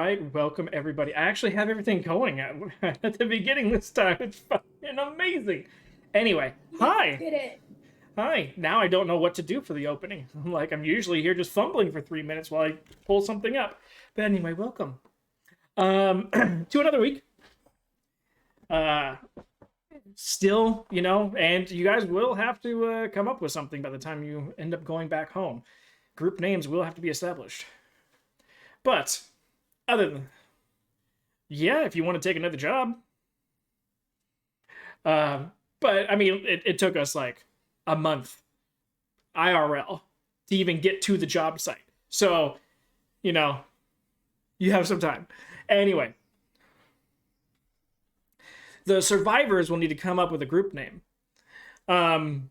right, welcome everybody. I actually have everything going at the beginning this time. It's fucking amazing. Anyway, hi. Did it. Hi. Now I don't know what to do for the opening. I'm usually here just fumbling for 3 minutes while I pull something up. But anyway, welcome. To another week. Still, and you guys will have to come up with something by the time you end up going back home. Group names will have to be established. But other than, yeah, if you want to take another job. But I mean, it took us like a month IRL to even get to the job site. So, you have some time. Anyway, the survivors will need to come up with a group name. Let's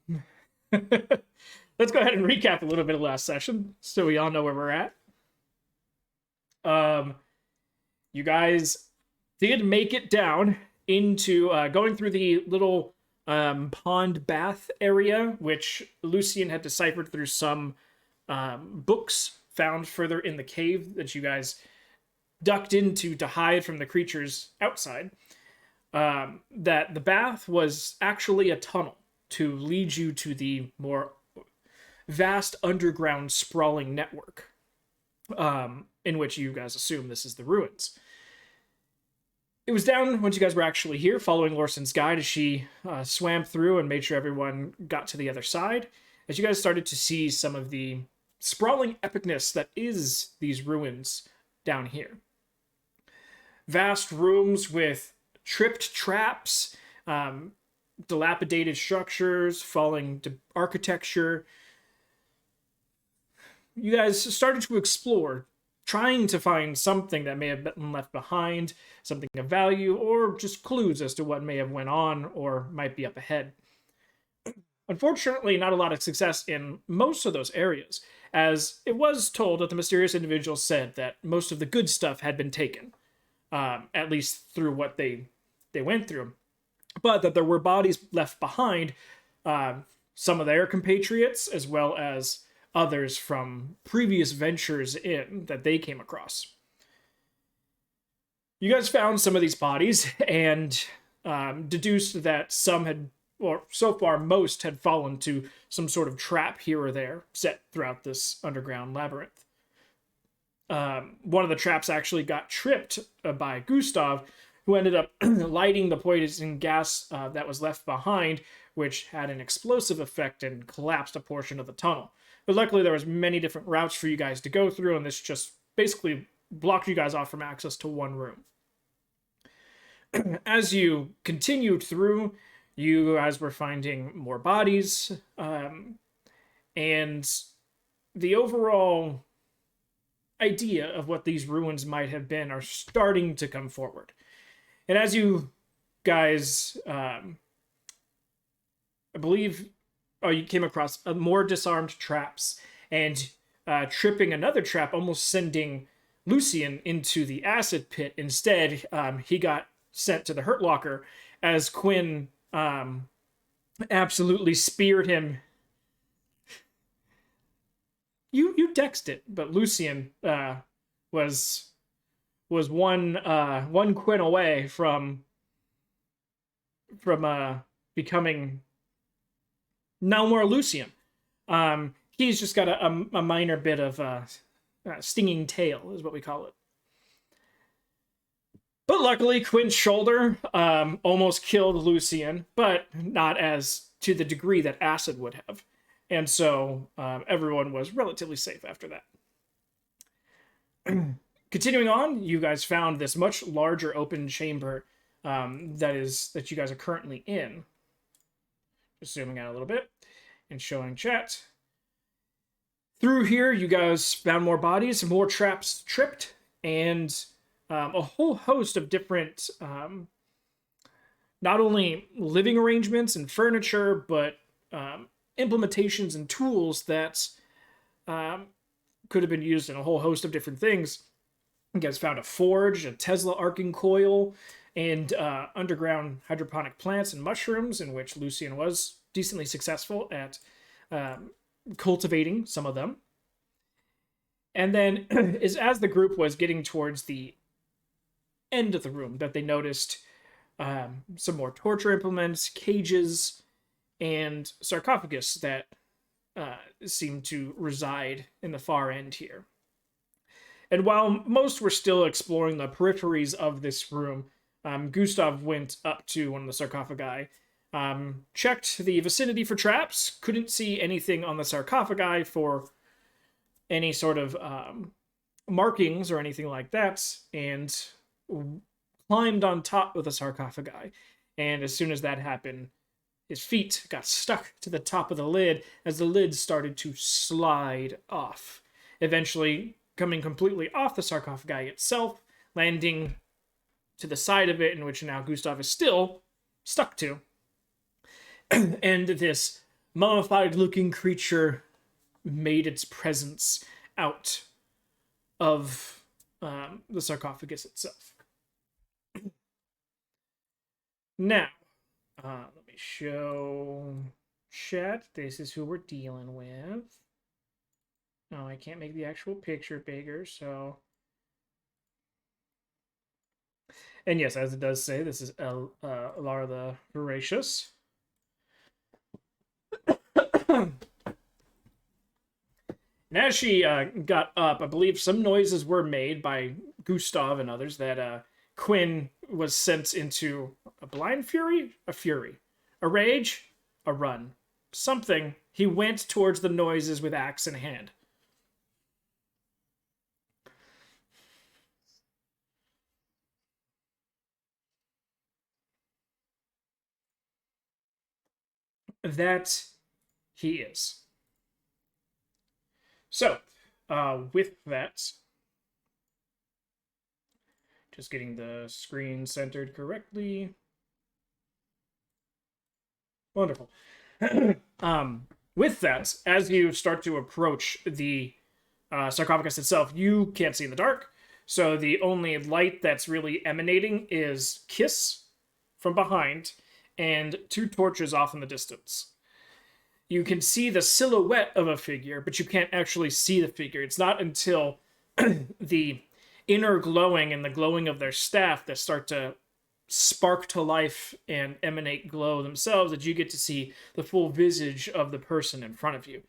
go ahead and recap a little bit of last session so we all know where we're at. You guys did make it down into going through the little pond bath area, which Lucian had deciphered through some books found further in the cave that you guys ducked into to hide from the creatures outside. That the bath was actually a tunnel to lead you to the more vast underground sprawling network, in which you guys assume this is the ruins. It was down once you guys were actually here, following Lorson's guide as she swam through and made sure everyone got to the other side, as you guys started to see some of the sprawling epicness that is these ruins down here. Vast rooms with tripped traps, dilapidated structures, falling architecture. You guys started to explore, trying to find something that may have been left behind, something of value, or just clues as to what may have went on or might be up ahead. Unfortunately, not a lot of success in most of those areas, as it was told that the mysterious individual said that most of the good stuff had been taken, at least through what they went through, but that there were bodies left behind, some of their compatriots, as well as others from previous ventures in that they came across. You guys found some of these bodies and deduced that some had, or so far most, had fallen to some sort of trap here or there set throughout this underground labyrinth. One of the traps actually got tripped by Gustav, who ended up lighting the poison gas that was left behind, which had an explosive effect and collapsed a portion of the tunnel. But luckily, there was many different routes for you guys to go through, and this just basically blocked you guys off from access to one room. As you continued through, you guys were finding more bodies, and the overall idea of what these ruins might have been are starting to come forward. And as you guys, I believe, you came across more disarmed traps and tripping another trap, almost sending Lucian into the acid pit. Instead, he got sent to the hurt locker as Quinn absolutely speared him. You dexed it, but Lucian was one Quinn away from becoming no more Lucian. He's just got a minor bit of stinging tail, is what we call it. But luckily, Quinn's shoulder almost killed Lucian, but not as to the degree that acid would have. And so everyone was relatively safe after that. Continuing on, you guys found this much larger open chamber that you guys are currently in. Just zooming out a little bit and showing chat. Through here, you guys found more bodies, more traps tripped, and a whole host of different, not only living arrangements and furniture, but implementations and tools that could have been used in a whole host of different things. You guys found a forge, a Tesla arcing coil, and underground hydroponic plants and mushrooms, in which Lucian was decently successful at cultivating some of them. And then as the group was getting towards the end of the room that they noticed some more torture implements, cages, and sarcophagus that seemed to reside in the far end here. And while most were still exploring the peripheries of this room, Gustav went up to one of the sarcophagi, checked the vicinity for traps, couldn't see anything on the sarcophagi for any sort of markings or anything like that, and climbed on top of the sarcophagi. And as soon as that happened, his feet got stuck to the top of the lid as the lid started to slide off, eventually coming completely off the sarcophagi itself, landing to the side of it, in which now Gustav is still stuck to. And this mummified looking creature made its presence out of the sarcophagus itself. Now, let me show chat. This is who we're dealing with. Oh, I can't make the actual picture bigger, so... And yes, as it does say, this is Lara the Voracious. And as she got up, I believe some noises were made by Gustav and others that Quinn was sent into a blind fury? A fury. A rage? A run. Something. He went towards the noises with axe in hand. That he is. So, with that, just getting the screen centered correctly. Wonderful. With that, as you start to approach the sarcophagus itself, you can't see in the dark. So the only light that's really emanating is Kiss from behind and two torches off in the distance. You can see the silhouette of a figure, but you can't actually see the figure. It's not until the inner glowing and the glowing of their staff that start to spark to life and emanate glow themselves that you get to see the full visage of the person in front of you.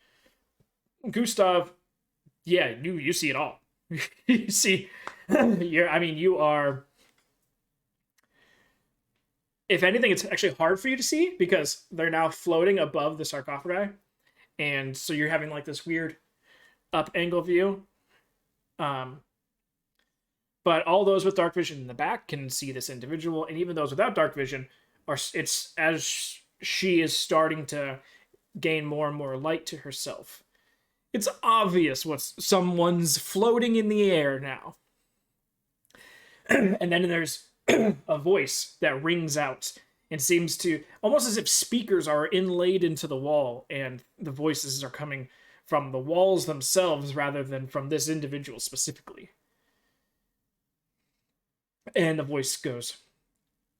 Gustav, yeah, you see it all. You see, you are... If anything, it's actually hard for you to see because they're now floating above the sarcophagi. And so you're having like this weird up angle view. But all those with dark vision in the back can see this individual, and even those without dark vision it's as she is starting to gain more and more light to herself. It's obvious someone's floating in the air now. And then there's a voice that rings out and seems to, almost as if speakers are inlaid into the wall, and the voices are coming from the walls themselves rather than from this individual specifically. And the voice goes,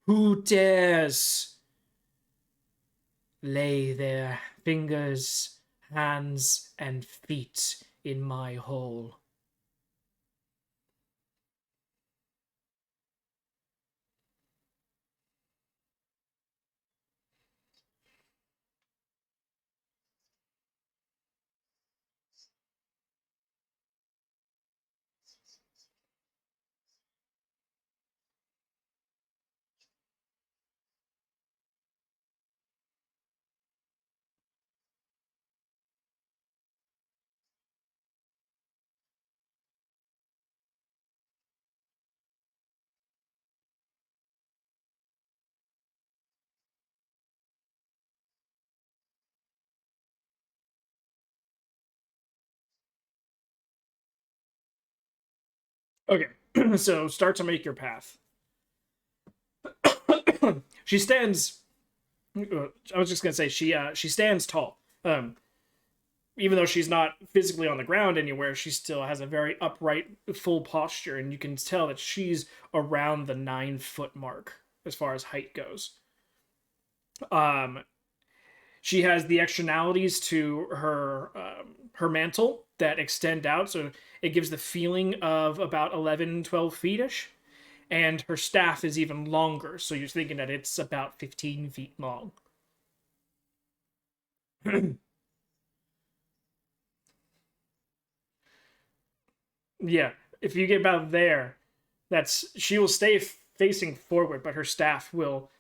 "Who dares lay their fingers, hands, and feet in my hole?" Okay, so start to make your path. She stands... I was just gonna say she stands tall. Even though she's not physically on the ground anywhere, she still has a very upright, full posture, and you can tell that she's around the 9-foot mark as far as height goes. She has the externalities to her mantle that extend out, so it gives the feeling of about 11, 12 feet-ish. and her staff is even longer, so you're thinking that it's about 15 feet long. Yeah, if you get about there, she will stay facing forward, but her staff will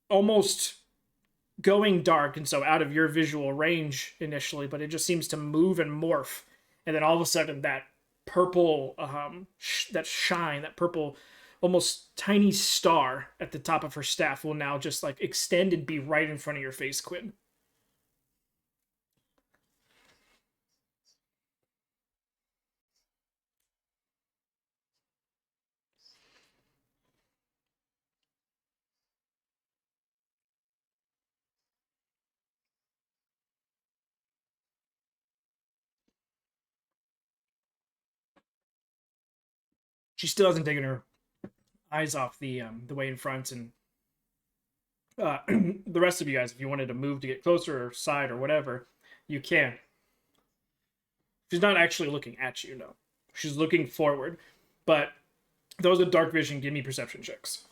almost going dark, and so out of your visual range initially, but it just seems to move and morph, and then all of a sudden that purple, that shine, that purple, almost tiny star at the top of her staff will now just like extend and be right in front of your face, Quinn. She still hasn't taken her eyes off the way in front, and the rest of you guys, if you wanted to move to get closer or side or whatever, you can. She's not actually looking at you, no. She's looking forward. But those with dark vision, give me perception checks.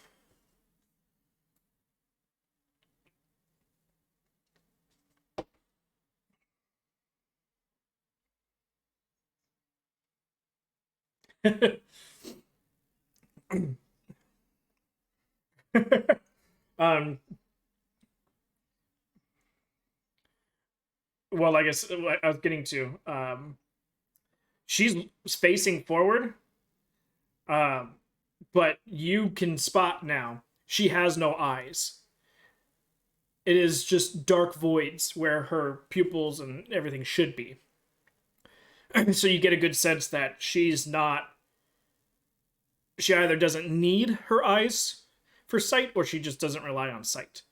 um, well, I guess I was getting to. She's facing forward, um, but you can spot now she has no eyes. It is just dark voids where her pupils and everything should be. So you get a good sense that she's not. She either doesn't need her eyes for sight, or she just doesn't rely on sight.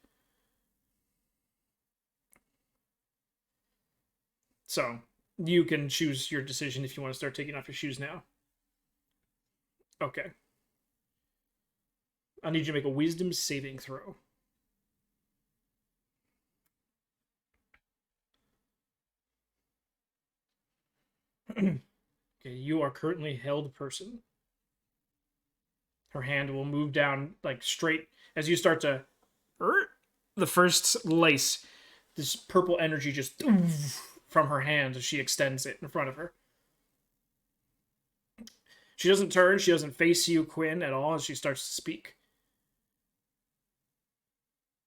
So you can choose your decision if you want to start taking off your shoes now. Okay. I need you to make a wisdom saving throw. Okay, you are currently held person. Her hand will move down like straight as you start to the first lace. This purple energy just from her hand as she extends it in front of her. She doesn't turn, she doesn't face you, Quinn, at all as she starts to speak.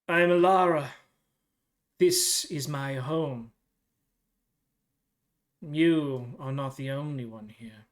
I'm Alara. This is my home. You are not the only one here.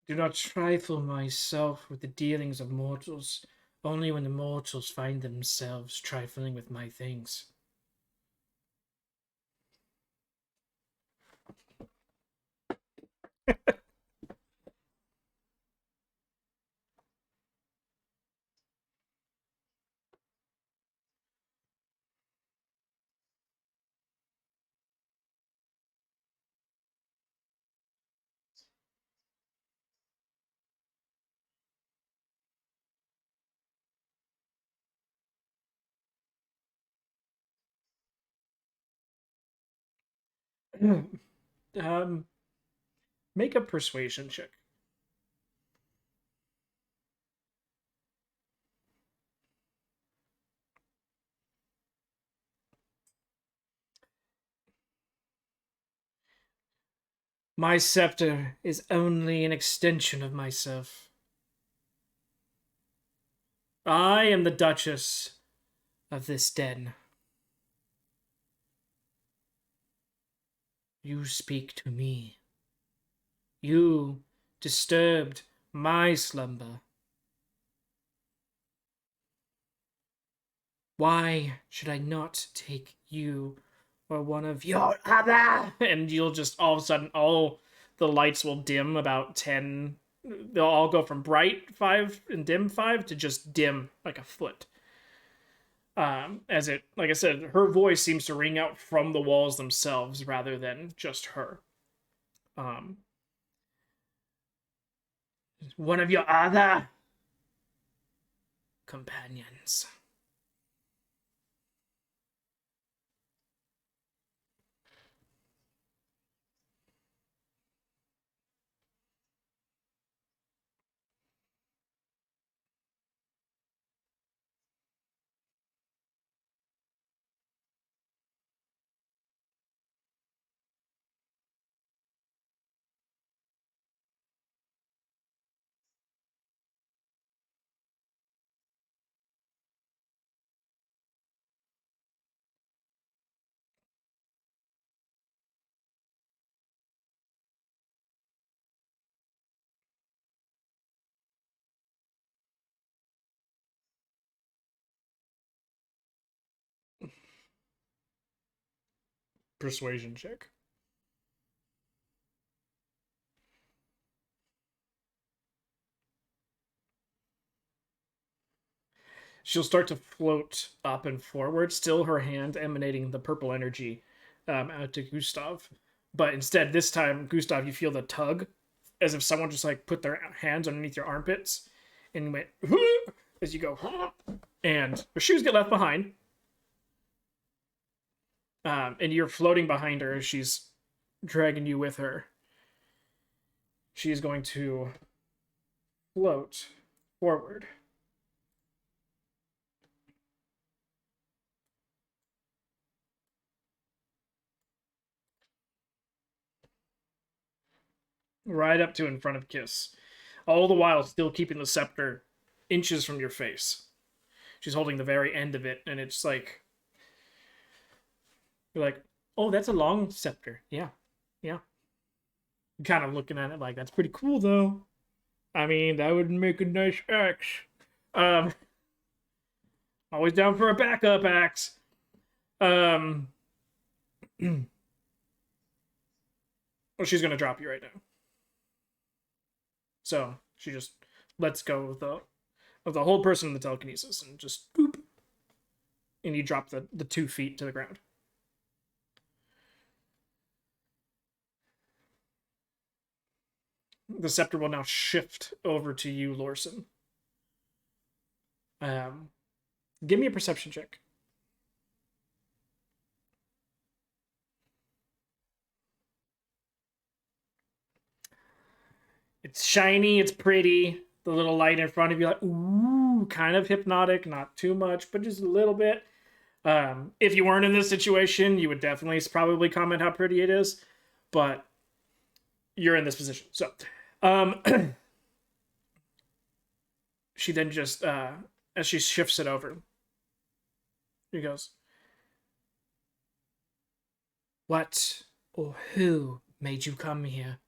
Do not trifle myself with the dealings of mortals, only when the mortals find themselves trifling with my things. um, make a persuasion check. My scepter is only an extension of myself. I am the Duchess of this den. You speak to me. You disturbed my slumber. Why should I not take you or one of your other? And you'll just all of a sudden, all the lights will dim about 10 they'll all go from bright 5 and dim 5 to just dim like a foot. As it, like I said, her voice seems to ring out from the walls themselves rather than just her. Um, One of your other companions. Persuasion check. She'll start to float up and forward, still her hand emanating the purple energy out to Gustav. But instead, this time, Gustav, you feel the tug as if someone just like put their hands underneath your armpits and went as you go, and your shoes get left behind. And you're floating behind her as she's dragging you with her. She's going to float forward. Right up to in front of Kiss. All the while still keeping the scepter inches from your face. She's holding the very end of it, and it's like you're like, oh, that's a long scepter. Yeah. Yeah. You're kind of looking at it like that's pretty cool though. I mean, that would make a nice axe. Um Always down for a backup axe. Well, she's gonna drop you right now. So she just lets go of the whole person in the telekinesis and just boop, and you drop the 2 feet to the ground. The scepter will now shift over to you, Lorson. Give me a perception check. It's shiny, it's pretty. The little light in front of you, like, ooh, kind of hypnotic, not too much, but just a little bit. If you weren't in this situation, you would definitely probably comment how pretty it is, but you're in this position. So, she then just, as she shifts it over, he goes, what or who made you come here?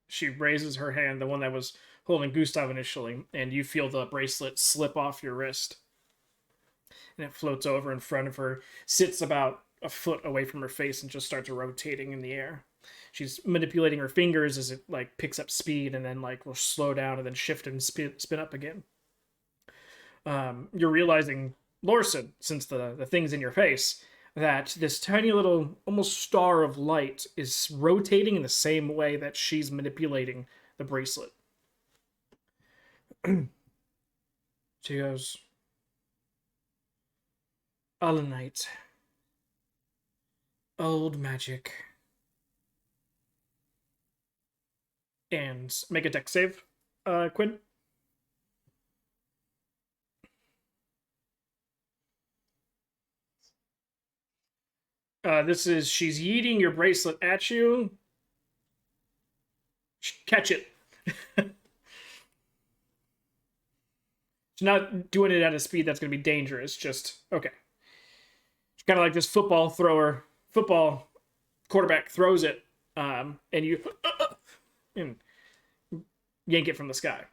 She raises her hand, the one that was holding Gustav initially, and you feel the bracelet slip off your wrist. And it floats over in front of her, sits about a foot away from her face, and just starts rotating in the air. She's manipulating her fingers as it like picks up speed and then like will slow down and then shift and spin up again. You're realizing Lorson, since the thing's in your face, that this tiny little almost star of light is rotating in the same way that she's manipulating the bracelet. She goes, Alanite. Old magic. And make a deck save, Quinn. This is she's yeeting your bracelet at you. Catch it. She's not doing it at a speed that's going to be dangerous. Just okay. She's kind of like this football quarterback throws it, and you and yank it from the sky.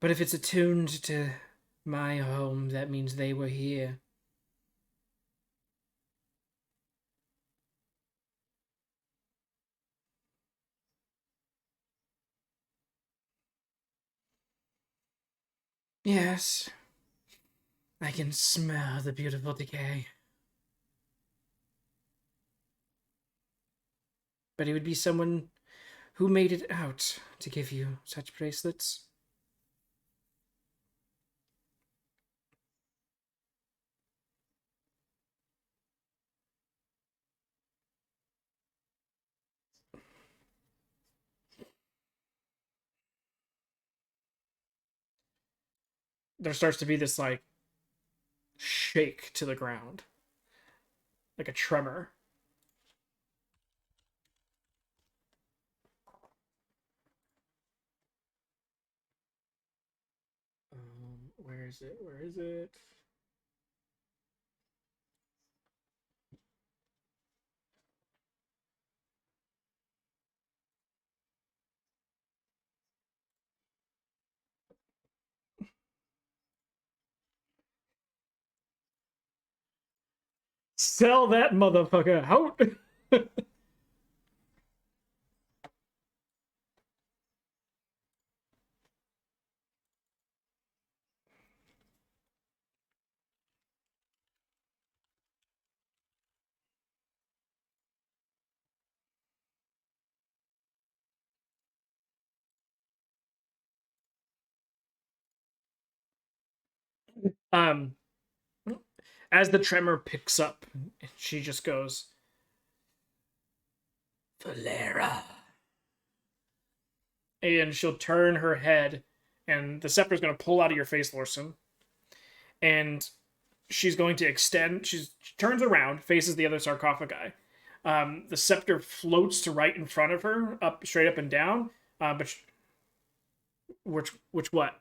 But if it's attuned to my home, that means they were here. Yes, I can smell the beautiful decay. But it would be someone who made it out to give you such bracelets. There starts to be this like shake to the ground, like a tremor. Where is it? Where is it? Sell that motherfucker out. um, as the tremor picks up, she just goes, Valera. And she'll turn her head, and the scepter's going to pull out of your face, Lorson. And she's going to extend. She turns around, faces the other sarcophagi. The scepter floats to right in front of her, up straight up and down. Which what?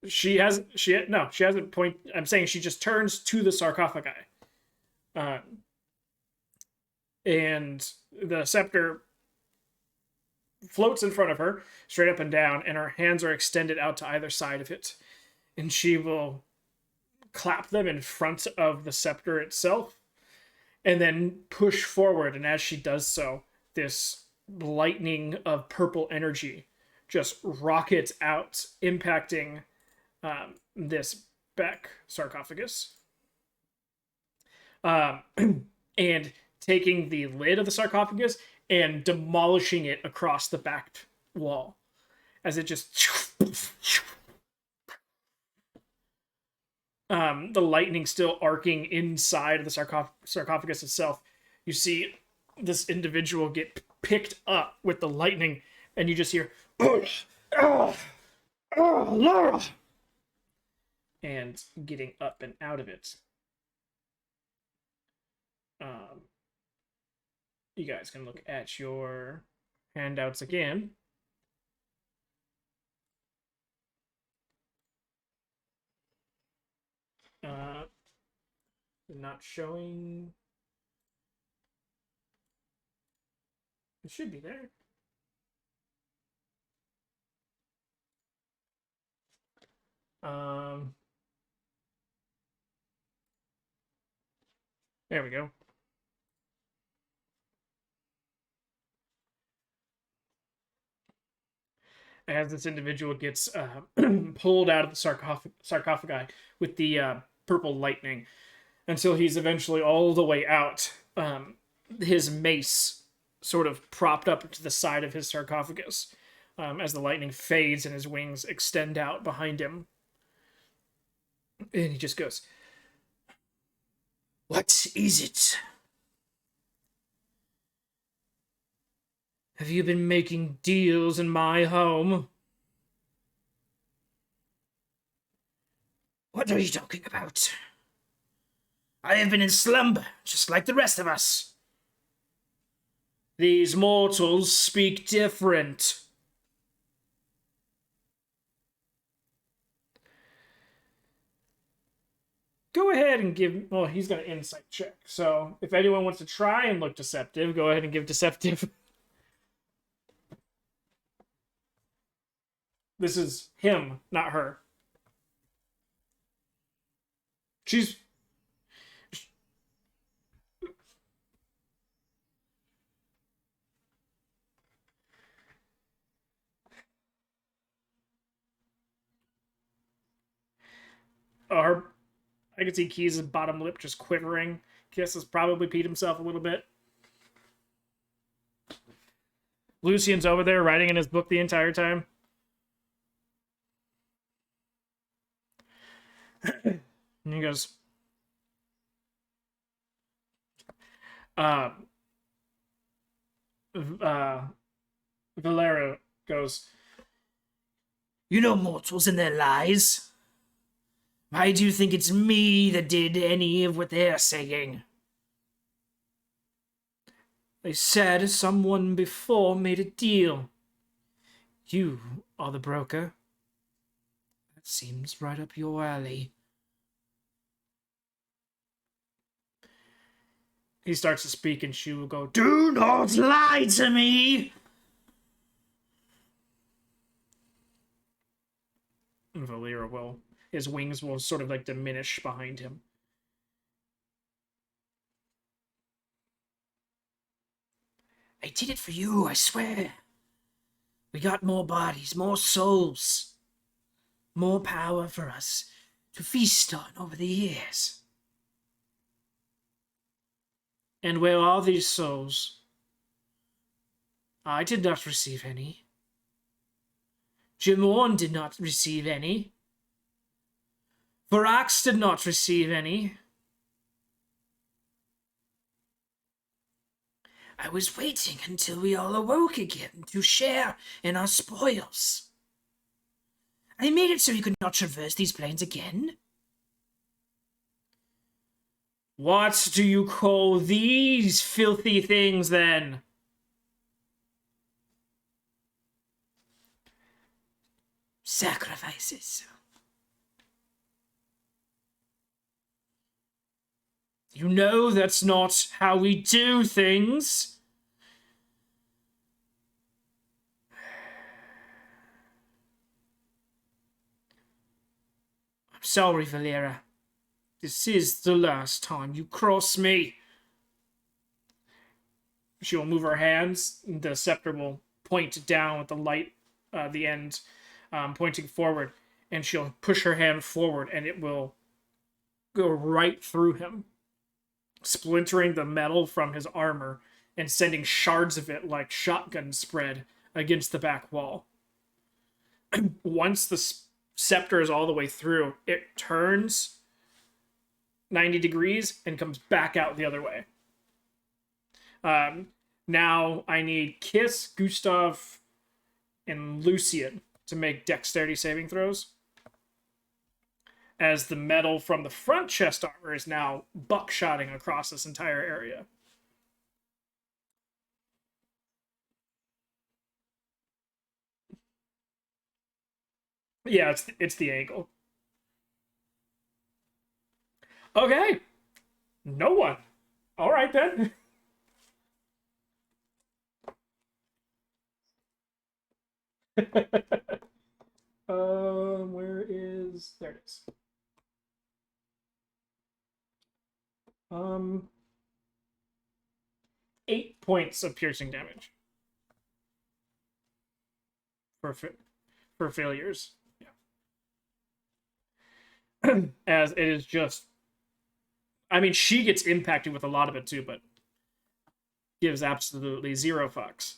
She hasn't point. I'm saying she just turns to the sarcophagi, uh, and the scepter floats in front of her, straight up and down, and her hands are extended out to either side of it, and she will clap them in front of the scepter itself, and then push forward. And as she does so, this lightning of purple energy just rockets out, impacting this back sarcophagus, um, and taking the lid of the sarcophagus and demolishing it across the back wall as it just the lightning still arcing inside of the sarcophagus itself. You see this individual get picked up with the lightning, and you just hear, Laura! And getting up and out of it. You guys can look at your handouts again. Not showing. It should be there. There we go. as this individual gets pulled out of the sarcophagi with the purple lightning until he's eventually all the way out. His mace sort of propped up to the side of his sarcophagus as the lightning fades and his wings extend out behind him. And he just goes, "What is it? Have you been making deals in my home?" What are you talking about? I have been in slumber, just like the rest of us. These mortals speak different. Go ahead and give... Well, he's going to insight check. So if anyone wants to try and look deceptive, go ahead and give deceptive. This is him, not her. She's... Her... I can see Keys' bottom lip just quivering. Kiss has probably peed himself a little bit. Lucian's over there writing in his book the entire time. And he goes, Valero goes, "You know mortals and their lies. Why do you think it's me that did any of what they're saying?" "They said someone before made a deal. You are the broker. That seems right up your alley." He starts to speak and she will go, "Do not lie to me!" And Valera will... His wings will sort of like diminish behind him. "I did it for you, I swear. We got more bodies, more souls, more power for us to feast on over the years." "And where are these souls?" "I did not receive any. Jimorn did not receive any. Varax did not receive any." "I was waiting until we all awoke again to share in our spoils. I made it so you could not traverse these plains again." "What do you call these filthy things, then?" "Sacrifices." "You know that's not how we do things." "I'm sorry, Valera. This is the last time you cross me." She will move her hands. The scepter will point down with the light, the end pointing forward. And she'll push her hand forward and it will go right through him, splintering the metal from his armor and sending shards of it like shotgun spread against the back wall. Once the scepter is all the way through, it turns 90 degrees and comes back out the other way. Now I need Kiss, Gustav, and Lucian to make dexterity saving throws, as the metal from the front chest armor is now buckshotting across this entire area. Yeah, it's the angle. Okay. No one. All right, then. Where is... There it is. 8 points of piercing damage. Perfect. for failures. Yeah. As it is just, I mean, she gets impacted with a lot of it too, but gives absolutely zero fucks.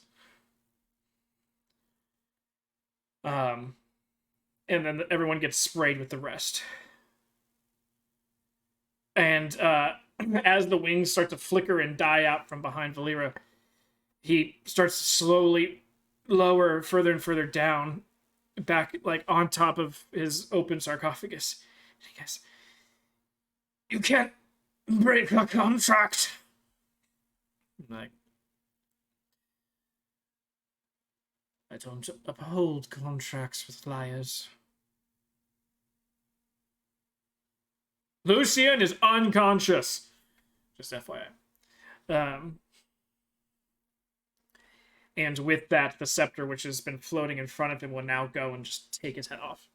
Um, and then everyone gets sprayed with the rest. And as the wings start to flicker and die out from behind Valera, he starts to slowly lower further and further down, back like on top of his open sarcophagus. And he goes, "You can't break a contract." I'm like, "I don't uphold contracts with liars." Lucian is unconscious. Just FYI. Um, and with that, the scepter, which has been floating in front of him, will now go and just take his head off.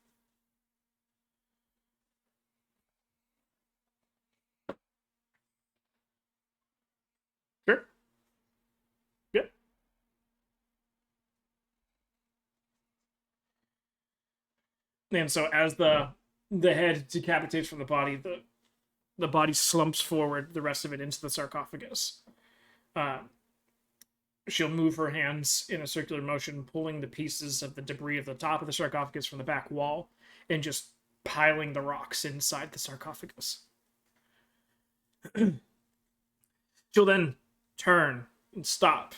Sure. Yep. And so as the head decapitates from the body, the body slumps forward, the rest of it into the sarcophagus. Uh, she'll move her hands in a circular motion, pulling the pieces of the debris of the top of the sarcophagus from the back wall and just piling the rocks inside the sarcophagus. She'll then turn and stop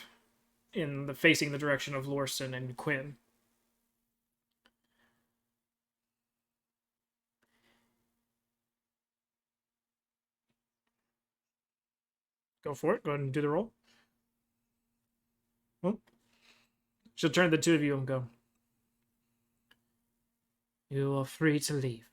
in the facing the direction of Lorson and Quinn. Go for it. Go ahead and do the roll. Oh. She'll turn to the two of you and go, "You are free to leave."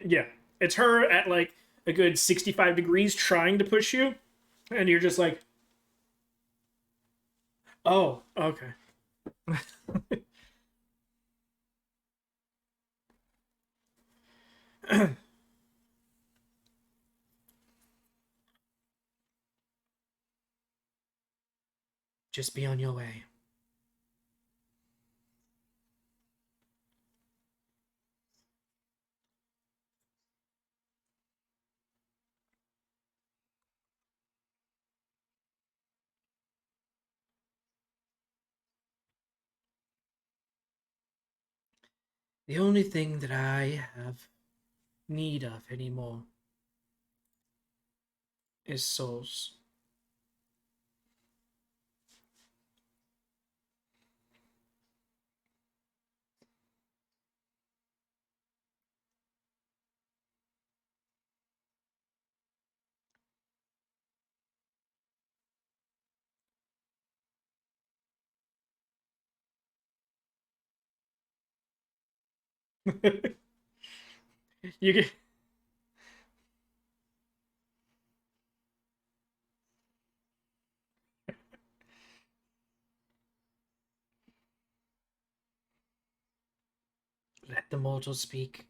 Yeah. It's her at like a good 65 degrees trying to push you, and you're just like, "Oh, okay." Just be on your way. The only thing that I have need of anymore is souls. You get Let the mortal speak.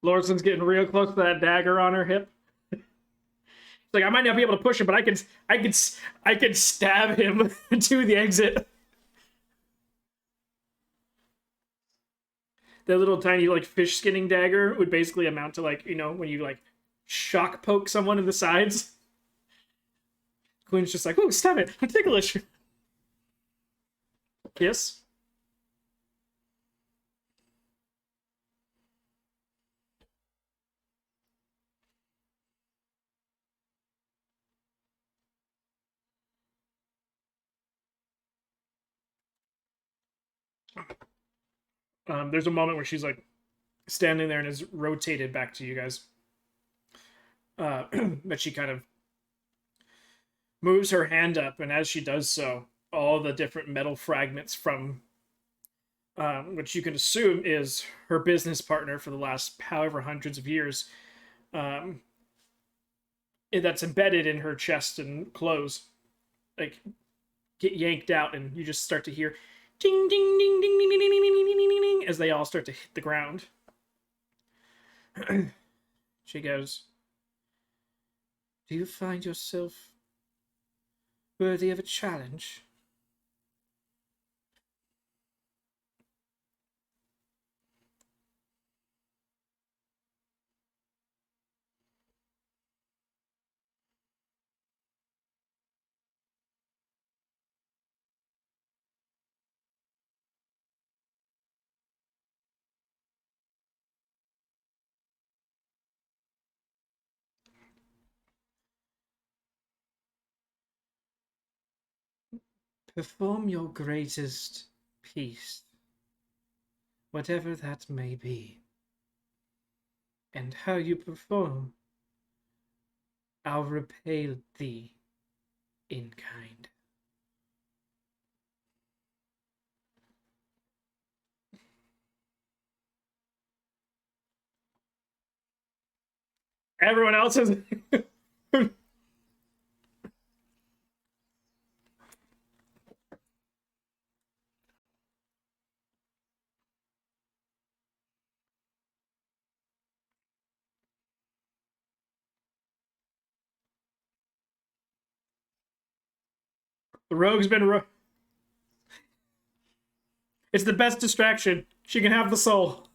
Lorson's getting real close to that dagger on her hip. It's like, I might not be able to push him, but I can stab him to the exit. The little tiny like fish skinning dagger would basically amount to like, when you like shock poke someone in the sides. Queen's just like, "Oh, stab it! I'm ticklish." Kiss. There's a moment where she's like standing there and is rotated back to you guys. But she kind of moves her hand up, and as she does so, all the different metal fragments from which you can assume is her business partner for the last however hundreds of years, um, that's embedded in her chest and clothes, like get yanked out, and you just start to hear ding ding ding ding ding ding ding ding ding ding ding as they all start to hit the ground. She goes, "Do you find yourself worthy of a challenge?" Perform your greatest piece, whatever that may be, and how you perform, I'll repay thee in kind. Everyone else is. The rogue's been. It's the best distraction. She can have the soul.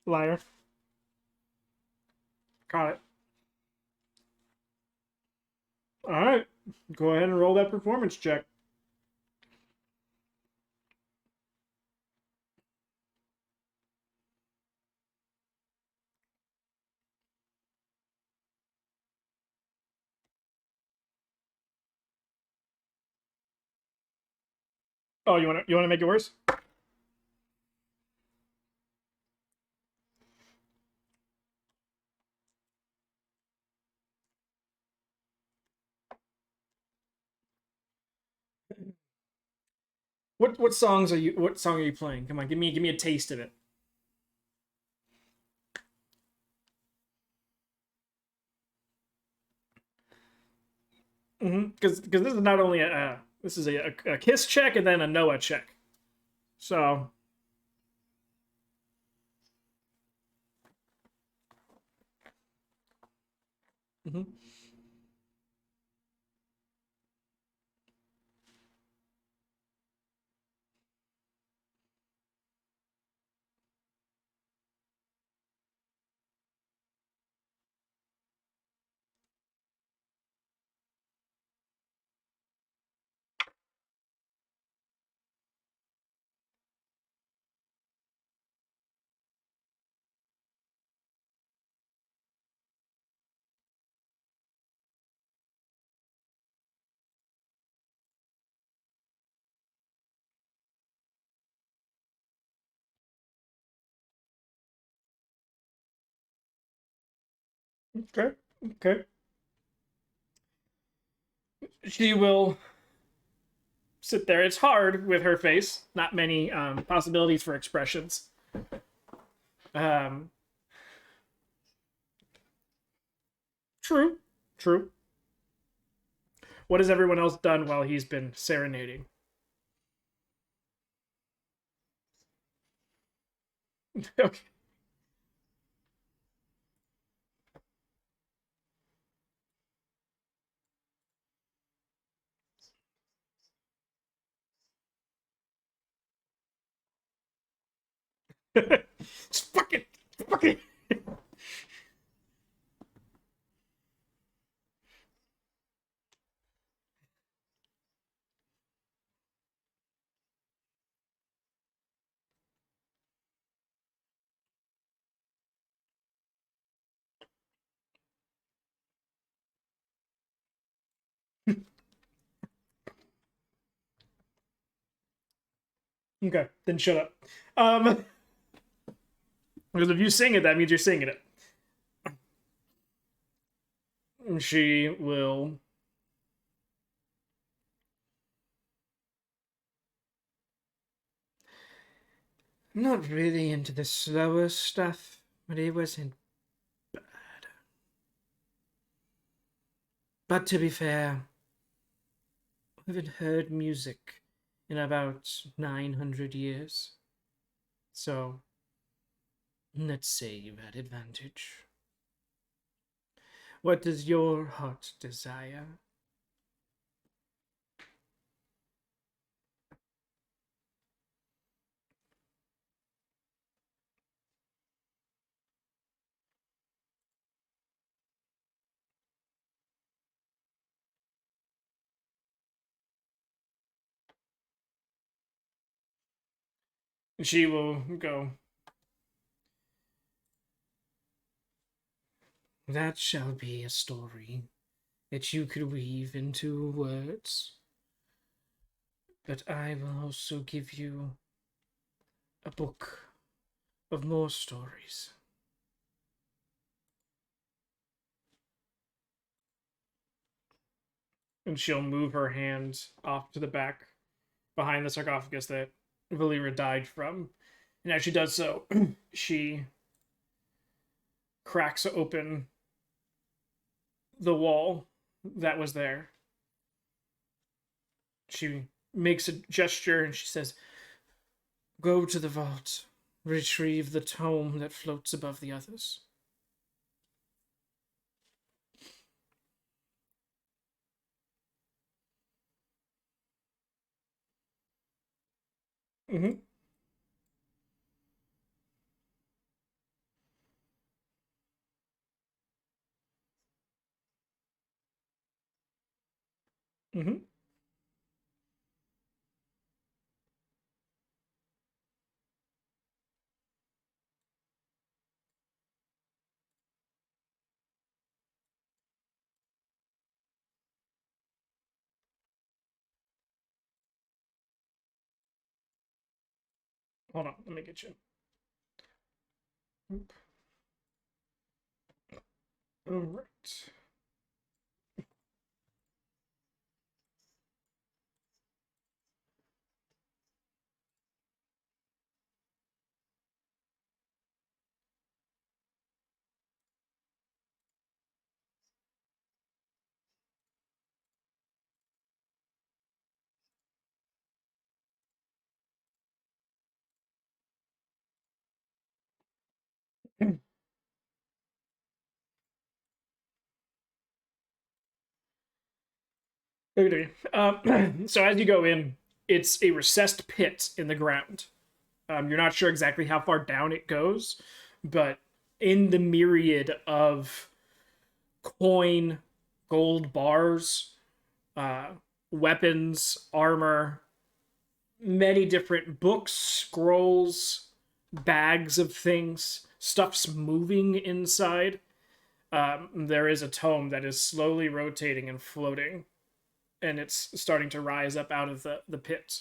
Liar. Caught it. All right. Go ahead and roll that performance check. Oh, you want to make it worse? What songs are you? What song are you playing? Come on, give me a taste of it. Because this is not only a this is a kiss check and then a Noah check. So mhm. Okay, okay. She will sit there. It's hard with her face. Not many possibilities for expressions. Um, true, true. What has everyone else done while he's been serenading? Okay. Just fucking, fucking. Okay, then shut up. Um, because if you sing it, that means you're singing it. She will. I'm not really into the slower stuff, but it wasn't bad. But to be fair, I haven't heard music in about 900 years. So, let's say you had advantage. What does your heart desire? She will go, that shall be a story that you could weave into words, but I will also give you a book of more stories. And she'll move her hand off to the back behind the sarcophagus that Valera died from. And as she does so, she cracks open the wall that was there. She makes a gesture and she says, go to the vault, retrieve the tome that floats above the others. Mm-hmm. Mm-hmm. Hold on, let me get you. All right. Okay. So as you go in, it's a recessed pit in the ground. You're not sure exactly how far down it goes, but in the myriad of coin, gold bars, uh, weapons, armor, many different books, scrolls, bags of things, stuff's moving inside. There is a tome that is slowly rotating and floating, and it's starting to rise up out of the pit.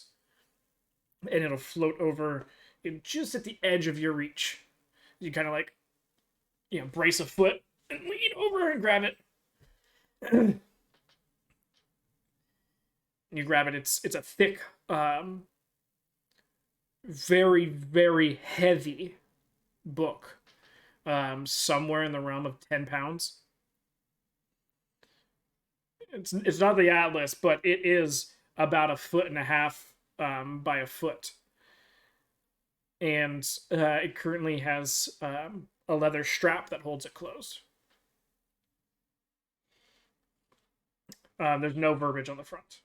And it'll float over just at the edge of your reach. You kind of like, brace a foot and lean over and grab it. You grab it. It's a thick, very very heavy book. Somewhere in the realm of 10 pounds. It's not the Atlas, but it is about a foot and a half by a foot, and it currently has a leather strap that holds it closed. There's no verbiage on the front.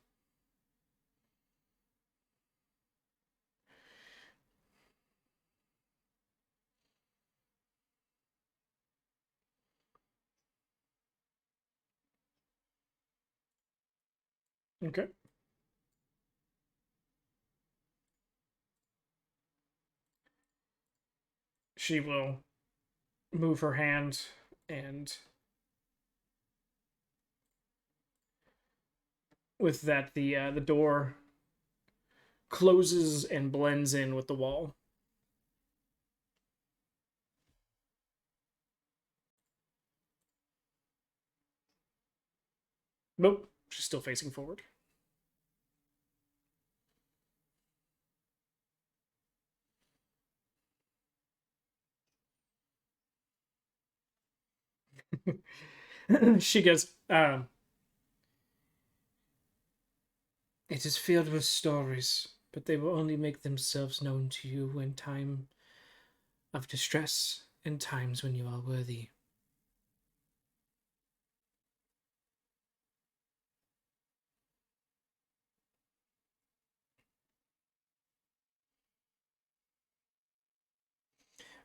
Okay. She will move her hand, and with that, the door closes and blends in with the wall. Nope, she's still facing forward. She goes, It is filled with stories, but they will only make themselves known to you in time of distress and times when you are worthy.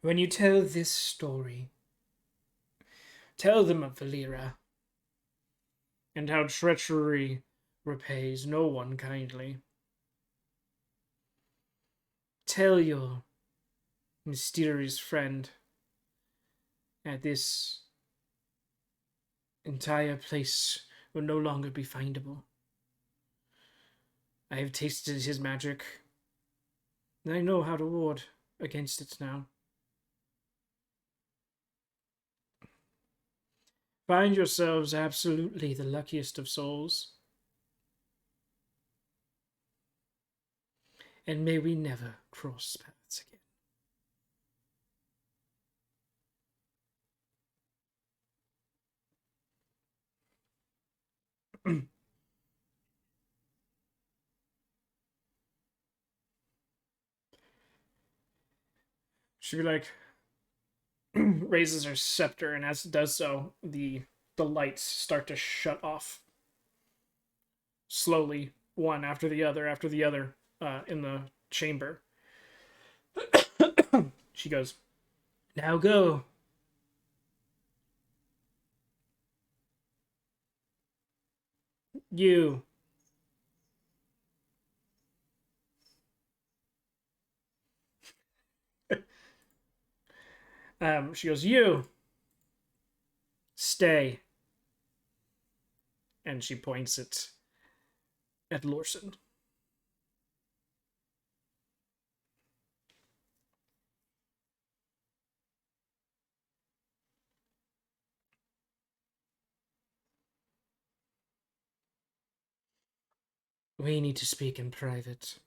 When you tell this story, tell them of Valera and how treachery repays no one kindly. Tell your mysterious friend that this entire place will no longer be findable. I have tasted his magic, and I know how to ward against it now. Find yourselves absolutely the luckiest of souls, and may we never cross paths again. She like raises her scepter, and as it does so, the lights start to shut off slowly, one after the other, in the chamber. She goes, Now go. You. she goes, you Stay. and she points it at Lorson. We need to speak in private.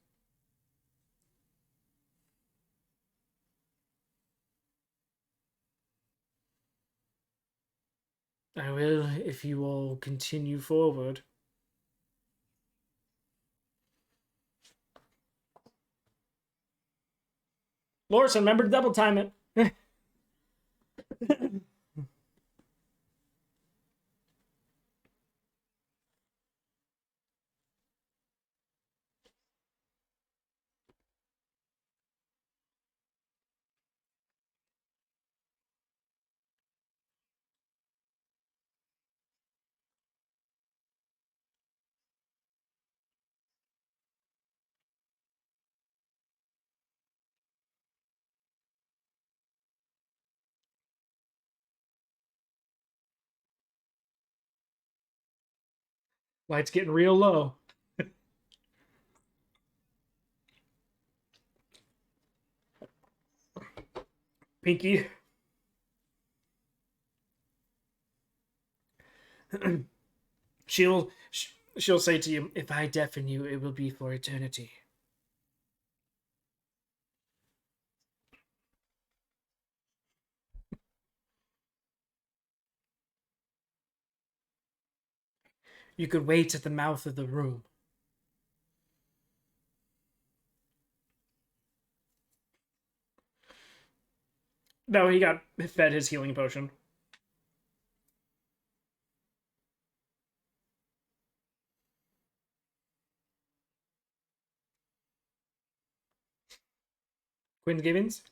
I will if you all continue forward. Lorson, remember to double time it. Light's getting real low. Pinky. she'll say to you, If I deafen you, it will be for eternity. You could wait at the mouth of the room. no, he got fed his healing potion. Quinn Gibbons.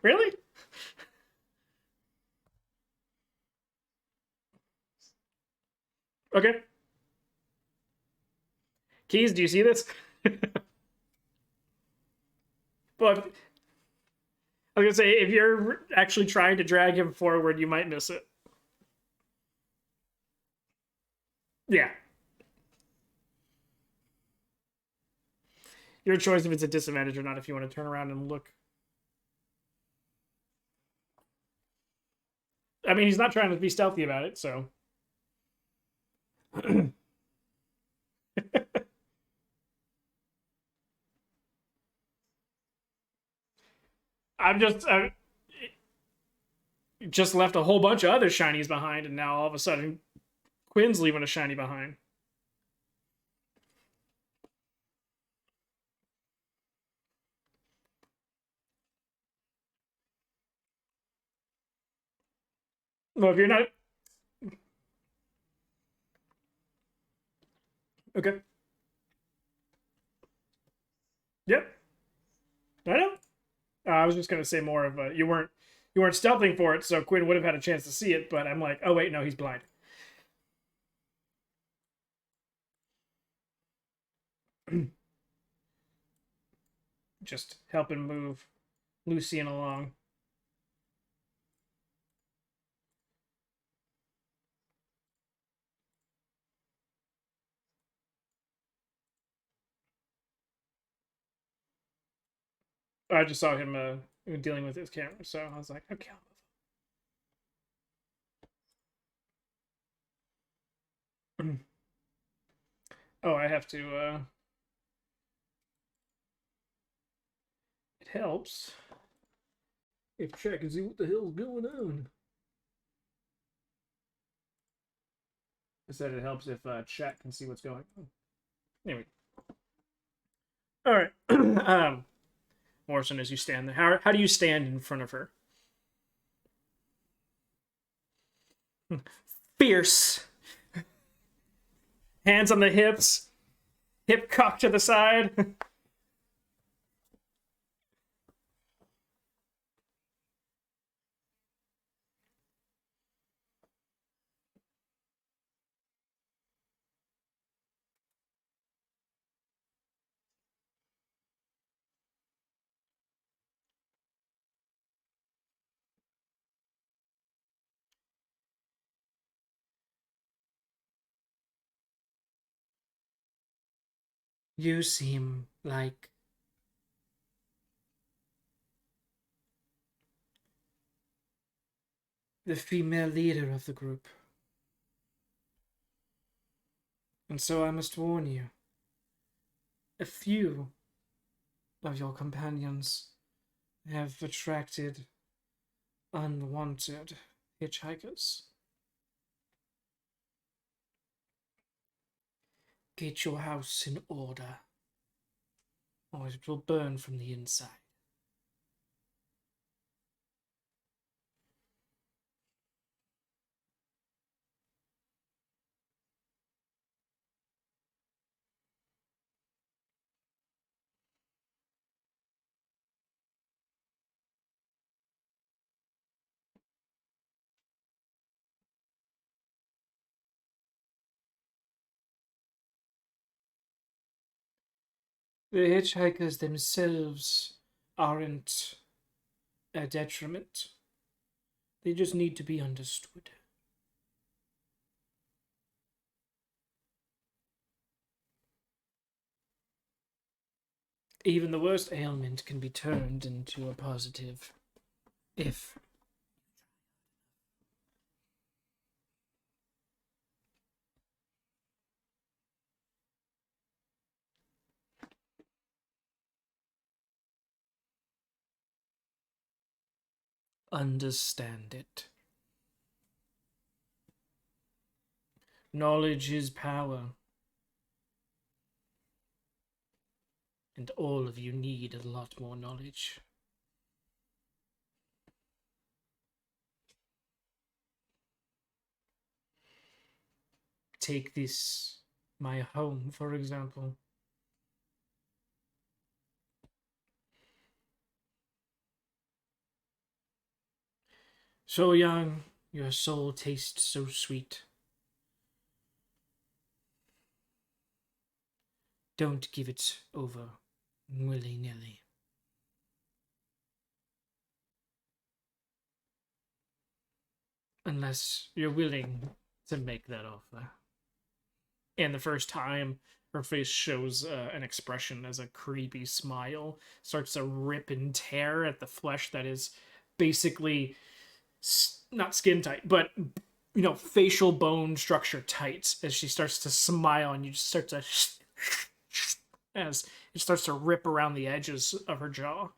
Really? Okay. Keys, do you see this? But I was gonna say, if you're actually trying to drag him forward, you might miss it. Yeah, your choice if it's a disadvantage or not. If you want to turn around and look, I mean, he's not trying to be stealthy about it, so. I just left a whole bunch of other shinies behind, and now all of a sudden, Quinn's leaving a shiny behind. Well, if you're not okay, yep, I know. I was just gonna say more of you weren't stealthing for it, so Quinn would have had a chance to see it. But I'm like, oh wait, no, he's blind. Just helping move Lucian along. I just saw him dealing with his camera, so I was like, okay. Oh, I have to. It helps if check and see what the hell's going on. I said it helps if chat can see what's going on. Anyway, all right. Morrison, as you stand there, how do you stand in front of her? Fierce, hands on the hips, hip cocked to the side. You seem like the female leader of the group. And so I must warn you, a few of your companions have attracted unwanted hitchhikers. Get your house in order, or it will burn from the inside. The hitchhikers themselves aren't a detriment. They just need to be understood. Even the worst ailment can be turned into a positive if understand it. Knowledge is power. And all of you need a lot more knowledge. Take this, my home, for example. So young, your soul tastes so sweet. Don't give it over willy-nilly. Unless you're willing to make that offer. And the first time her face shows an expression as a creepy smile starts to rip and tear at the flesh that is basically not skin tight, but facial bone structure tight as she starts to smile, and you just start to as it starts to rip around the edges of her jaw.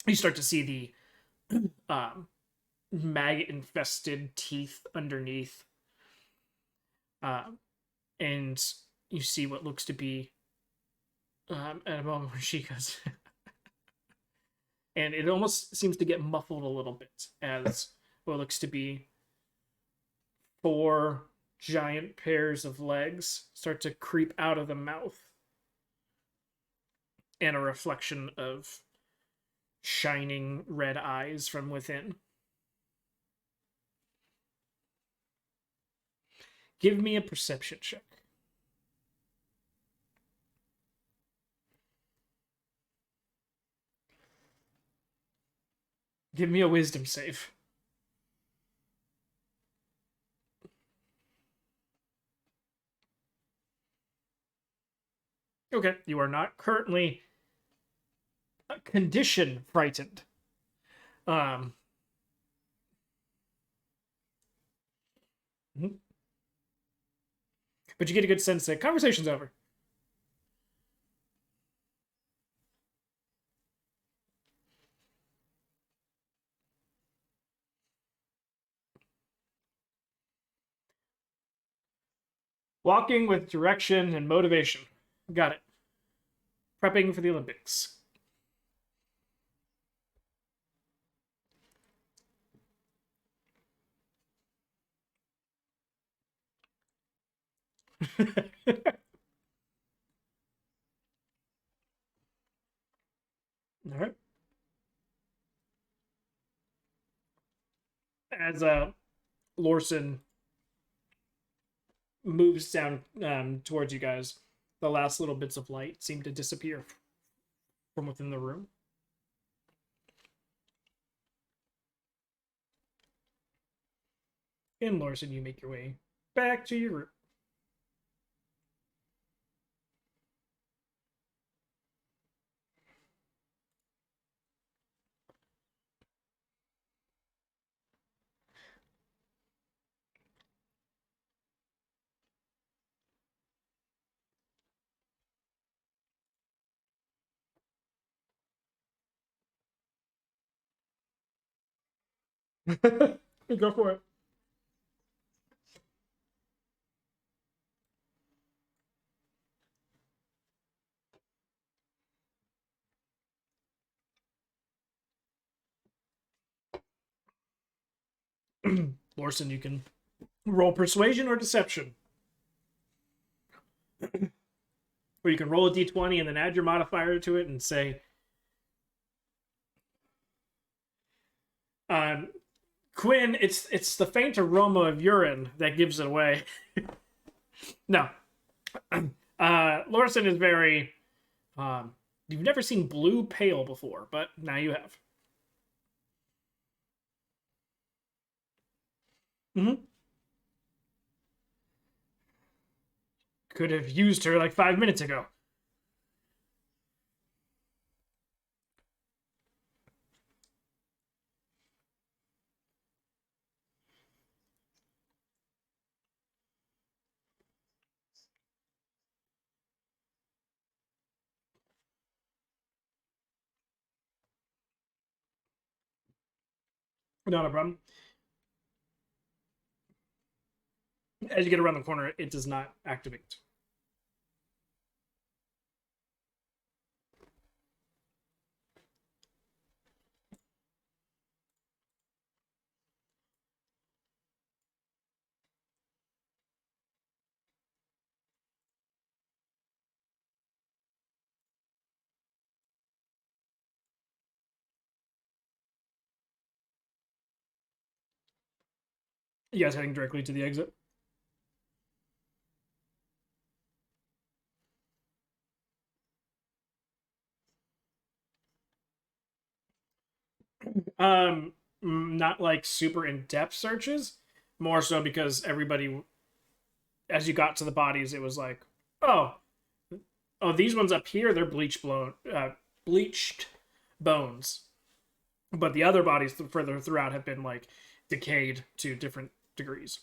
You start to see the maggot infested teeth underneath, and you see what looks to be at a moment where she goes and it almost seems to get muffled a little bit as what looks to be 4 giant pairs of legs start to creep out of the mouth, and a reflection of shining red eyes from within. Give me a perception check. Give me a wisdom save. Okay, you are not currently condition frightened. But you get a good sense that conversation's over. Walking with direction and motivation. Got it. Prepping for the Olympics. All right. As Lorson moves down towards you guys, the last little bits of light seem to disappear from within the room. And Lorson, you make your way back to your room. Go for it. Lorson, you can roll persuasion or deception. Or you can roll a d20 and then add your modifier to it and say, Quinn, it's the faint aroma of urine that gives it away. No. Lorson is very... you've never seen blue pale before, but now you have. Mm-hmm. Could have used her like 5 minutes ago. Not a problem. As you get around the corner, it does not activate. You guys heading directly to the exit? not like super in-depth searches, more so because everybody, as you got to the bodies, it was like, oh, oh, these ones up here, they're bleached bones, but the other bodies further throughout have been like decayed to different degrees.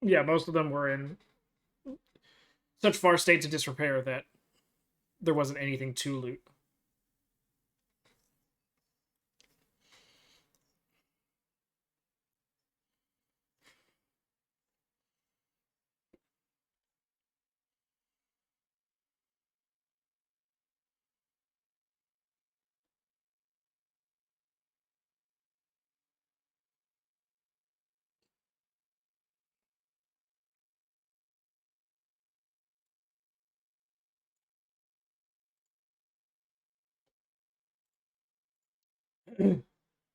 Yeah, most of them were in such far states of disrepair that there wasn't anything to loot.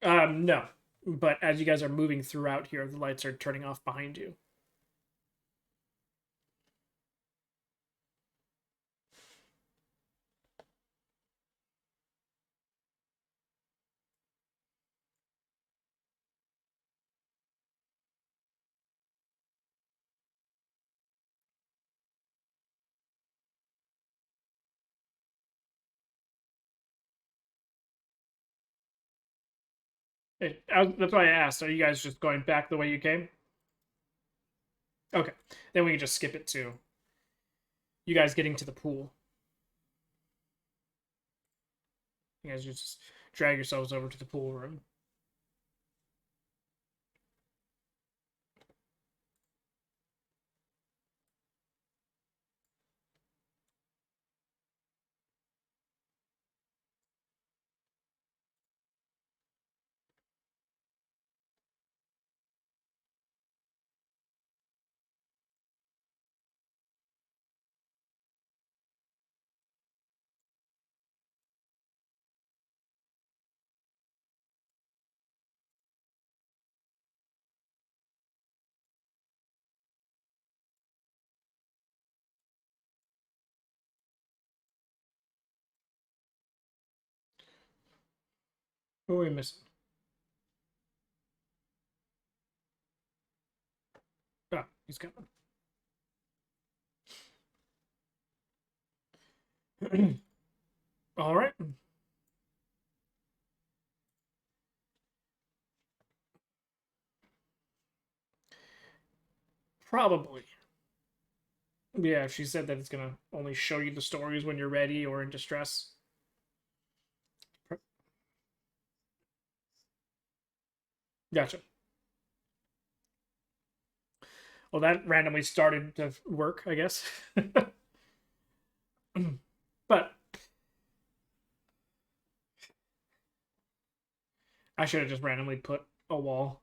No, but as you guys are moving throughout here, the lights are turning off behind you. That's why I asked. Are you guys just going back the way you came? Okay, then we can just skip it to you guys getting to the pool. You guys just drag yourselves over to the pool room. Who are we missing? Ah, he's coming. All right. Probably. Yeah, she said that it's gonna only show you the stories when you're ready or in distress. Gotcha. Well, that randomly started to work, I guess. But I should have just randomly put a wall.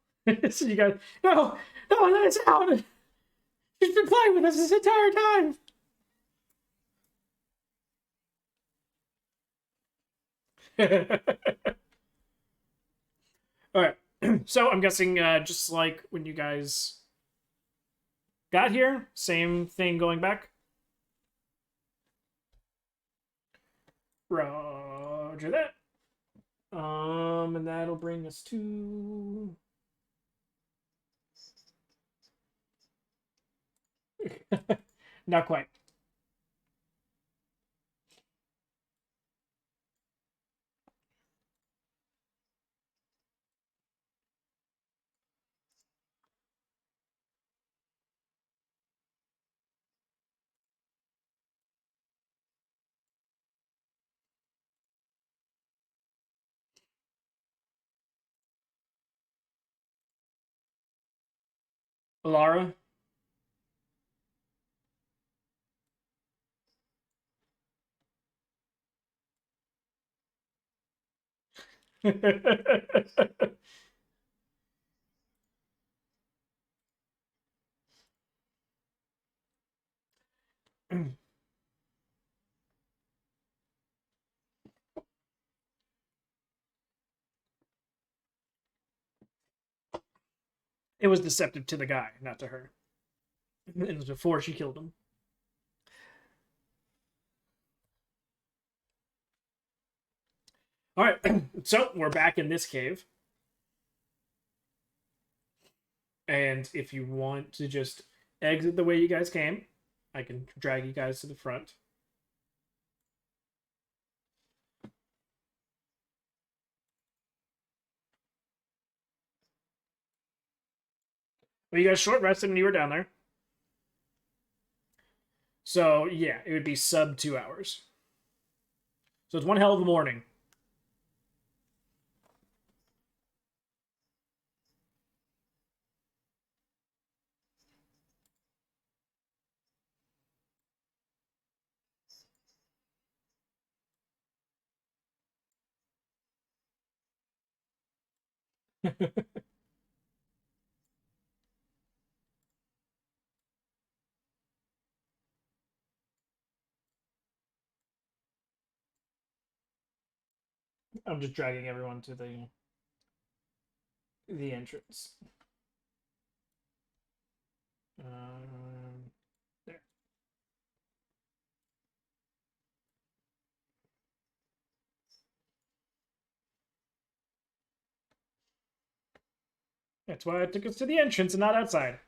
So you guys, no, no, let us out. She's been playing with us this entire time. All right. So I'm guessing just like when you guys got here, same thing going back. Roger that. And that'll bring us to not quite. Lara, It was deceptive to the guy, not to her. It was before she killed him. All right, so we're back in this cave. And if you want to just exit the way you guys came, I can drag you guys to the front. Well, you guys short rested when you were down there. So, yeah, it would be sub 2 hours. So it's one hell of a morning. I'm just dragging everyone to the entrance. There. That's why I took us to the entrance and not outside.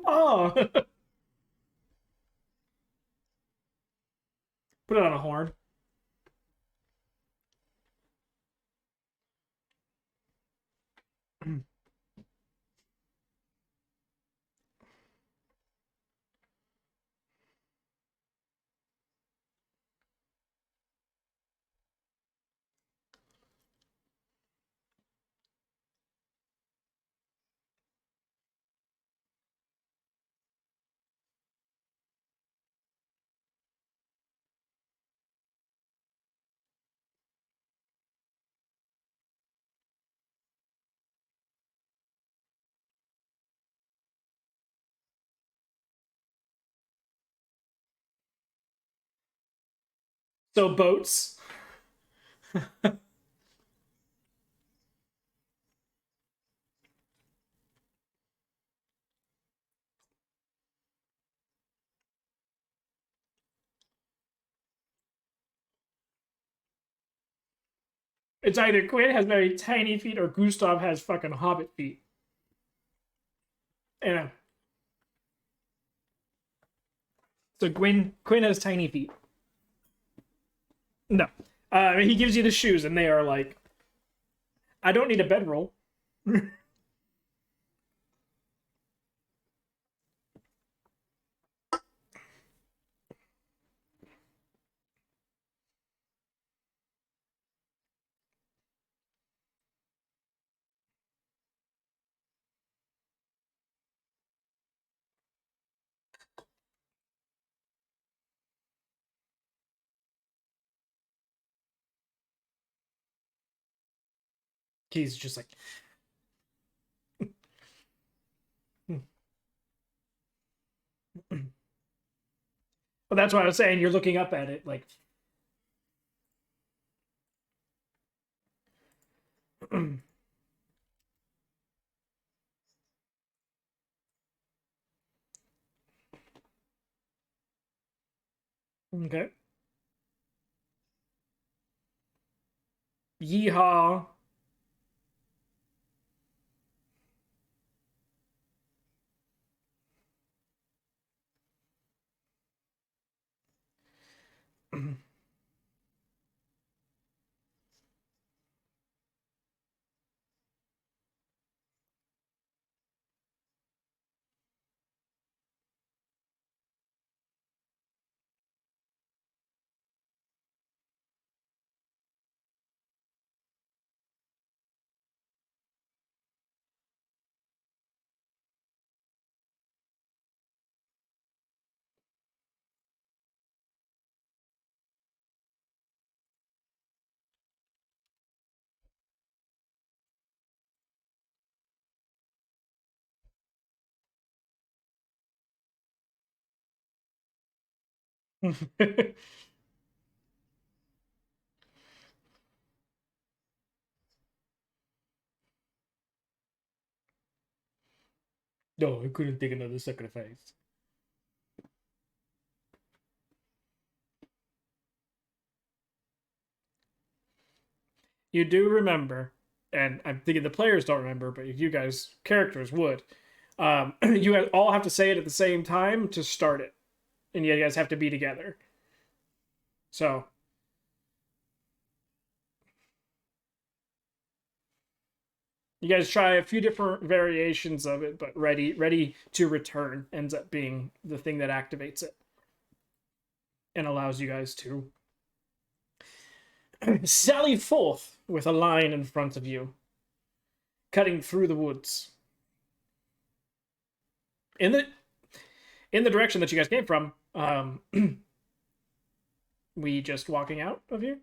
Oh! Put it on a horn. So boats. It's either Quinn has very tiny feet or Gustav has fucking hobbit feet. You know. So Quinn has tiny feet. No. He gives you the shoes and they are like, I don't need a bedroll. He's just like, well, that's what I was saying. You're looking up at it like, okay. Yeehaw. No, I couldn't take another sacrifice. You do remember, and I'm thinking the players don't remember, but you guys, characters, would. You all have to say it at the same time to start it, and you guys have to be together. So you guys try a few different variations of it, but ready to return ends up being the thing that activates it and allows you guys to sally forth with a line in front of you, cutting through the woods in the direction that you guys came from. We just walking out of here.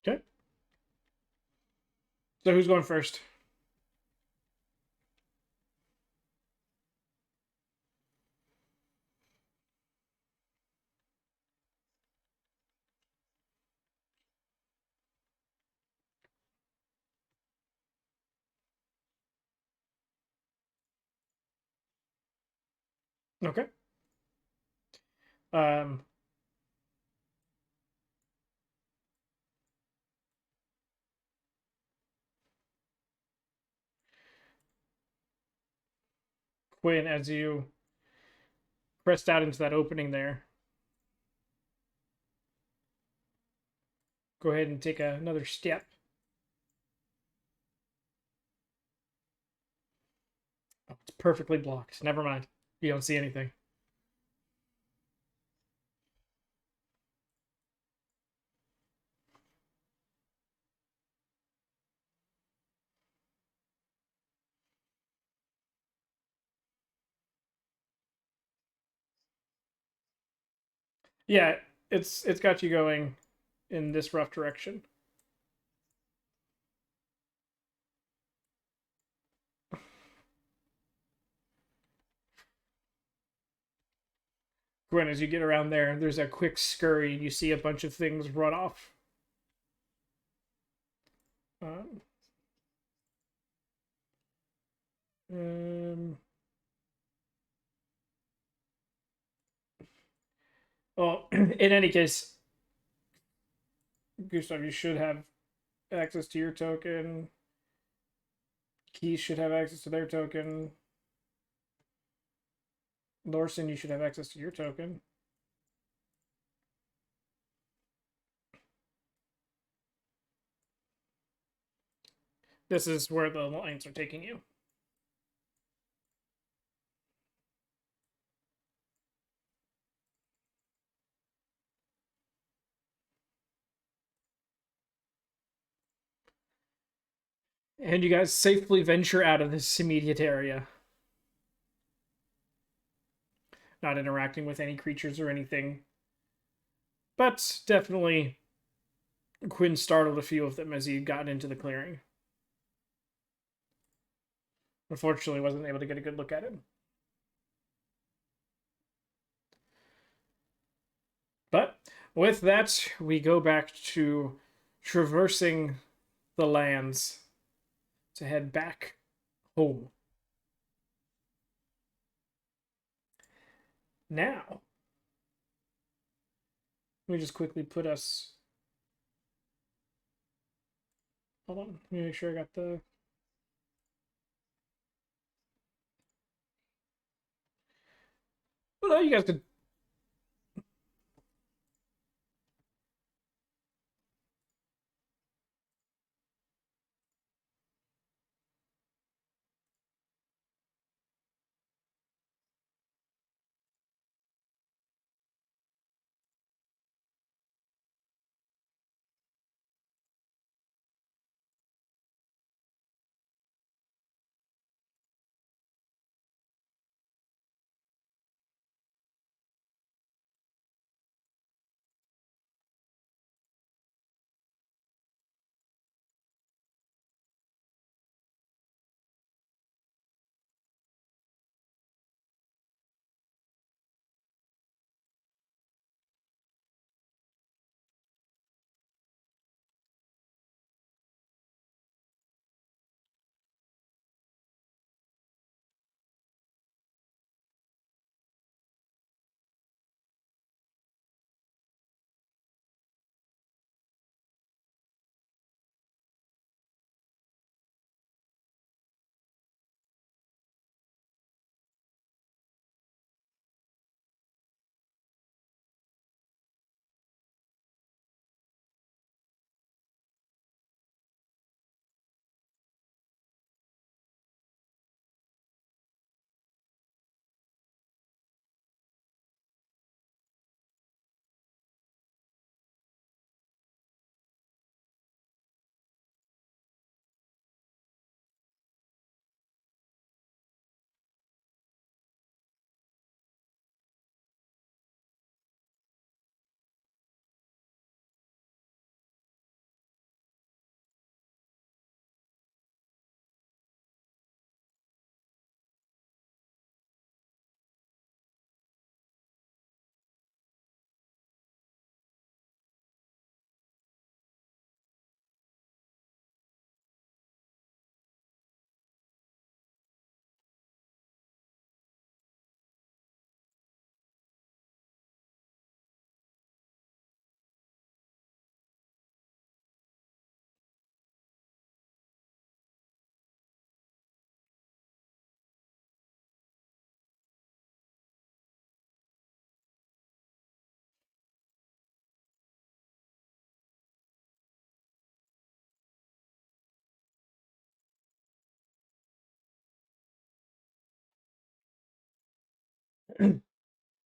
Okay. So who's going first? Okay. Um, Quinn, as you pressed out into that opening there, go ahead and take another step. Oh, it's perfectly blocked. Never mind. You don't see anything. Yeah, it's got you going in this rough direction. Gwen, as you get around there, there's a quick scurry, and you see a bunch of things run off. Um, um, well, in any case, Gustav, you should have access to your token. Keys should have access to their token. Lorson, you should have access to your token. This is where the lines are taking you. And you guys safely venture out of this immediate area. Not interacting with any creatures or anything. But definitely, Quinn startled a few of them as he got into the clearing. Unfortunately, wasn't able to get a good look at him. But with that, we go back to traversing the lands to head back home. Now, let me just quickly put us. Hold on, let me make sure I got the. Well, no, you guys could.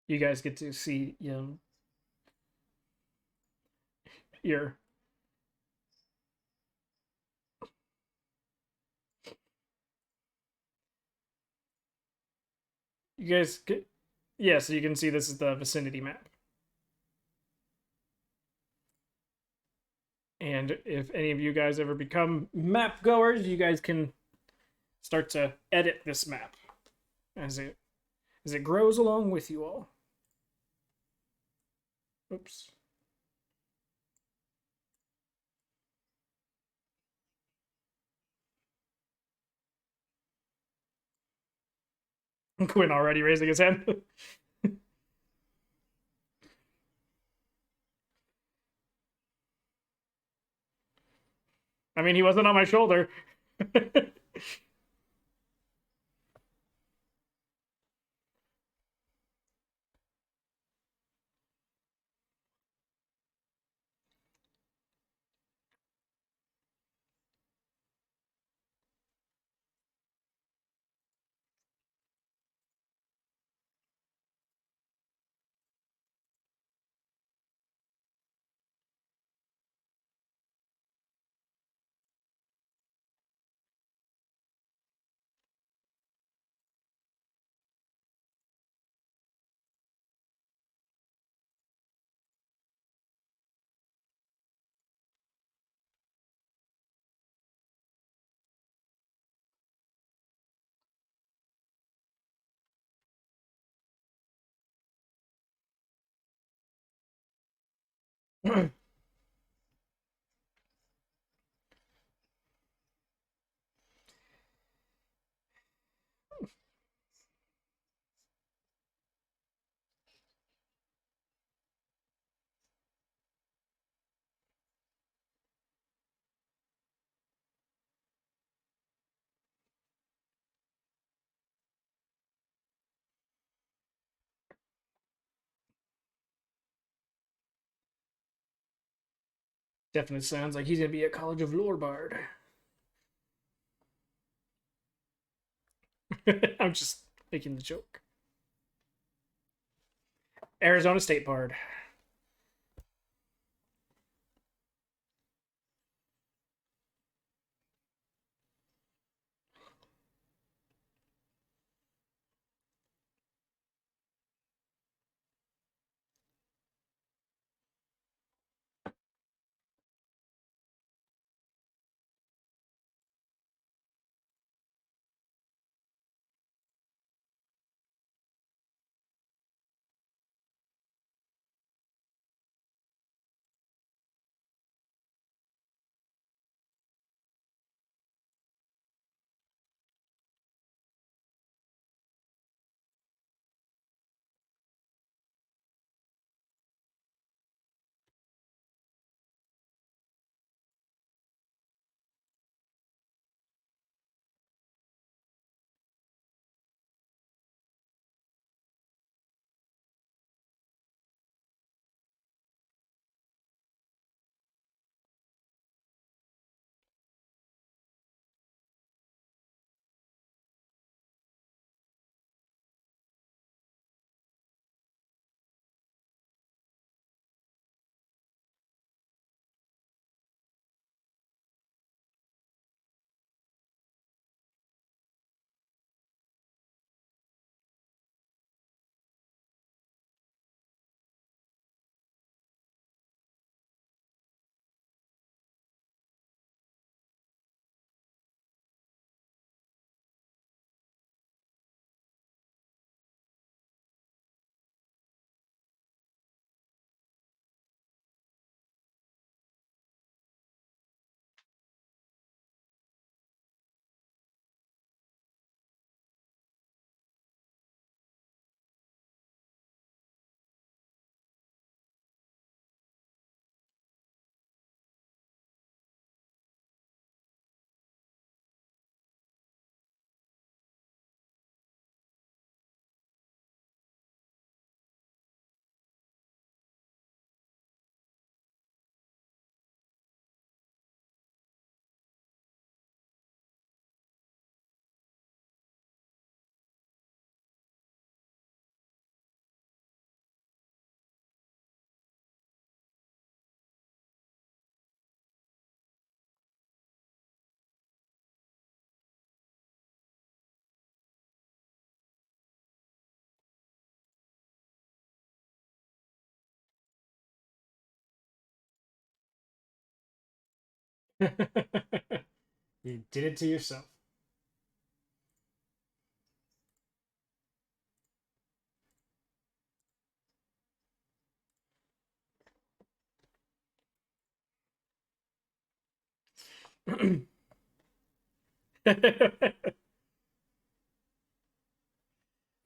You guys get to see your. You guys get. Yeah, so you can see this is the vicinity map. And if any of you guys ever become map goers, you guys can start to edit this map as it grows along with you all. Oops. Quinn already raising his hand. I mean, he wasn't on my shoulder. Definitely sounds like he's gonna be a College of Lore bard. I'm just making the joke. Arizona State bard. You did it to yourself.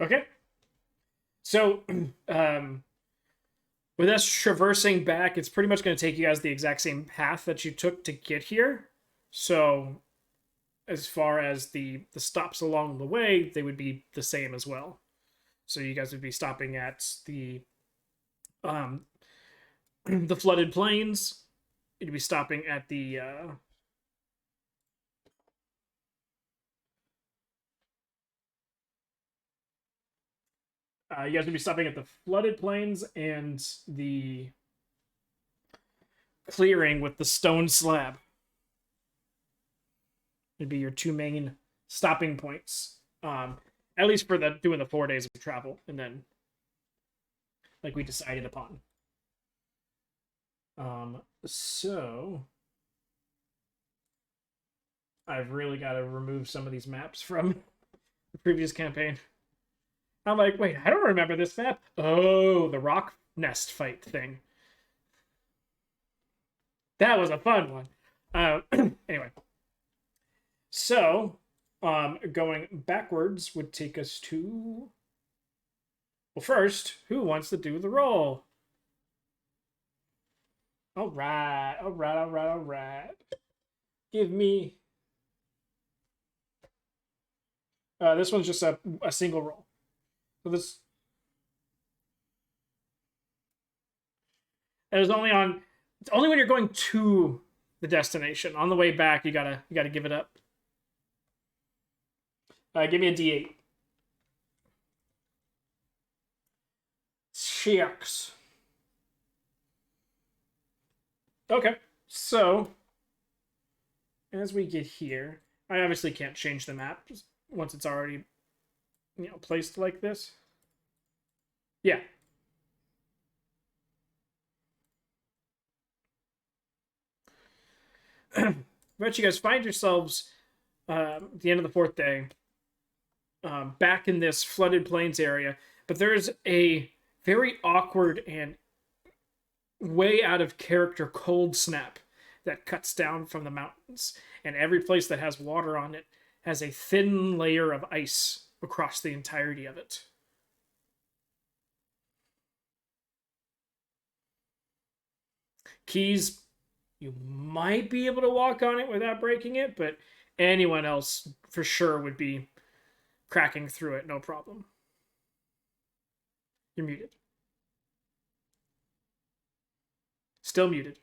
Okay. So, um, with us traversing back, it's pretty much going to take you guys the exact same path that you took to get here. So, as far as the stops along the way, they would be the same as well. So you guys would be stopping at um the flooded plains. You'd be stopping at the you guys would be stopping at the flooded plains and the clearing with the stone slab. It'd be your two main stopping points. At least for the doing the 4 days of travel, and then like we decided upon. So I've really got to remove some of these maps from the previous campaign. I'm like, wait, I don't remember this map. Oh, the rock nest fight thing. That was a fun one. Anyway, so going backwards would take us to. Well, first, who wants to do the roll? All right, all right, all right, all right. Give me. This one's just a single roll. So this. It was only on. It's only when you're going to the destination. On the way back, you gotta give it up. Give me a D8. Shucks. Okay, so as we get here, I obviously can't change the map once it's already, placed like this. Yeah. But you guys find yourselves at the end of the fourth day, back in this flooded plains area, but there's a very awkward and way out of character cold snap that cuts down from the mountains, and every place that has water on it has a thin layer of ice across the entirety of it. Keys, you might be able to walk on it without breaking it, but anyone else for sure would be cracking through it, no problem. You're muted. Still muted.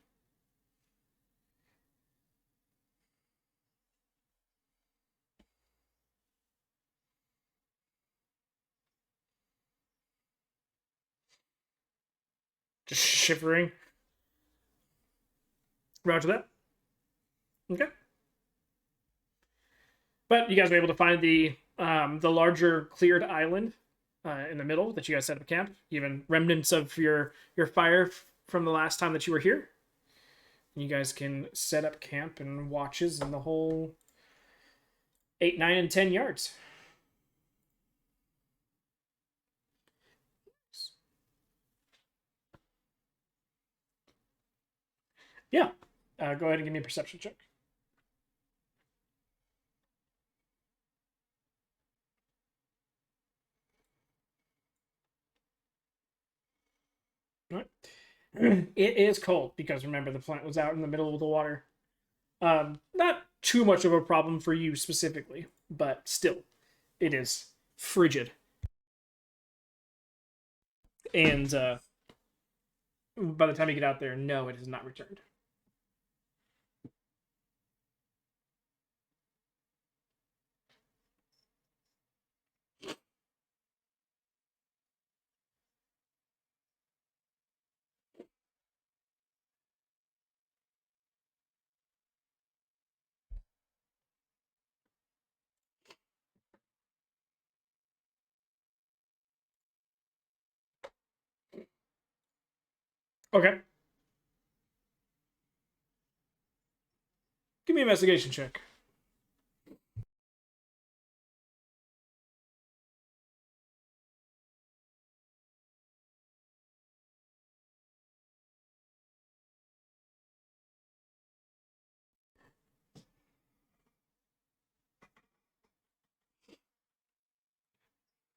Just shivering. Roger that. Okay. But you guys were able to find the larger cleared island in the middle that you guys set up camp. Even remnants of your fire from the last time that you were here. You guys can set up camp and watches in the whole 8, 9, and 10 yards. Yeah. Go ahead and give me a perception check. All right. It is cold because remember the plant was out in the middle of the water. Not too much of a problem for you specifically, but still, it is frigid. And by the time you get out there, no, it has not returned. Okay. Give me an investigation check.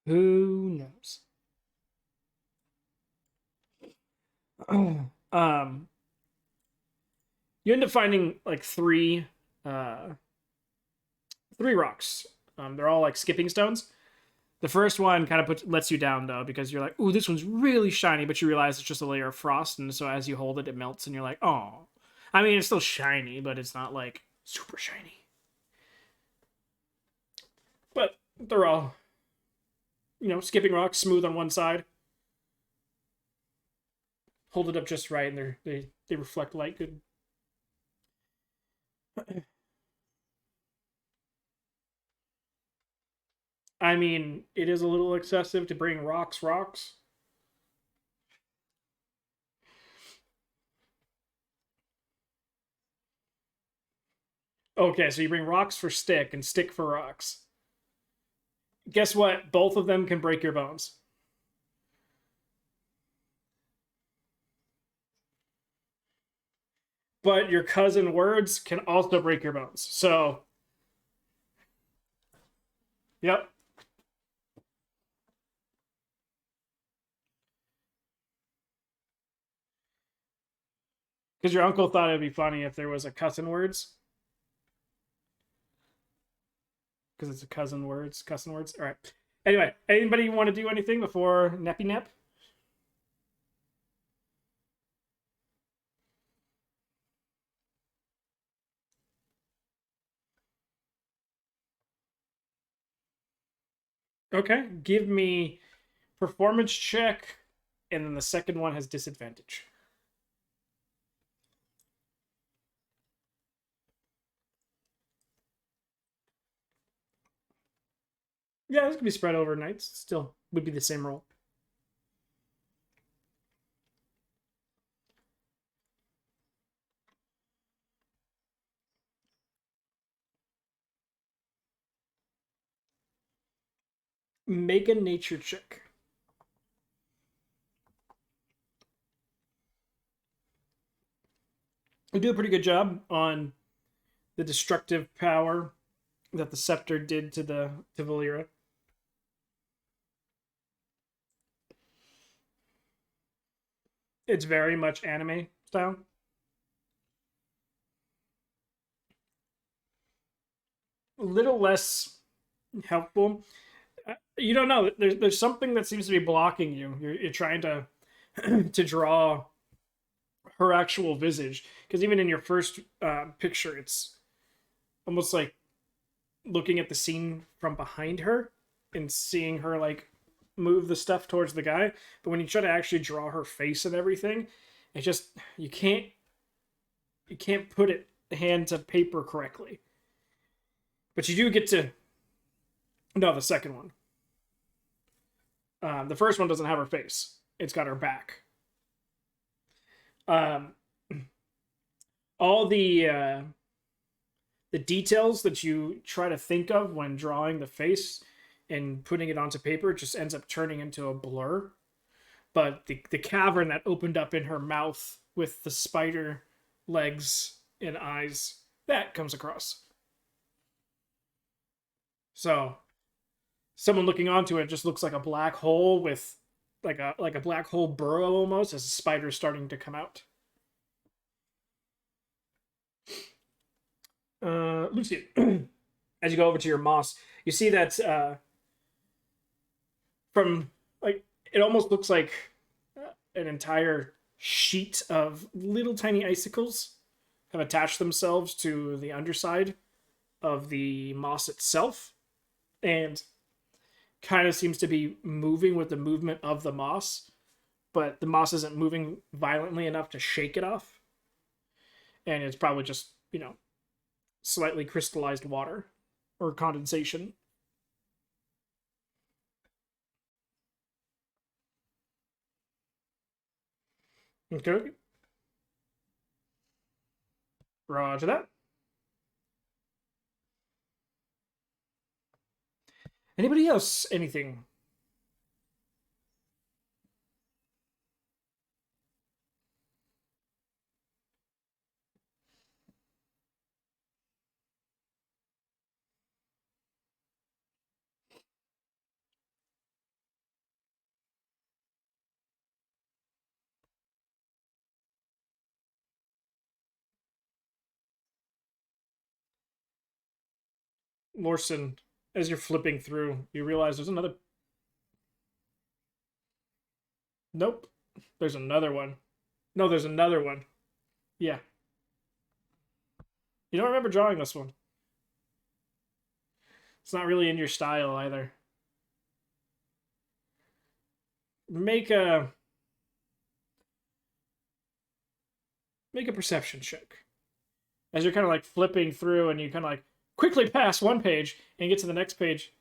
Who knows? um, you end up finding like uh, three rocks. They're all like skipping stones. The first one kind of lets you down though because you're like, "Ooh, this one's really shiny," but you realize it's just a layer of frost, and so as you hold it, it melts, and you're like, "Oh." I mean, it's still shiny, but it's not like super shiny. But they're all, skipping rocks, smooth on one side. Hold it up just right, and they reflect light good. I mean, it is a little excessive to bring rocks. Okay, so you bring rocks for stick and stick for rocks. Guess what? Both of them can break your bones. but your cousin words can also break your bones. So, yep. Because your uncle thought it'd be funny if there was a cousin words. Because it's a cousin words. All right. Anyway, anybody want to do anything before Neppy Nep? Okay. Give me performance check, and then the second one has disadvantage. Yeah, this could be spread over nights. Still would be the same roll. Make a nature check. You do a pretty good job on the destructive power that the scepter did to the to Valera. It's very much anime style. A little less helpful. You don't know. There's something that seems to be blocking you. You're trying to to draw her actual visage, because even in your first picture, it's almost like looking at the scene from behind her and seeing her like move the stuff towards the guy. But when you try to actually draw her face and everything, it just you can't put it hand to paper correctly. But you do get to no, the second one. The first one doesn't have her face; it's got her back. Um, all the details that you try to think of when drawing the face and putting it onto paper just ends up turning into a blur. But the cavern that opened up in her mouth with the spider legs and eyes, that comes across. So someone looking onto it just looks like a black hole with like a black hole burrow almost as a spider starting to come out. Lucian, as you go over to your moss, you see that from like it almost looks like an entire sheet of little tiny icicles have attached themselves to the underside of the moss itself, and kind of seems to be moving with the movement of the moss, but the moss isn't moving violently enough to shake it off, and it's probably just slightly crystallized water or condensation. Okay, roger that. Anybody else? Anything? Lorson, as you're flipping through, you realize there's another. Nope. There's another one. No, there's another one. Yeah. You don't remember drawing this one. It's not really in your style either. Make a make a perception check. As you're kind of like flipping through and you kind of like quickly pass one page and get to the next page.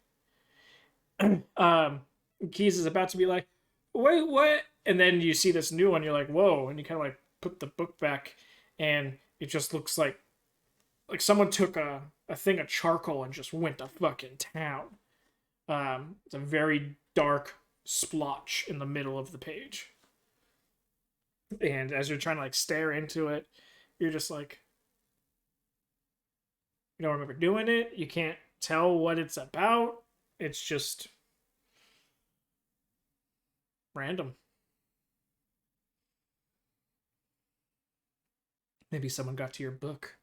Keys is about to be like, wait, what? And then you see this new one, you're like, whoa, and you kind of like put the book back, and it just looks like someone took a thing of charcoal and just went to fucking town. It's a very dark splotch in the middle of the page, and as you're trying to like stare into it, You're just like, you don't remember doing it. You can't tell what it's about. It's just random. Maybe someone got to your book.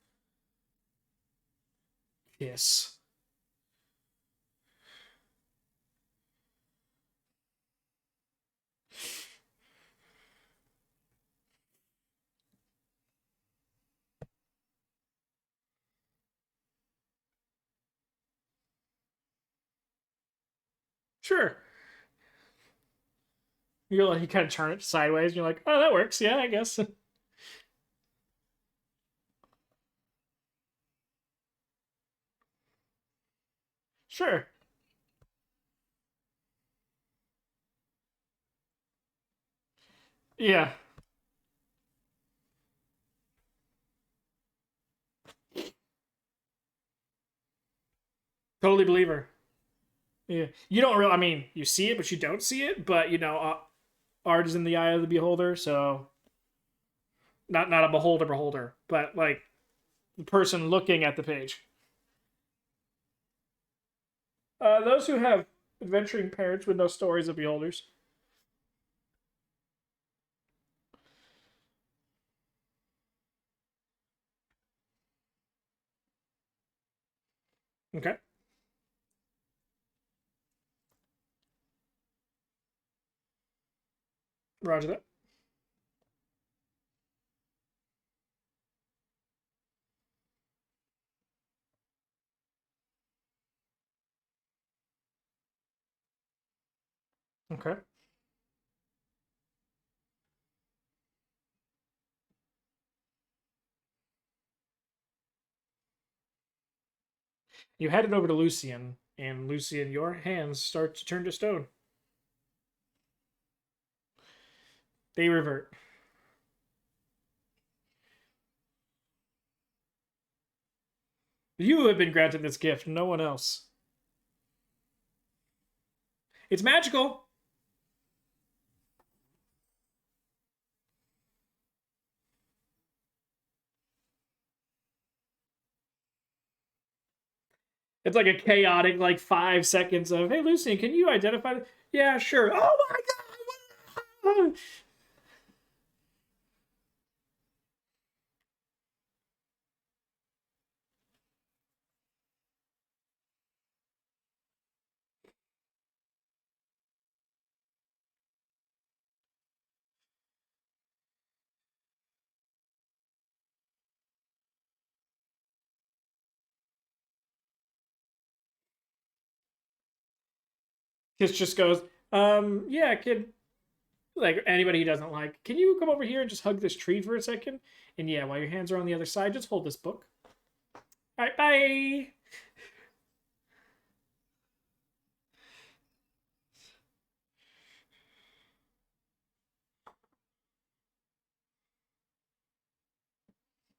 Yes. Sure. You're like, you kind of turn it sideways and you're like, oh, that works. Yeah, I guess. Sure. Yeah. Totally believe her. Yeah. You don't really, I mean, you see it, but you don't see it. But, art is in the eye of the beholder. So, not a beholder, but like the person looking at the page. Those who have adventuring parents with no stories of beholders. Okay. Roger that. Okay. You head it over to Lucian, and Lucian, your hands start to turn to stone. They revert. You have been granted this gift, no one else. It's magical. It's like a chaotic, like 5 seconds of, hey, Lucian, can you identify? Yeah, sure. Oh my god! Kiss just goes, yeah, kid. Like anybody he doesn't like, can you come over here and just hug this tree for a second? And yeah, while your hands are on the other side, just hold this book. All right, bye.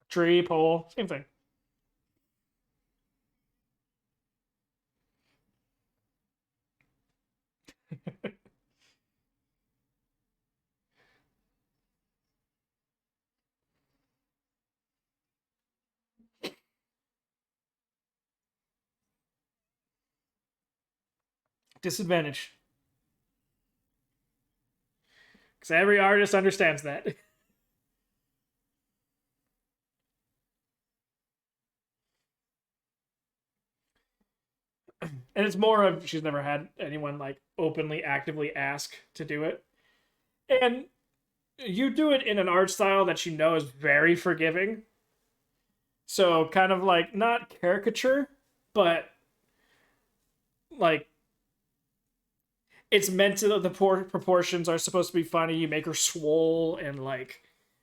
Tree, pole, same thing. Disadvantage. Because every artist understands that. And it's more of she's never had anyone like openly, actively ask to do it. And you do it in an art style that you know is very forgiving. So kind of like not caricature, but like it's meant to the proportions are supposed to be funny. You make her swole and like,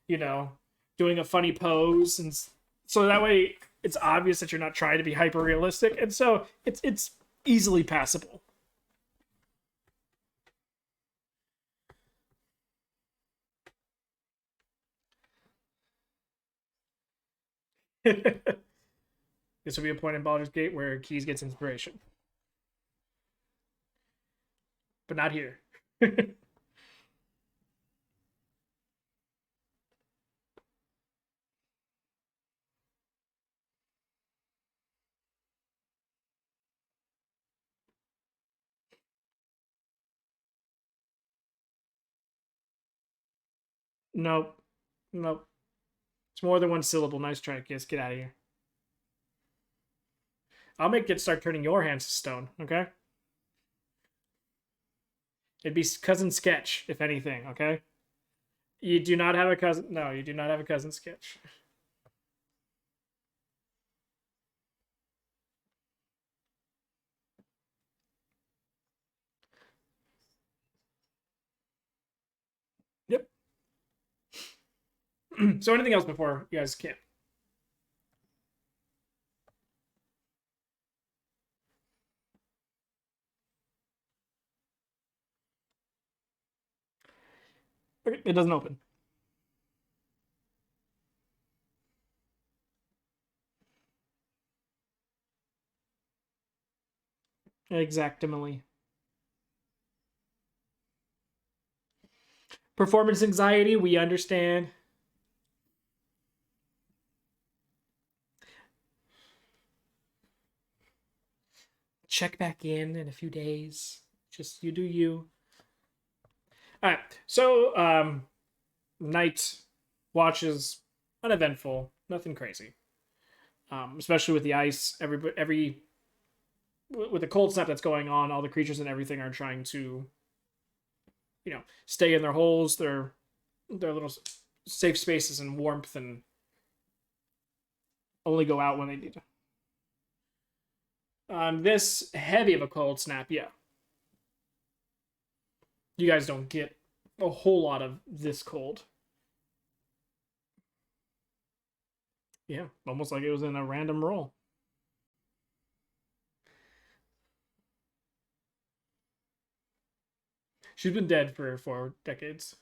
you know, doing a funny pose, and so that way it's obvious that you're not trying to be hyper realistic, and so it's easily passable. This will be a point in Baldur's Gate where Keys gets inspiration, but not here. Nope. Nope. It's more than one syllable. Nice try, Kiss. Get out of here. I'll make it start turning your hands to stone, okay? It'd be cousin Sketch, if anything, okay? You do not have a cousin. No, you do not have a cousin Sketch. Yep. So anything else before you guys camp? Okay, it doesn't open. Exactly. Performance anxiety, we understand. Check back in a few days. Just you do you. All right. So, night watches uneventful, nothing crazy. Especially with the ice, every with the cold snap that's going on, all the creatures and everything are trying to, stay in their holes, their little safe spaces and warmth, and only go out when they need to. This heavy of a cold snap, yeah. You guys don't get a whole lot of this cold. Yeah, almost like it was in a random roll. She's been dead for 4 decades.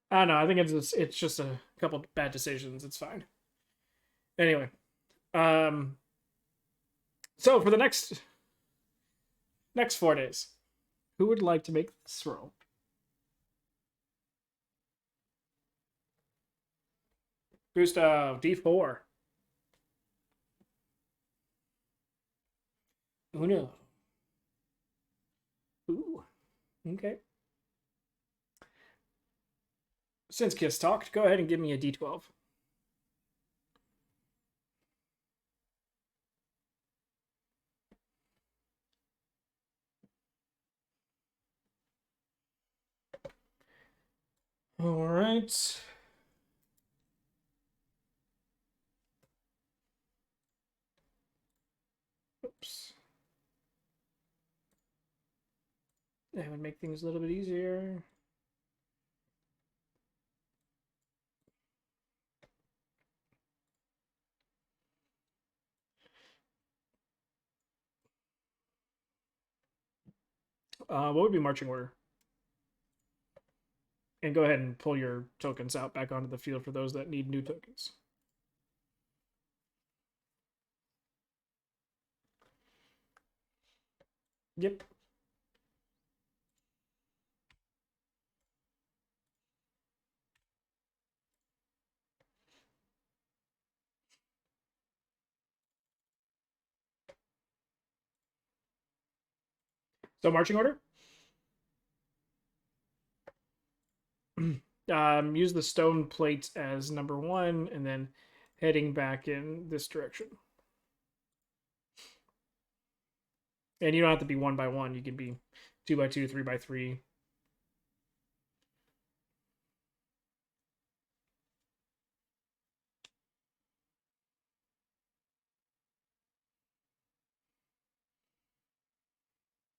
I don't know. I think it's just a couple bad decisions. It's fine. Anyway, um, so for the next 4 days, who would like to make this roll? Gustav, D4. Uno. Ooh. Okay. Since Kiss talked, go ahead and give me a D12. All right. Oops. That would make things a little bit easier. What would be marching order? And go ahead and pull your tokens out back onto the field for those that need new tokens. Yep. So marching order. Use the stone plate as number 1, and then heading back in this direction. And you don't have to be 1 by 1. You can be 2 by 2, 3 by 3.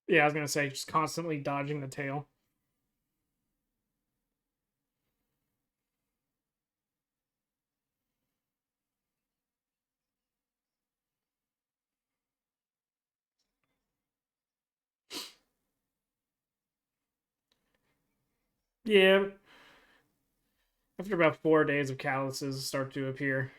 Yeah, I was gonna say just constantly dodging the tail. Yeah, after about 4 days of calluses start to appear.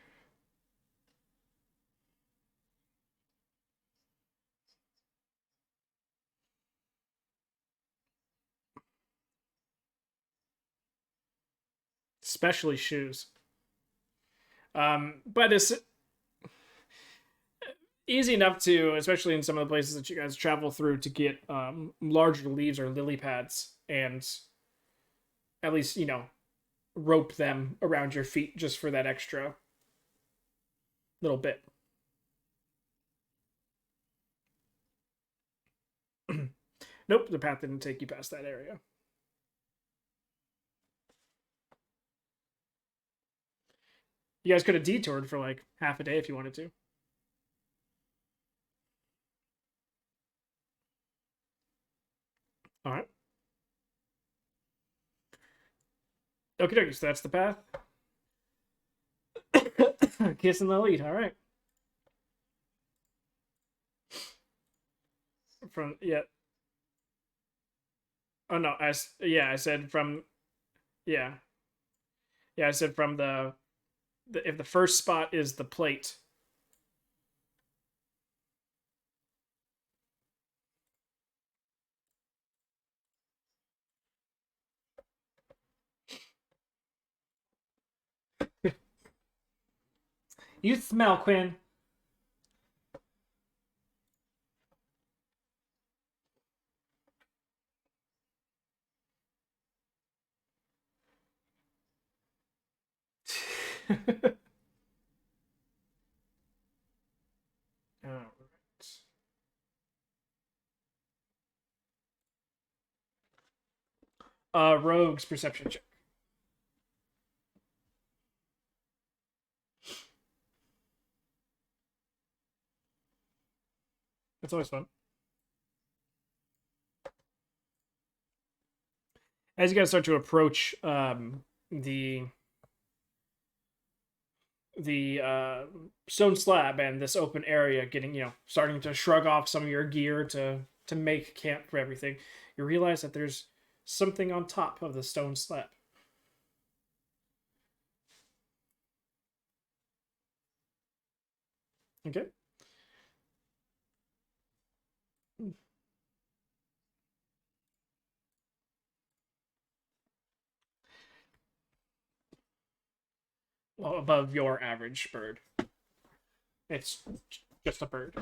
Especially shoes. But it's easy enough to, especially in some of the places that you guys travel through, to get larger leaves or lily pads, and at least rope them around your feet just for that extra little bit. Nope, the path didn't take you past that area. You guys could have detoured for like half a day if you wanted to. All right. Okay, dokie. So that's the path. Kissing the lead. All right. From yeah. Oh no. I said from yeah. Yeah, I said from the if the first spot is the plate. You smell, Quinn. All right. Rogue's perception check. It's always fun. As you guys start to approach the stone slab and this open area, getting starting to shrug off some of your gear to make camp for everything, you realize that there's something on top of the stone slab. Okay. Well, above your average bird. It's just a bird.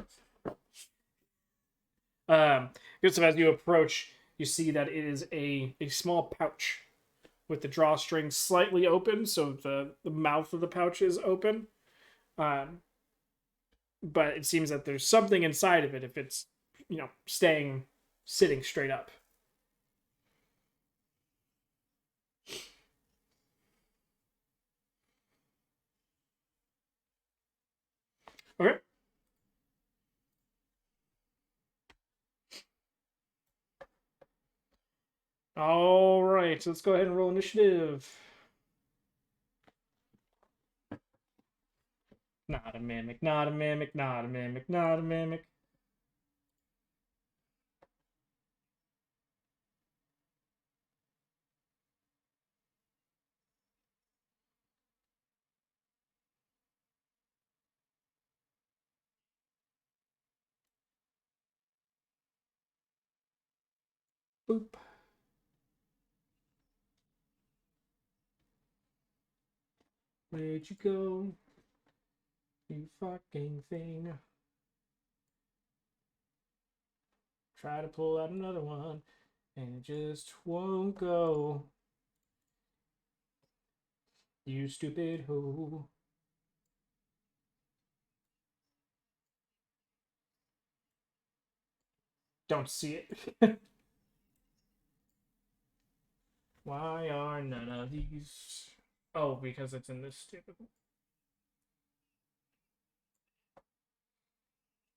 So as you approach, you see that it is a small pouch with the drawstring slightly open, so the mouth of the pouch is open. Um, but it seems that there's something inside of it if it's staying sitting straight up. Okay. All right, so let's go ahead and roll initiative. Not a mimic, not a mimic, not a mimic, not a mimic. Boop. Where'd you go? You fucking thing. Try to pull out another one, and it just won't go. You stupid hoe. Don't see it. Why are none of these? Oh, because it's in this stupid.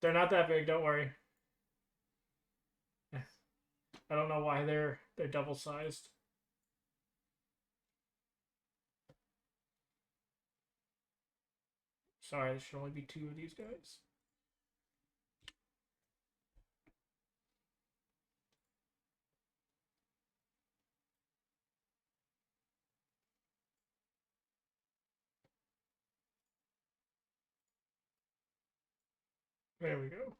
They're not that big. Don't worry. I don't know why they're double sized. Sorry, there should only be two of these guys. There we go.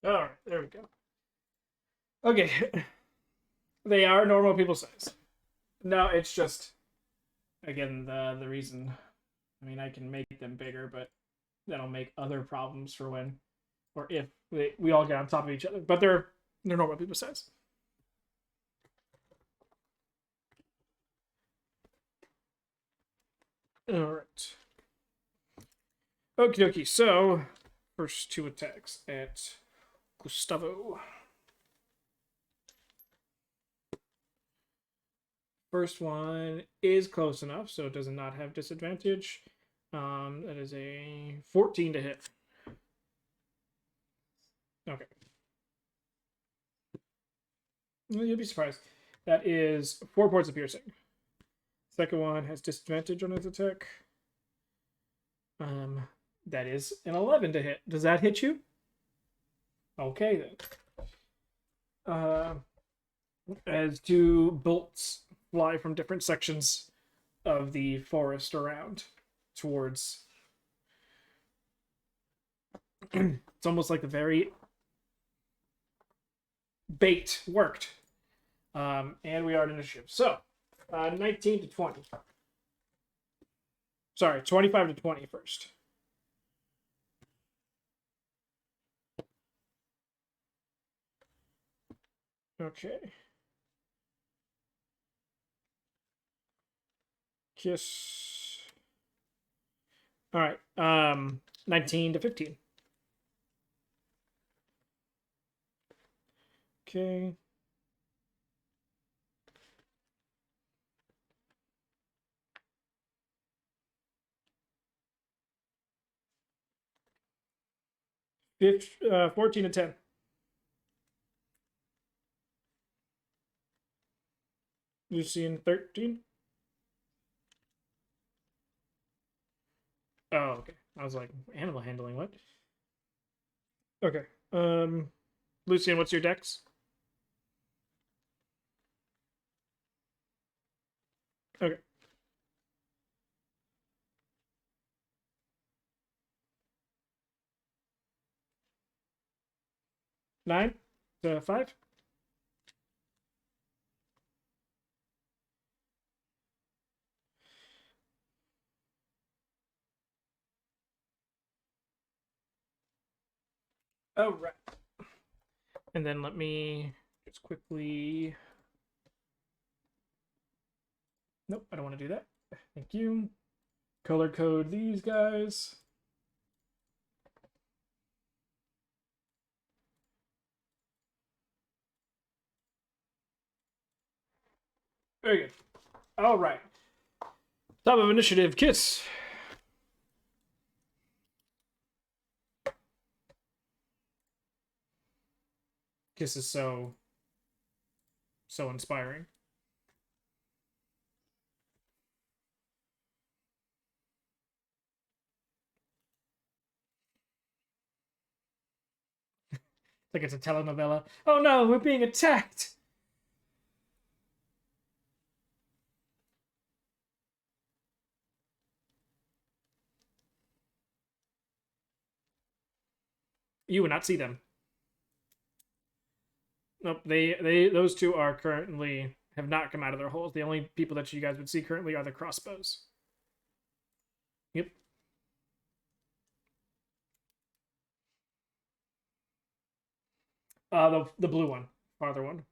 All right, there we go. Okay, they are normal people size. No, it's just again the reason. I mean, I can make them bigger, but that'll make other problems for when or if we all get on top of each other. But they're normal people size. All right. Okie dokie. So first two attacks at Gustavo. First one is close enough, so it does not have disadvantage. That is a 14 to hit. Okay. Well, you'll be surprised. That is 4 points of piercing. Second one has disadvantage on its attack. That is an 11 to hit. Does that hit you? Okay then. As two bolts fly from different sections of the forest around towards. It's almost like the very bait worked. And we are at initiative. So, 19 to 20. Sorry, 25 to 20 first. Okay. Kiss. All right. 19 to 15. Okay. Fifth, 14 to 10. Lucian 13. Oh, okay. I was like, animal handling, what? Okay. Lucian, what's your dex? Okay. 9 to 5. Oh, right. And then let me just quickly. Nope, I don't want to do that. Thank you. Color code these guys. Very good. All right. Top of initiative, Kiss. Kiss is so inspiring. Like it's a telenovela. Oh no, we're being attacked. You would not see them. Nope. Those two are currently have not come out of their holes. The only people that you guys would see currently are the crossbows. Yep. The blue one, farther one.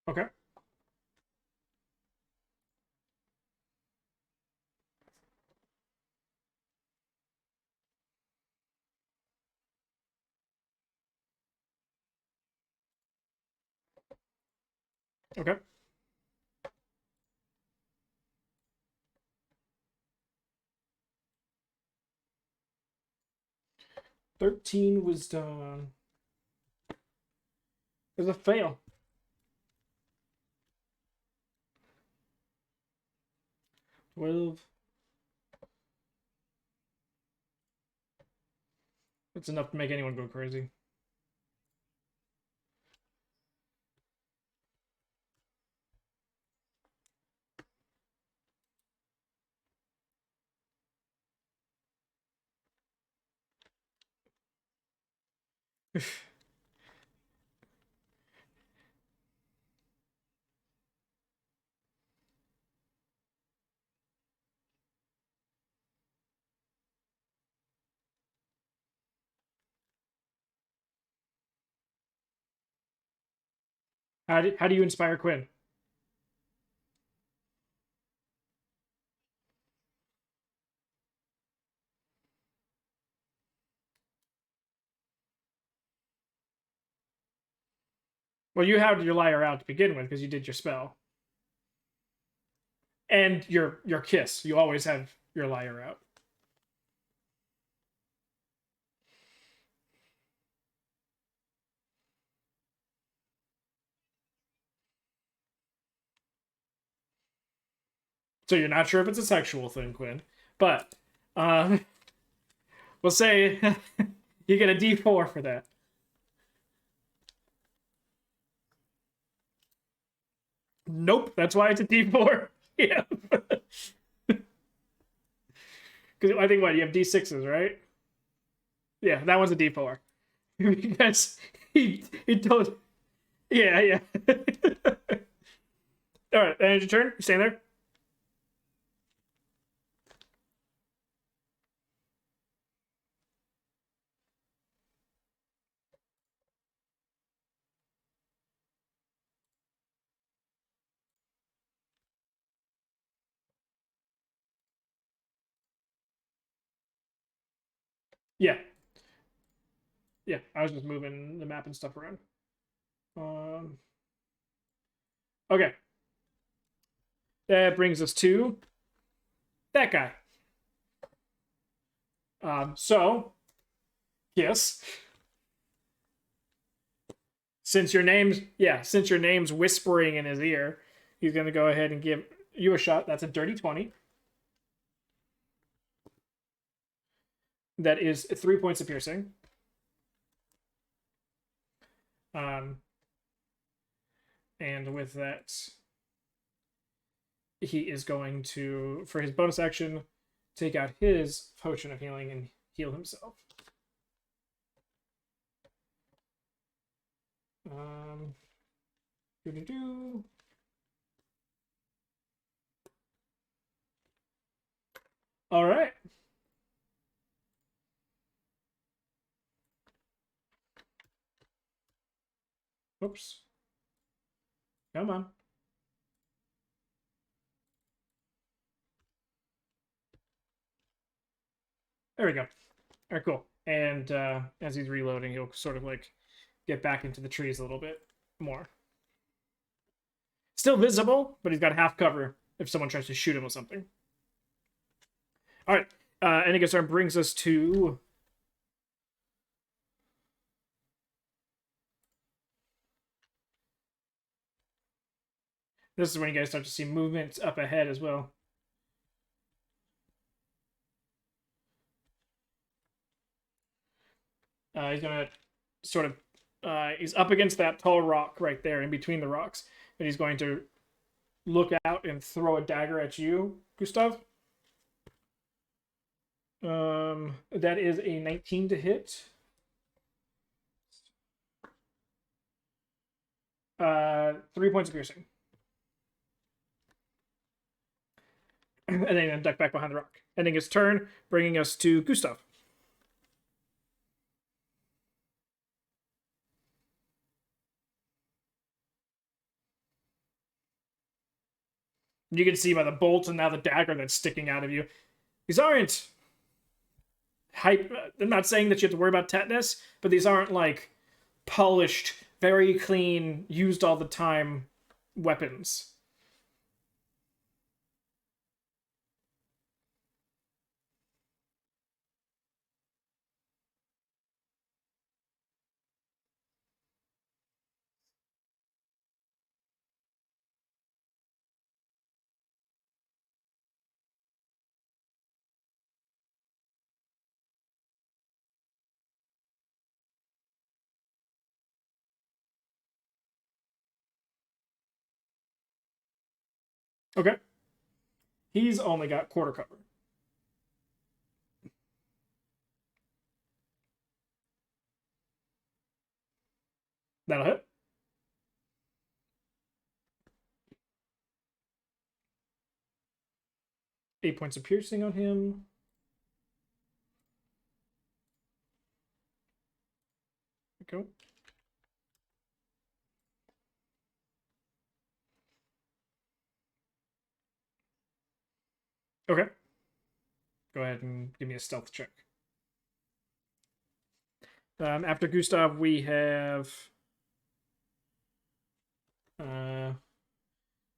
Okay. Okay. 13 wisdom. There's a fail. 12. It's enough to make anyone go crazy. How do you inspire Quinn? Well, you had your liar out to begin with because you did your spell. And your kiss. You always have your liar out. So you're not sure if it's a sexual thing, Quinn. But we'll say you get a D4 for that. Nope, that's why it's a D4. Yeah. Because I think what you have D6s, right? Yeah, that one's a D4. Because he told. Yeah, yeah. All right, and your turn. You staying there? Yeah, yeah. I was just moving the map and stuff around. Um. Okay, that brings us to that guy. So yes, since your name's whispering in his ear, he's gonna go ahead and give you a shot. That's a dirty 20. That is 3 points of piercing. Um, and with that, he is going to, for his bonus action, take out his potion of healing and heal himself. Um, doo-doo-doo. All right. Oops. Come on. There we go. All right, cool. And as he's reloading, he'll sort of like get back into the trees a little bit more. Still visible, but he's got half cover if someone tries to shoot him with something. All right. And I guess that brings us to. This is when you guys start to see movements up ahead as well. He's gonna sort of he's up against that tall rock right there in between the rocks, and he's going to look out and throw a dagger at you, Gustav. That is a 19 to hit. 3 points of piercing. And then duck back behind the rock. Ending his turn, bringing us to Gustav. You can see by the bolt and now the dagger that's sticking out of you. These aren't hype. I'm not saying that you have to worry about tetanus, but these aren't like polished, very clean, used all the time weapons. Okay. He's only got quarter cover. That'll hit. 8 points of piercing on him. Go. Okay. Go ahead and give me a stealth check. After Gustav, we have.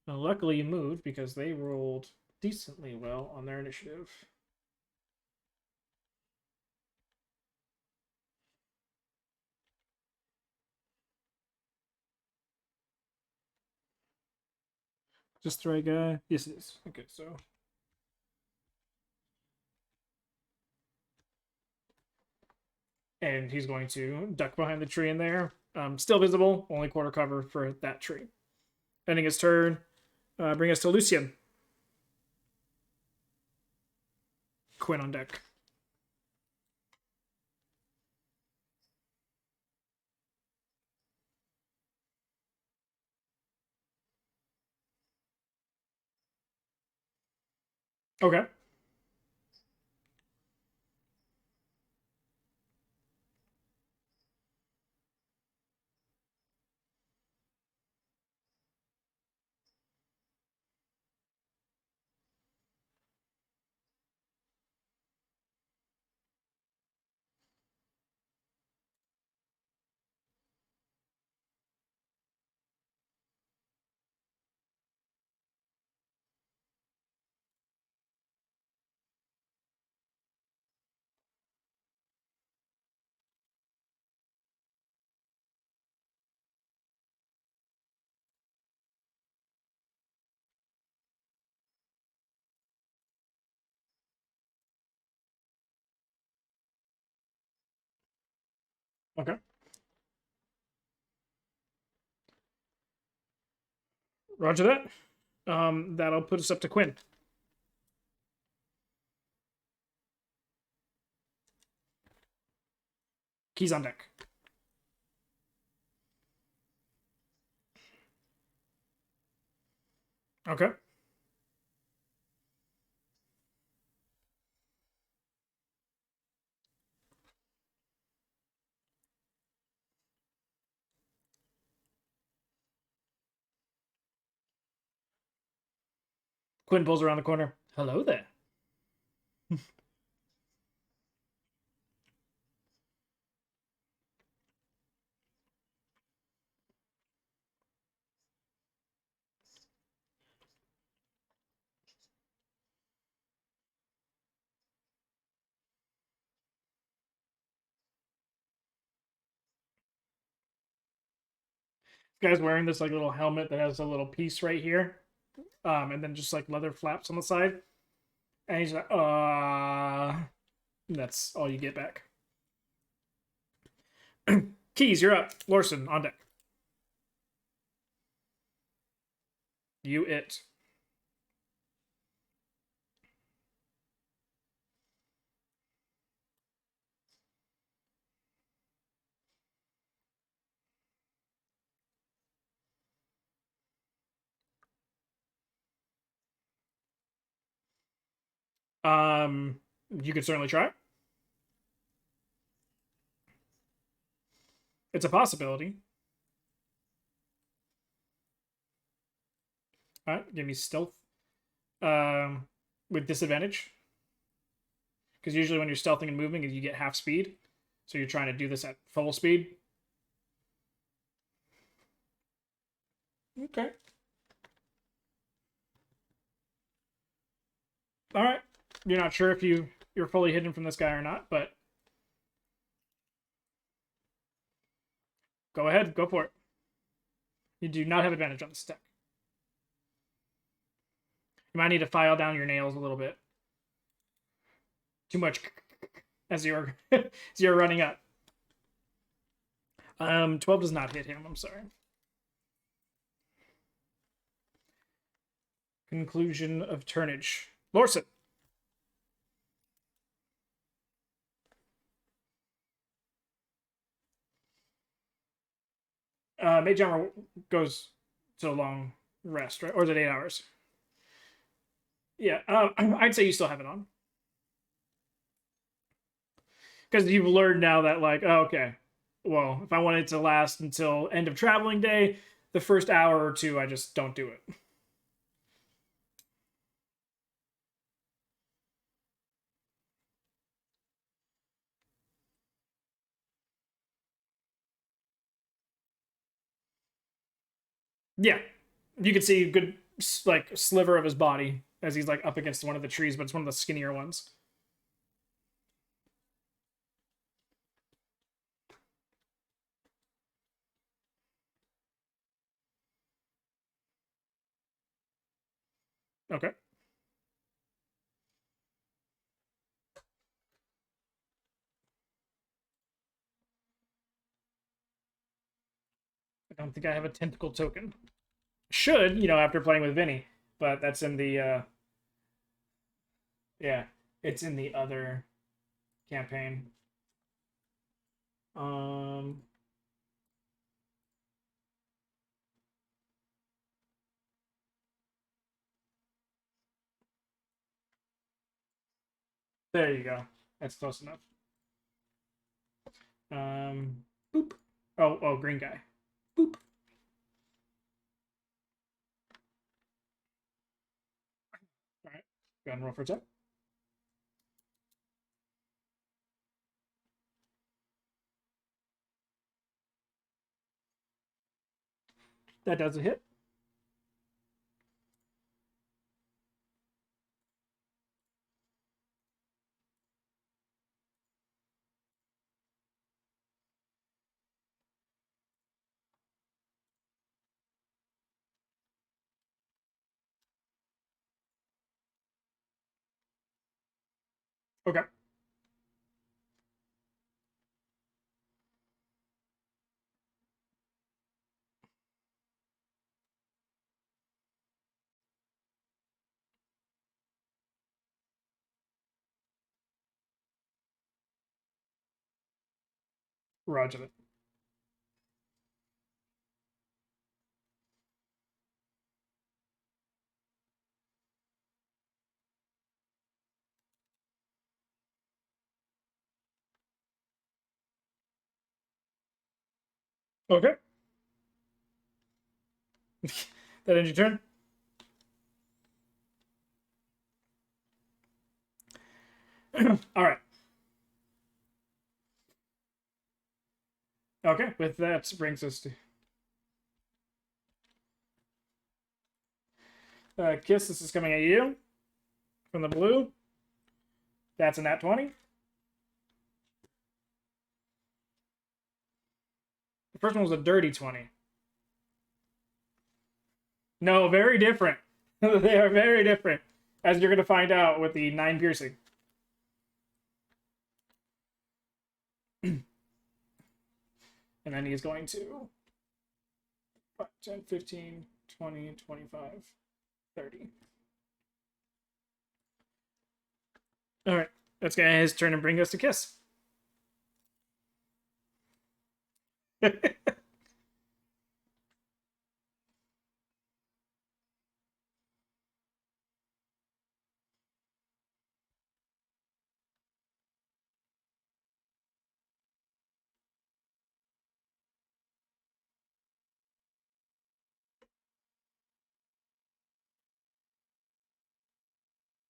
Luckily, you moved because they rolled decently well on their initiative. Just the right guy? Yes, it is. Okay, so. And he's going to duck behind the tree in there. Still visible, only quarter cover for that tree. Ending his turn. Bring us to Lucian. Quinn on deck. Okay. Okay. Roger that. That'll put us up to Quinn. Keys on deck. Okay. Quinn pulls around the corner. Hello there. This guy's wearing this like little helmet that has a little piece right here. And then just like leather flaps on the side. And he's like, that's all you get back. Keys, you're up. Lorson, on deck. You it. You could certainly try. It's a possibility. All right, give me stealth. With disadvantage. Because usually when you're stealthing and moving, you get half speed. So you're trying to do this at full speed. Okay. All right. You're not sure if you're fully hidden from this guy or not, but go ahead, go for it. You do not have advantage on this attack. You might need to file down your nails a little bit. Too much as you're running up. 12 does not hit him. I'm sorry. Conclusion of turnage. Lorson. Mage armor goes to a long rest, right? Or is it 8 hours? Yeah, I'd say you still have it on. Because you've learned now that, like, oh, okay, well, if I want it to last until end of traveling day, the first hour or two, I just don't do it. Yeah, you can see a good like sliver of his body as he's like up against one of the trees, but it's one of the skinnier ones. Okay. I don't think I have a tentacle token. Should, after playing with Vinny, but that's in the yeah, it's in the other campaign. Um there you go. That's close enough. Boop. Oh, green guy. Boop. All right. Go ahead and roll for attack. That does a hit. Okay. Roger it. Okay. That ends your turn. All right. Okay. With that brings us to Kiss. This is coming at you from the blue. That's a nat 20. The first one was a dirty 20. No, very different. They are very different, as you're going to find out with the 9 piercing. And then he's going to 5, 10, 15, 20, 25, 30. All right. That's going to his turn and bring us to Kiss.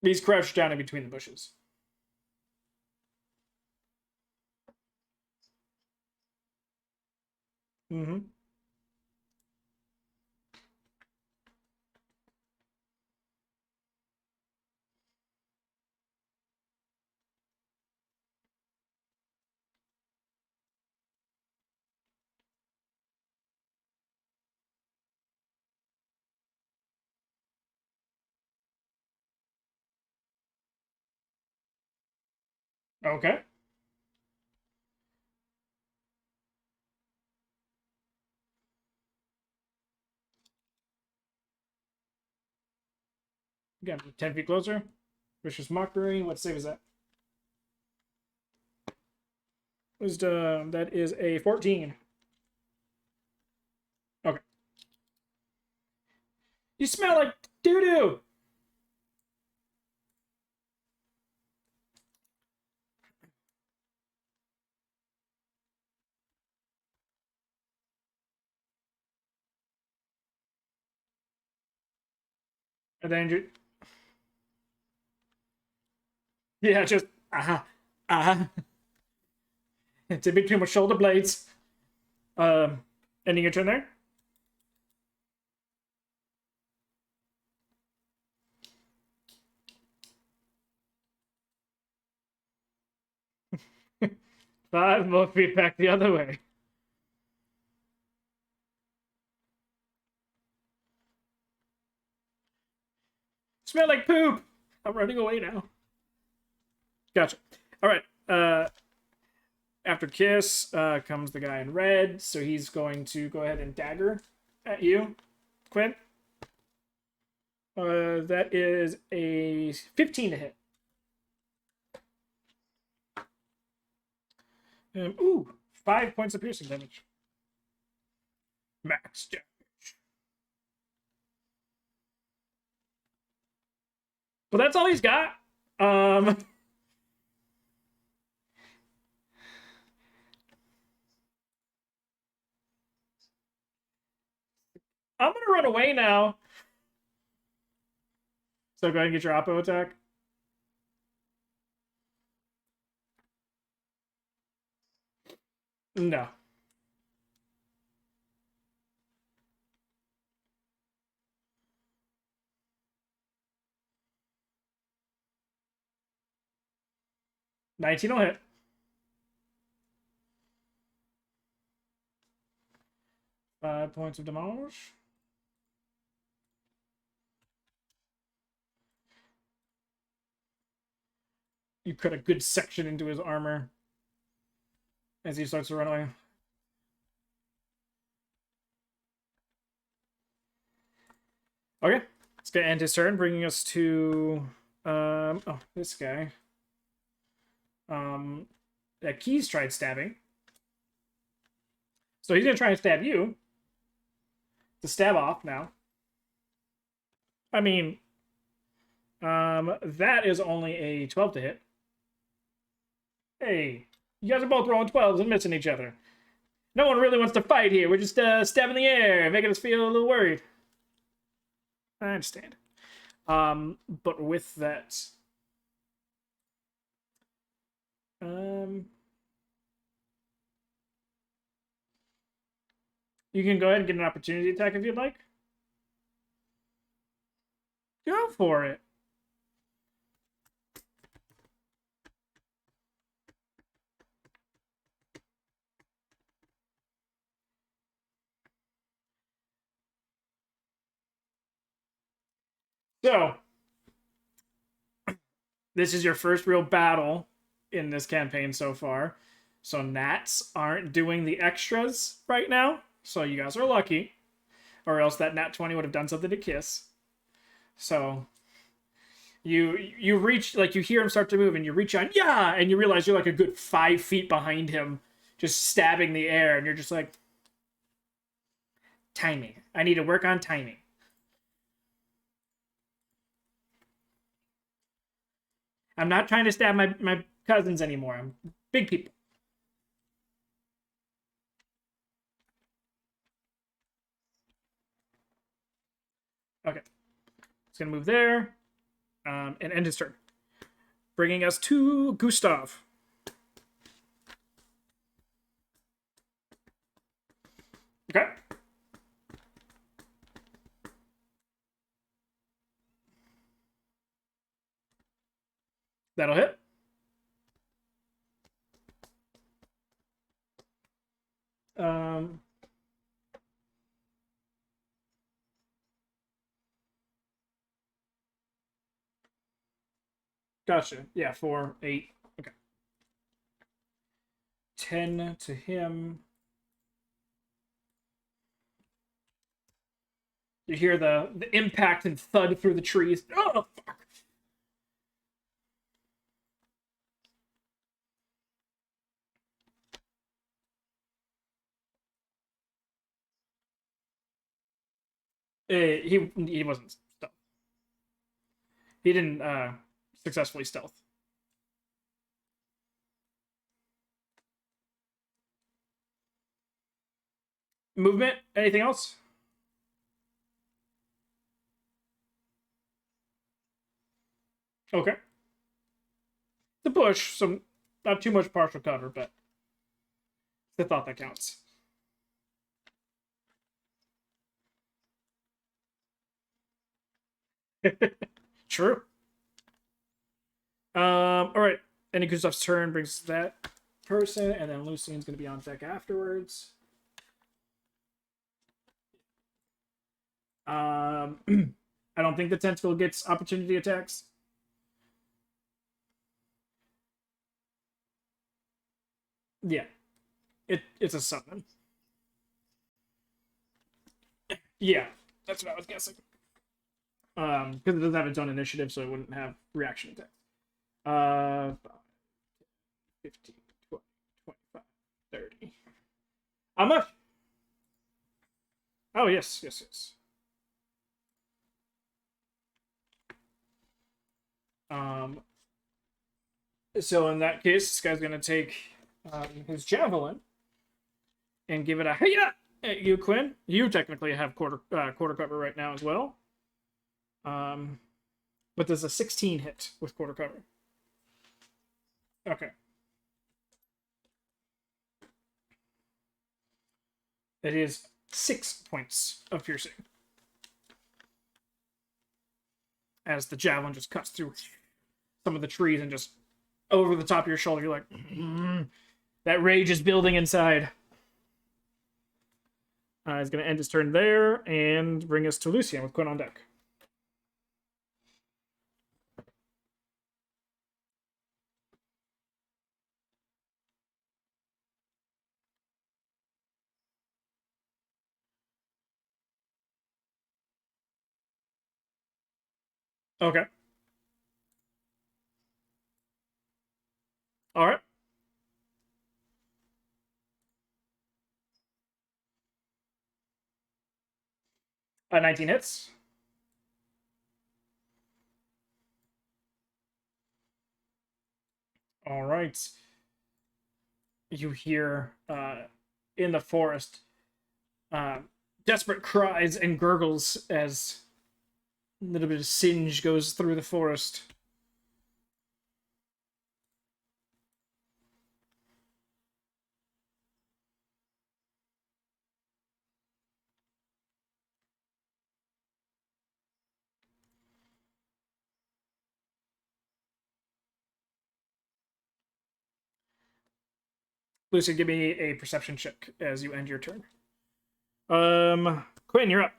He's crouched down in between the bushes. Mm-hmm. Okay. Again, 10 feet closer. Vicious Mockery. What save is that? Wisdom. That is a 14. Okay. You smell like doo-doo! And then you... Yeah, just... It's in between my shoulder blades. Ending your turn there? Five more feet back the other way. Smell like poop! I'm running away now. Gotcha. Alright. After Kiss comes the guy in red, so he's going to go ahead and dagger at you, Quinn. That is a 15 to hit. Ooh, 5 points of piercing damage. Max damage. But that's all he's got. I'm gonna run away now. So go ahead and get your oppo attack. No. $19 will hit. Five points of damage. You cut a good section into his armor as he starts to run away. Okay, it's gonna end his turn, bringing us to this guy. Keys tried stabbing, so he's gonna try and stab you. To stab off now. I mean, that is only a 12 to hit. Hey, you guys are both rolling 12s and missing each other. No one really wants to fight here. We're just stabbing the air, making us feel a little worried. I understand. But with that, you can go ahead and get an opportunity attack if you'd like. Go for it. So, this is your first real battle in this campaign so far. So Nats aren't doing the extras right now. So you guys are lucky. Or else that Nat 20 would have done something to Kiss. So you reach, like, you hear him start to move and you reach out, yeah, and you realize you're like a good 5 feet behind him, just stabbing the air, and you're just like, timing. I need to work on timing. I'm not trying to stab my cousins anymore. I'm big people. Okay. It's going to move there and end his turn. Bringing us to Gustav. Okay. That'll hit. Gotcha. Yeah, 4, 8. Okay. 10 to him. You hear the impact and thud through the trees. Oh, He wasn't stealth. He didn't successfully stealth. Movement? Anything else? Okay. The bush, some not too much partial cover, but it's the thought that counts. True. All right. Any Kuzov's turn brings that person, and then Lucian's going to be on deck afterwards. I don't think the tentacle gets opportunity attacks. Yeah, it's a summon. Yeah, that's what I was guessing. Because it doesn't have its own initiative, so it wouldn't have reaction attacks. 15, 20, 25, 30. How much? Oh, yes, yes, yes. So in that case, this guy's gonna take his javelin and give it a hiya at you, Quinn. You technically have quarter cover right now as well. But there's a 16 hit with quarter cover. Okay. It is 6 points of piercing. As the javelin just cuts through some of the trees and just over the top of your shoulder. You're like, that rage is building inside. He's going to end his turn there and bring us to Lucian with Quinn on deck. Okay. All right. 19 hits. All right. You hear in the forest desperate cries and gurgles as a little bit of singe goes through the forest. Lucy, give me a perception check as you end your turn. Quinn, you're up.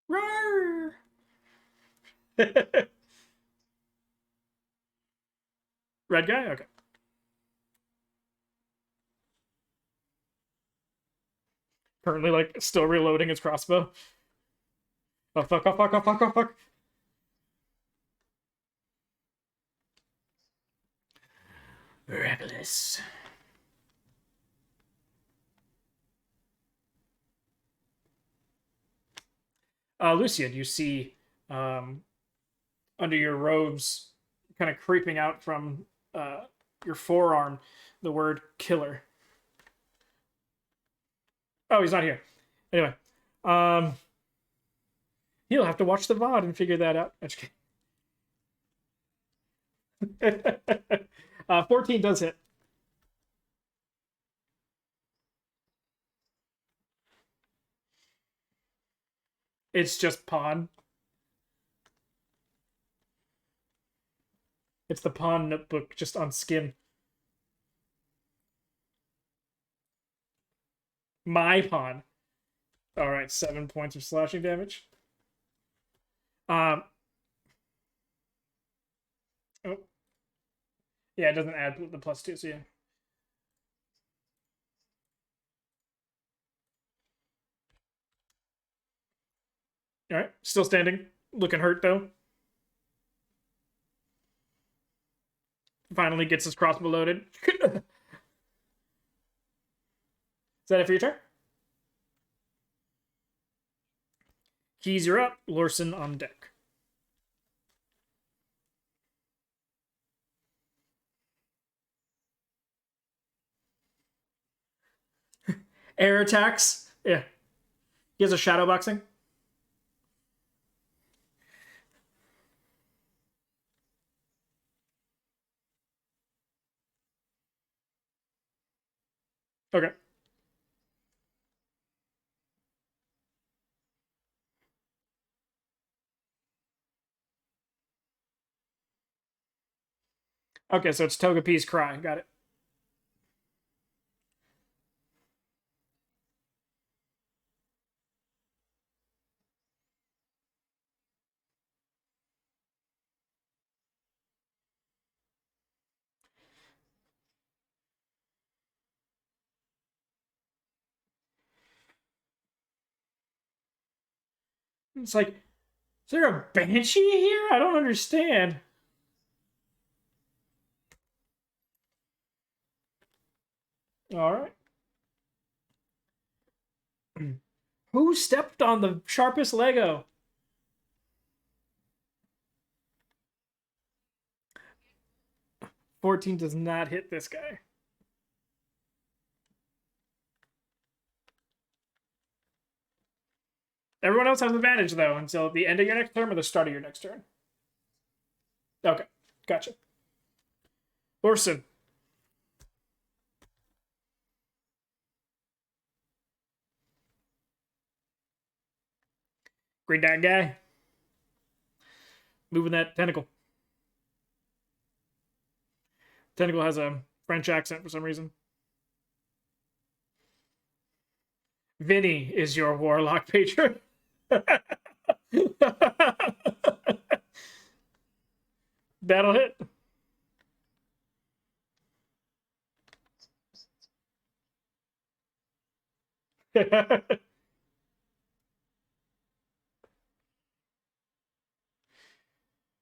Roar! Red guy? Okay. Currently, like, still reloading his crossbow. Oh, fuck, oh, fuck, oh, fuck, oh, fuck. Reckless. Lucian, you see under your robes, kind of creeping out from your forearm, the word killer. Oh, he's not here. Anyway, um, he'll have to watch the VOD and figure that out. 14 does hit. It's just pawn. It's the pawn notebook just on skin. My pawn. All right, 7 points of slashing damage. Um. Oh. Yeah, it doesn't add the +2, so yeah. All right, still standing, looking hurt though. Finally gets his crossbow loaded. Is that it for your turn? Keys, you're up. Lorson on deck. Air attacks. Yeah. He has a shadow boxing. Okay. Okay, so it's Togepi's cry. Got it. It's like, is there a banshee here? I don't understand. All right. Who stepped on the sharpest Lego? $14 does not hit this guy. Everyone else has advantage though until the end of your next turn or the start of your next turn. Okay, gotcha. Orson. Green dot guy. Moving that tentacle. Tentacle has a French accent for some reason. Vinny is your warlock patron. That'll hit.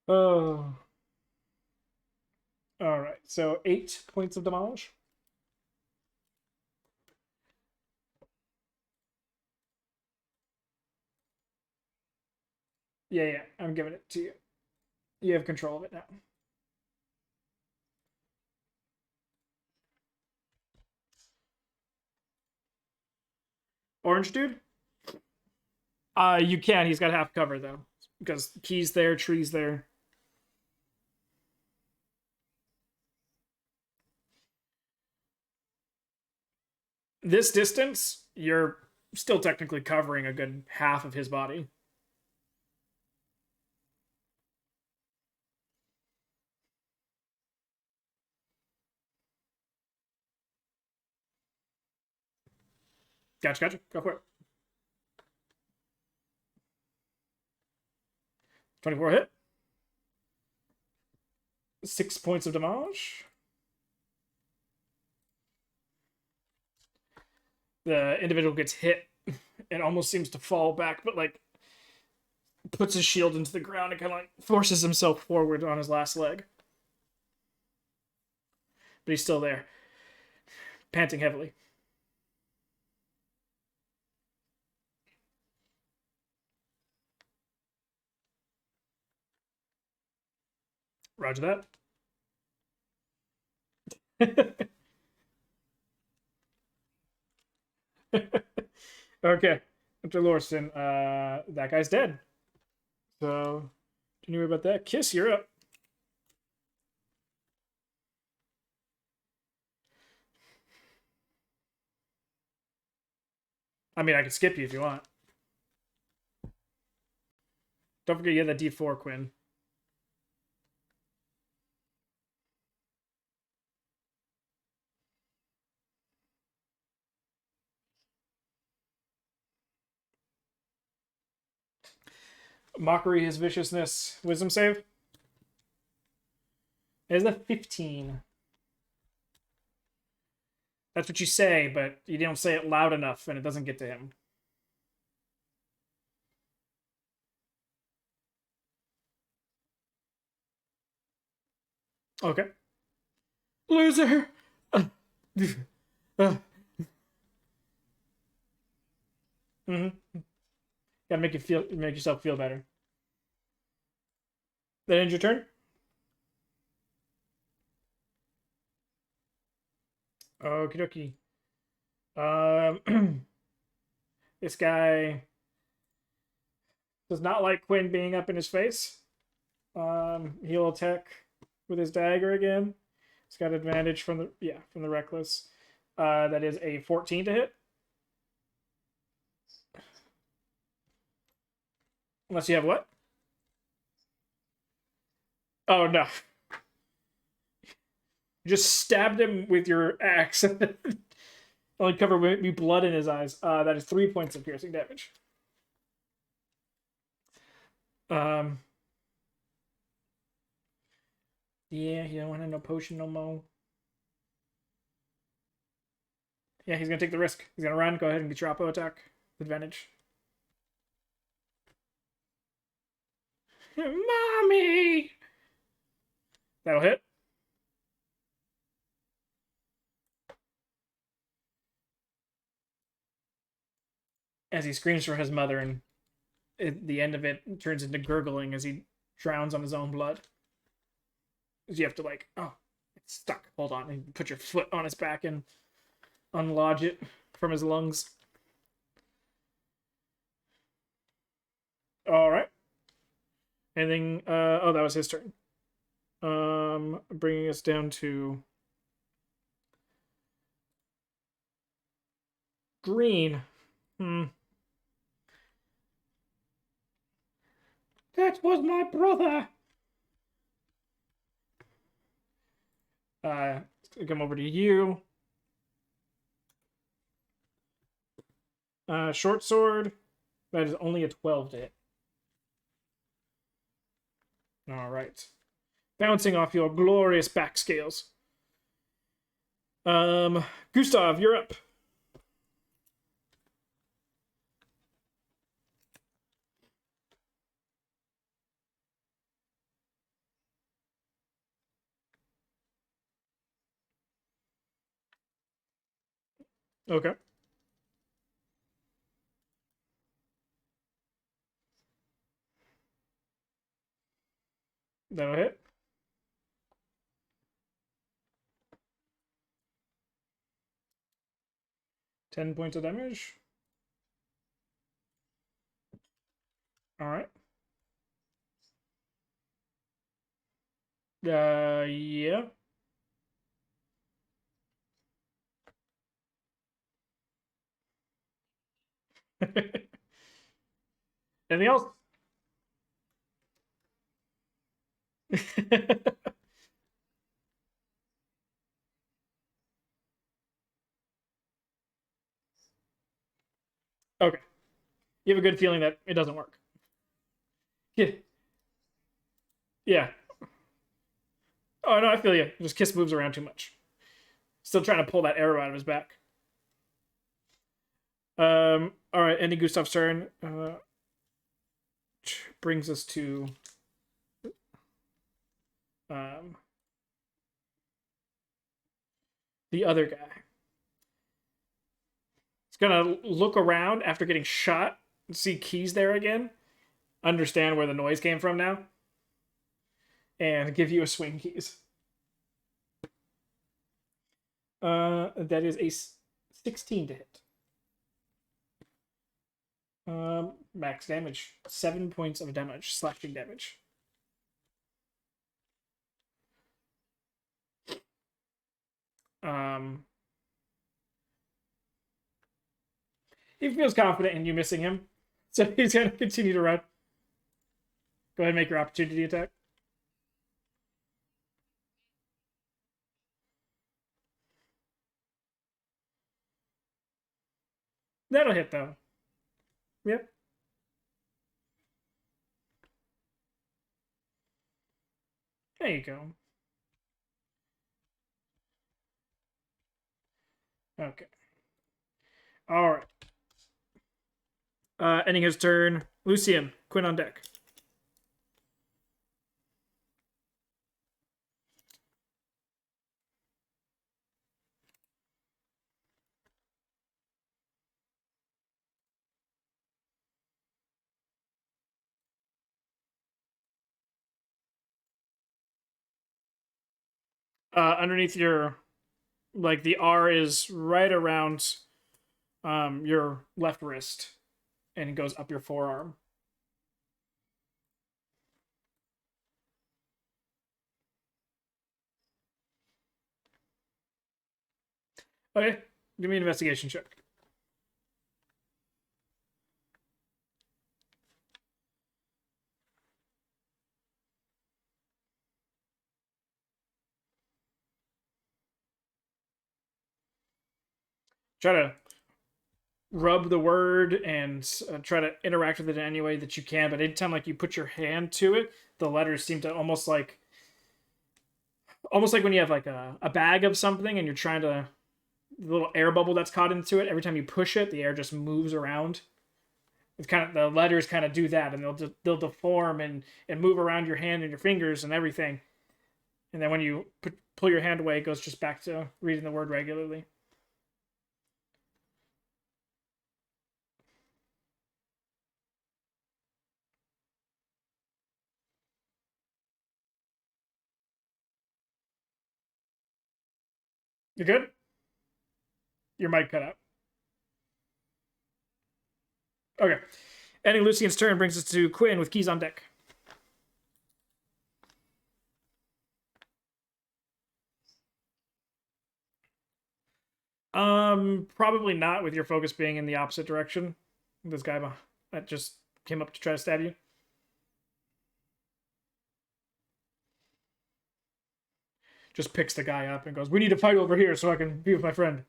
Oh. All right. So 8 points of damage. Yeah. I'm giving it to you. You have control of it now. Orange dude? You can. He's got half cover though, because keys there, trees there. This distance, you're still technically covering a good half of his body. Gotcha. Go for it. 24 hit. 6 points of damage. The individual gets hit and almost seems to fall back, but like puts his shield into the ground and kind of like forces himself forward on his last leg. But he's still there, panting heavily. Roger that. Okay. After Lorson, that guy's dead. So, don't you worry about that. Kiss, you're up. I mean, I can skip you if you want. Don't forget you have that D4, Quinn. Mockery, his viciousness, wisdom save. It is a 15. That's what you say, but you don't say it loud enough and it doesn't get to him. Okay. Loser. Uh, uh, Gotta make yourself feel better. That ends your turn. Okie dokie. This guy does not like Quinn being up in his face. He'll attack with his dagger again. He's got advantage from the reckless. That is a 14 to hit. Unless you have what? Oh no. You just stabbed him with your axe. Only covered with blood in his eyes. That is 3 points of piercing damage. Um. Yeah, he don't want no potion no more. Yeah, he's gonna take the risk. He's gonna run. Go ahead and get your oppo attack. Advantage. Mommy! That'll hit. As he screams for his mother, and at the end of it turns into gurgling as he drowns on his own blood. You have to oh, it's stuck. Hold on, and put your foot on his back and unlodge it from his lungs. All right. Anything? Oh, that was his turn. Bringing us down to green. That was my brother. Come over to you. Short sword. That is only a 12 to hit. All right. Bouncing off your glorious back scales. Gustav, you're up. Okay. That'll hit. Ten points of damage. All right. Yeah. Anything else? Okay. You have a good feeling that it doesn't work. Yeah. Yeah. Oh no, I feel you. Just Kiss moves around too much. Still trying to pull that arrow out of his back. All right, ending Gustav's turn. Brings us to um the other guy. He's gonna look around after getting shot, see keys there again, understand where the noise came from now, and give you a swing keys. That is a 16 to hit. Max damage, 7 points of damage, slashing damage. Um, he feels confident in you missing him, so he's gonna continue to run. Go ahead and make your opportunity attack. That'll hit though. Yep. There you go. Okay. All right. Ending his turn. Lucian, Quinn on deck. Underneath your, like, the R is right around your left wrist, and it goes up your forearm. Okay, give me an investigation check. Try to rub the word and try to interact with it in any way that you can. But anytime like you put your hand to it, the letters seem to almost like when you have like a bag of something and you're trying to the little air bubble that's caught into it. Every time you push it, the air just moves around. It's kind of the letters kind of do that, and they'll deform and move around your hand and your fingers and everything. And then when you pull your hand away, it goes just back to reading the word regularly. You good? Your mic cut out. Okay. Ending Lucian's turn brings us to Quinn with keys on deck. Probably not with your focus being in the opposite direction. This guy that just came up to try to stab you. Just picks the guy up and goes, "We need to fight over here so I can be with my friend."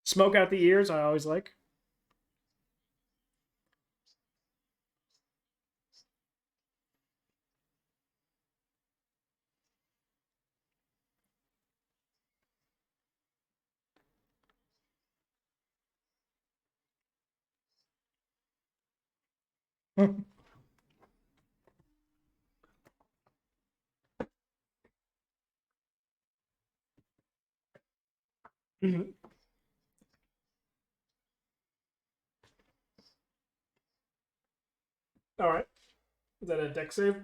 Smoke out the ears, I always like. All right. Is that a deck save?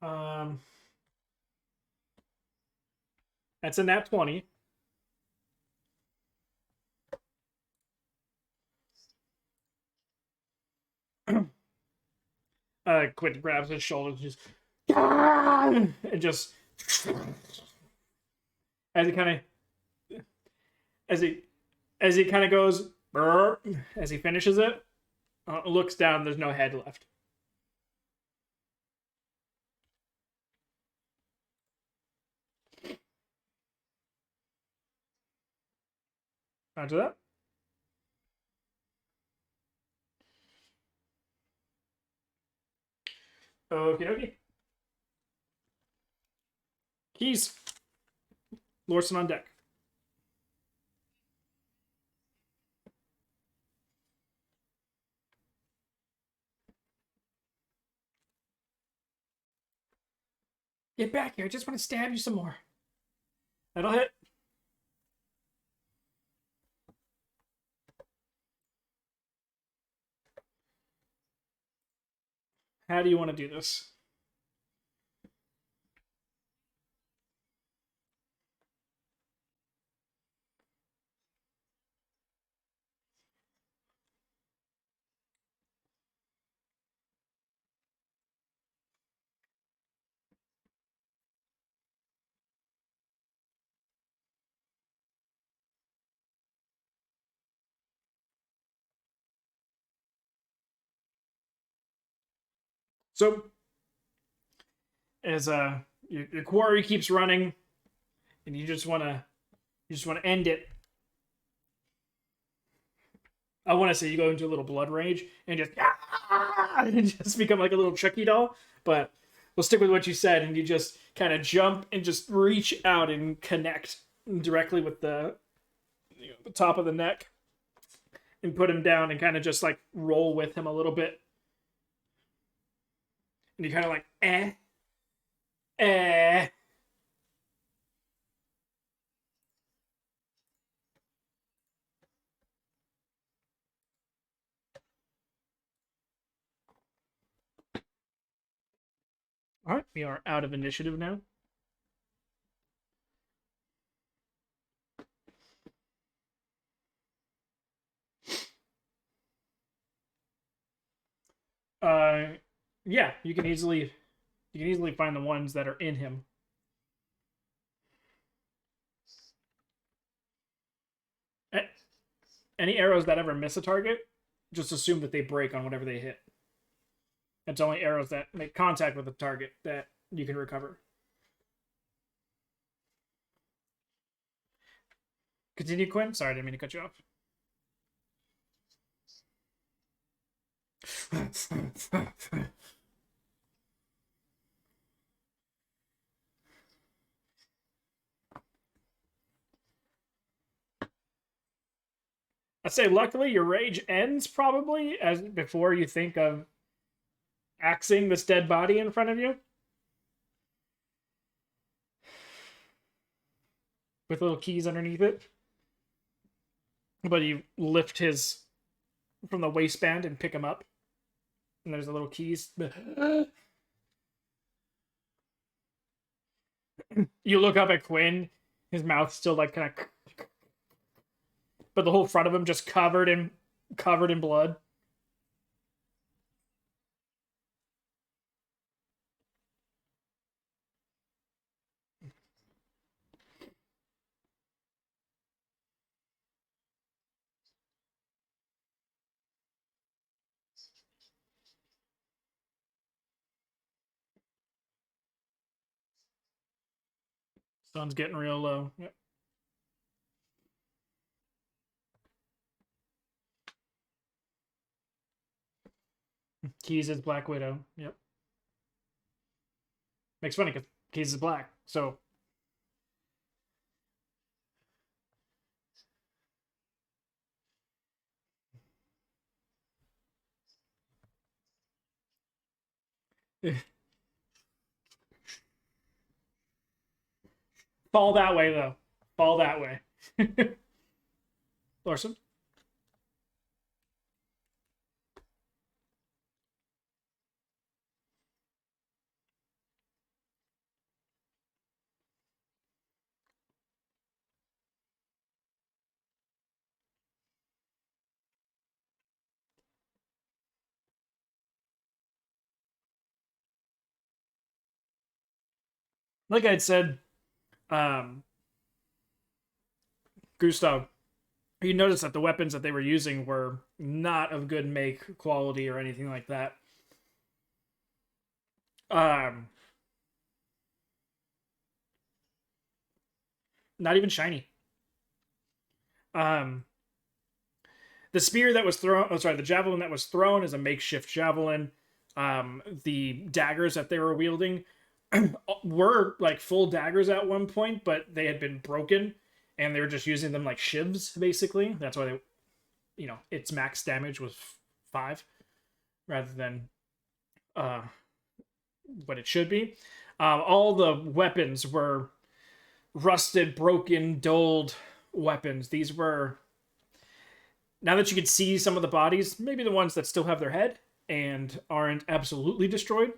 Um, that's a nat 20. Quinn grabs his shoulders and just as he kind of as he as he kind of goes as he finishes it, looks down. There's no head left. After that, okie dokie. Keys. Lorson on deck. Get back here. I just want to stab you some more. That'll hit. How do you want to do this? So, as your quarry keeps running, and you just want to end it. I want to say you go into a little blood rage and just become like a little Chucky doll. But we'll stick with what you said, and you just kind of jump and just reach out and connect directly with the top of the neck, and put him down and kind of just like roll with him a little bit And you kind of like, eh. All right, we are out of initiative now. Uh, yeah, you can easily find the ones that are in him. Any arrows that ever miss a target, just assume that they break on whatever they hit. It's only arrows that make contact with the target that you can recover. Continue, Quinn. Sorry, I didn't mean to cut you off. I'd say luckily your rage ends probably as before you think of axing this dead body in front of you with little keys underneath it. But you lift his from the waistband and pick him up, and there's the little keys. You look up at Quinn, his mouth still like kind of, but the whole front of him just covered in blood. Sun's getting real low. Yep. Keys is Black Widow. Yep. Makes funny because Keys is black. So fall that way though. Fall that way. Larson. Like I'd said, um, Gustav, you notice that the weapons that they were using were not of good make quality or anything like that. Um, Not even shiny. Um, the spear that was thrown, oh sorry, the javelin that was thrown is a makeshift javelin. The daggers that they were wielding were like full daggers at one point, but they had been broken and they were just using them like shivs basically. That's why they, its max damage was 5 rather than uh what it should be. All the weapons were rusted, broken, dulled weapons. These were, now that you could see some of the bodies, maybe the ones that still have their head and aren't absolutely destroyed.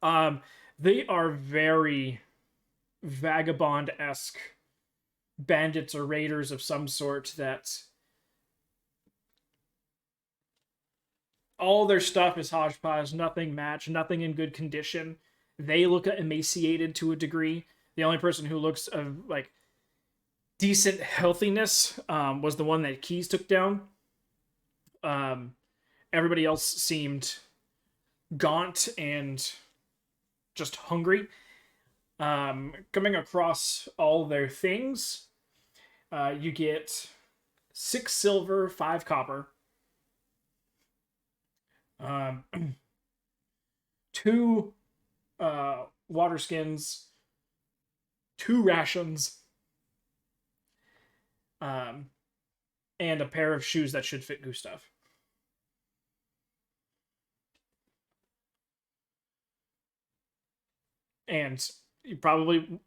Um, they are very vagabond-esque bandits or raiders of some sort that all their stuff is hodgepodge, nothing matched, nothing in good condition. They look emaciated to a degree. The only person who looks of like decent healthiness was the one that Keys took down. Um, Everybody else seemed gaunt and just hungry. Coming across all their things, you get 6 silver, 5 copper, um, 2 water skins, 2 rations, um, and a pair of shoes that should fit Gustav. and you probably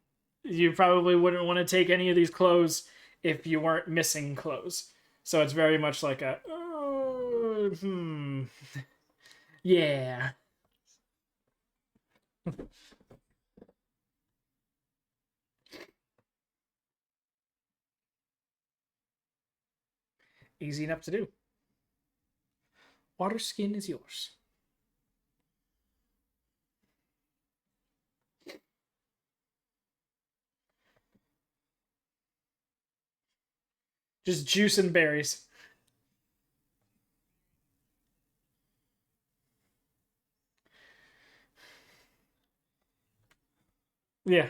wouldn't want to take any of these clothes if you weren't missing clothes. So it's very much like a yeah. Easy enough to do. Water skin is yours. Just juice and berries. Yeah.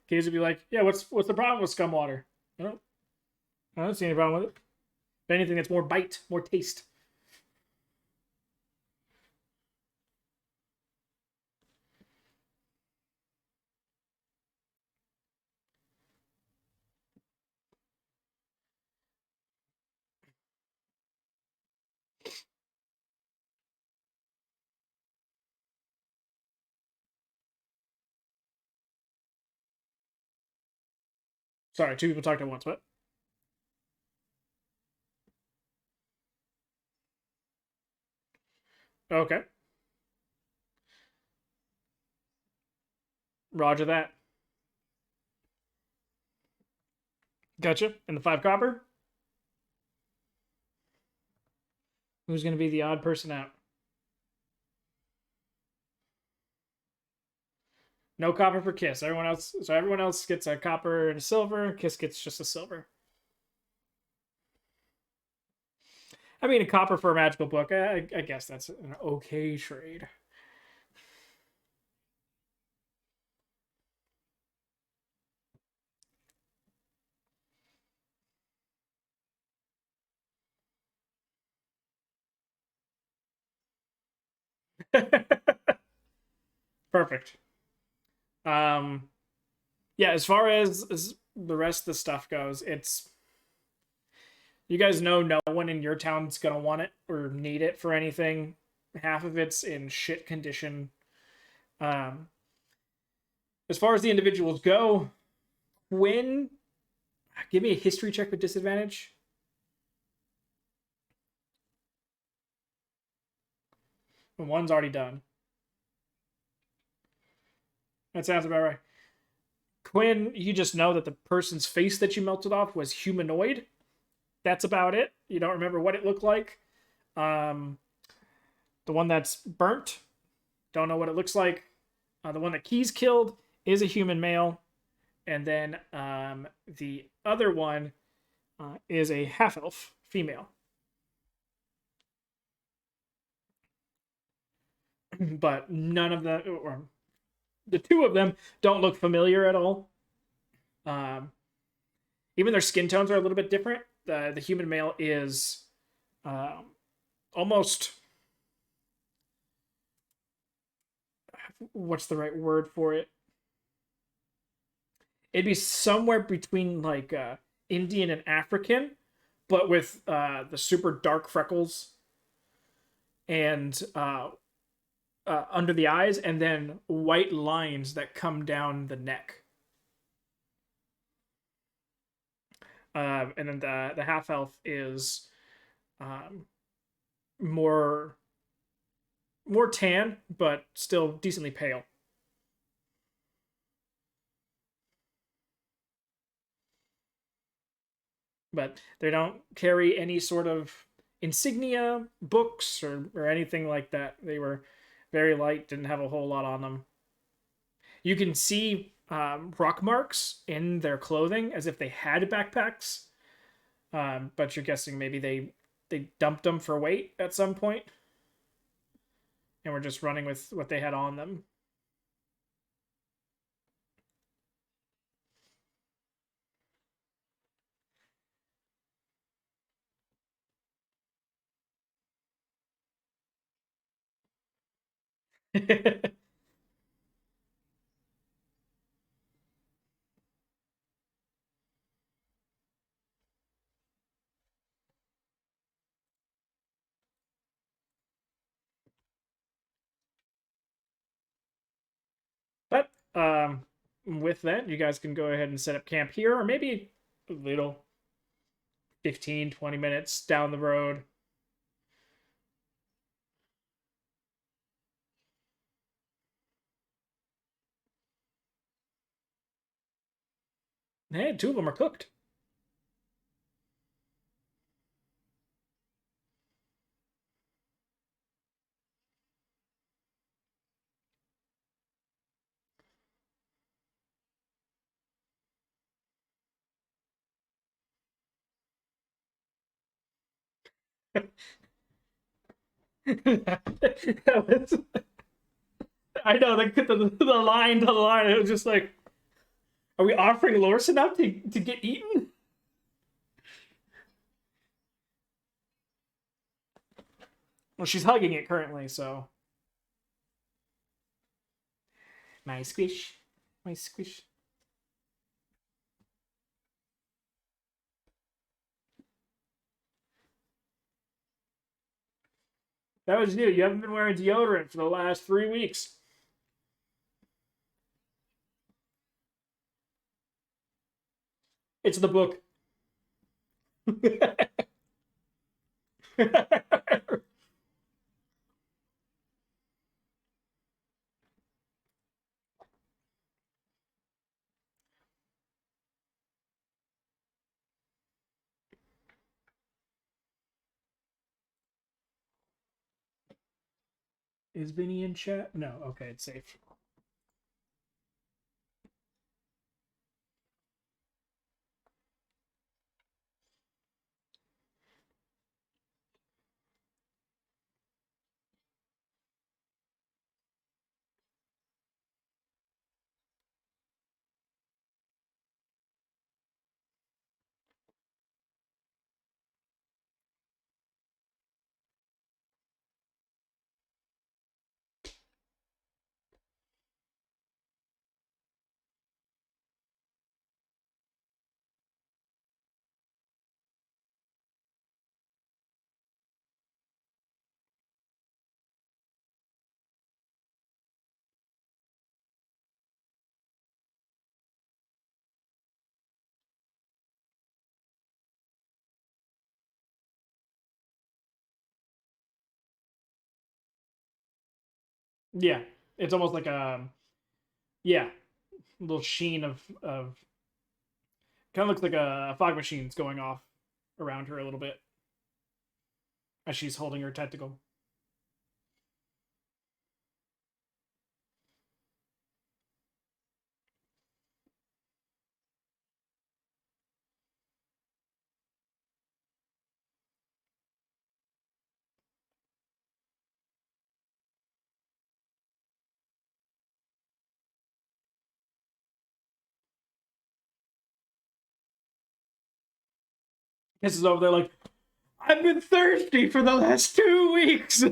Kids would be like, yeah, what's the problem with scum water? I don't see any problem with it. If anything, that's more bite, more taste. Sorry, two people talked at once. What? Okay. Roger that. Gotcha. And the 5 copper? Who's going to be the odd person out? No copper for Kiss. Everyone else gets a copper and a silver. Kiss gets just a silver. I mean, a copper for a magical book. I guess that's an okay trade. Perfect. Um, yeah. As far as the rest of the stuff goes, it's you guys know no one in your town's gonna want it or need it for anything. Half of it's in shit condition. Um, as far as the individuals go, Quinn, give me a history check with disadvantage. One's already done. That sounds about right. Quinn, you just know that the person's face that you melted off was humanoid. That's about it. You don't remember what it looked like. Um, the one that's burnt, don't know what it looks like. The one that Keys killed is a human male, and then the other one is a half elf female. But none of the or the two of them don't look familiar at all. Um, Even their skin tones are a little bit different. The human male is um, almost, what's the right word for it? It'd be somewhere between like Indian and African, but with the super dark freckles and under the eyes, and then white lines that come down the neck. And then the half elf is um, more more tan, but still decently pale. But they don't carry any sort of insignia, books, or anything like that. They were very light, didn't have a whole lot on them. You can see rock marks in their clothing as if they had backpacks, but you're guessing maybe they dumped them for weight at some point and were just running with what they had on them. But Um, with that, you guys can go ahead and set up camp here, or maybe a little 15, 20 minutes down the road. Hey, two of them are cooked. That was, I know the line to the line. It was just like, are we offering Lorson up to get eaten? Well, she's hugging it currently, so my squish, my squish. That was you. You haven't been wearing deodorant for the last 3 weeks. It's the book. Is Vinny in chat? No. Okay, it's safe. Yeah, it's almost like a yeah, little sheen of kind of looks like a fog machine's going off around her a little bit as she's holding her tentacle. Kisses over there like, I've been thirsty for the last 2 weeks.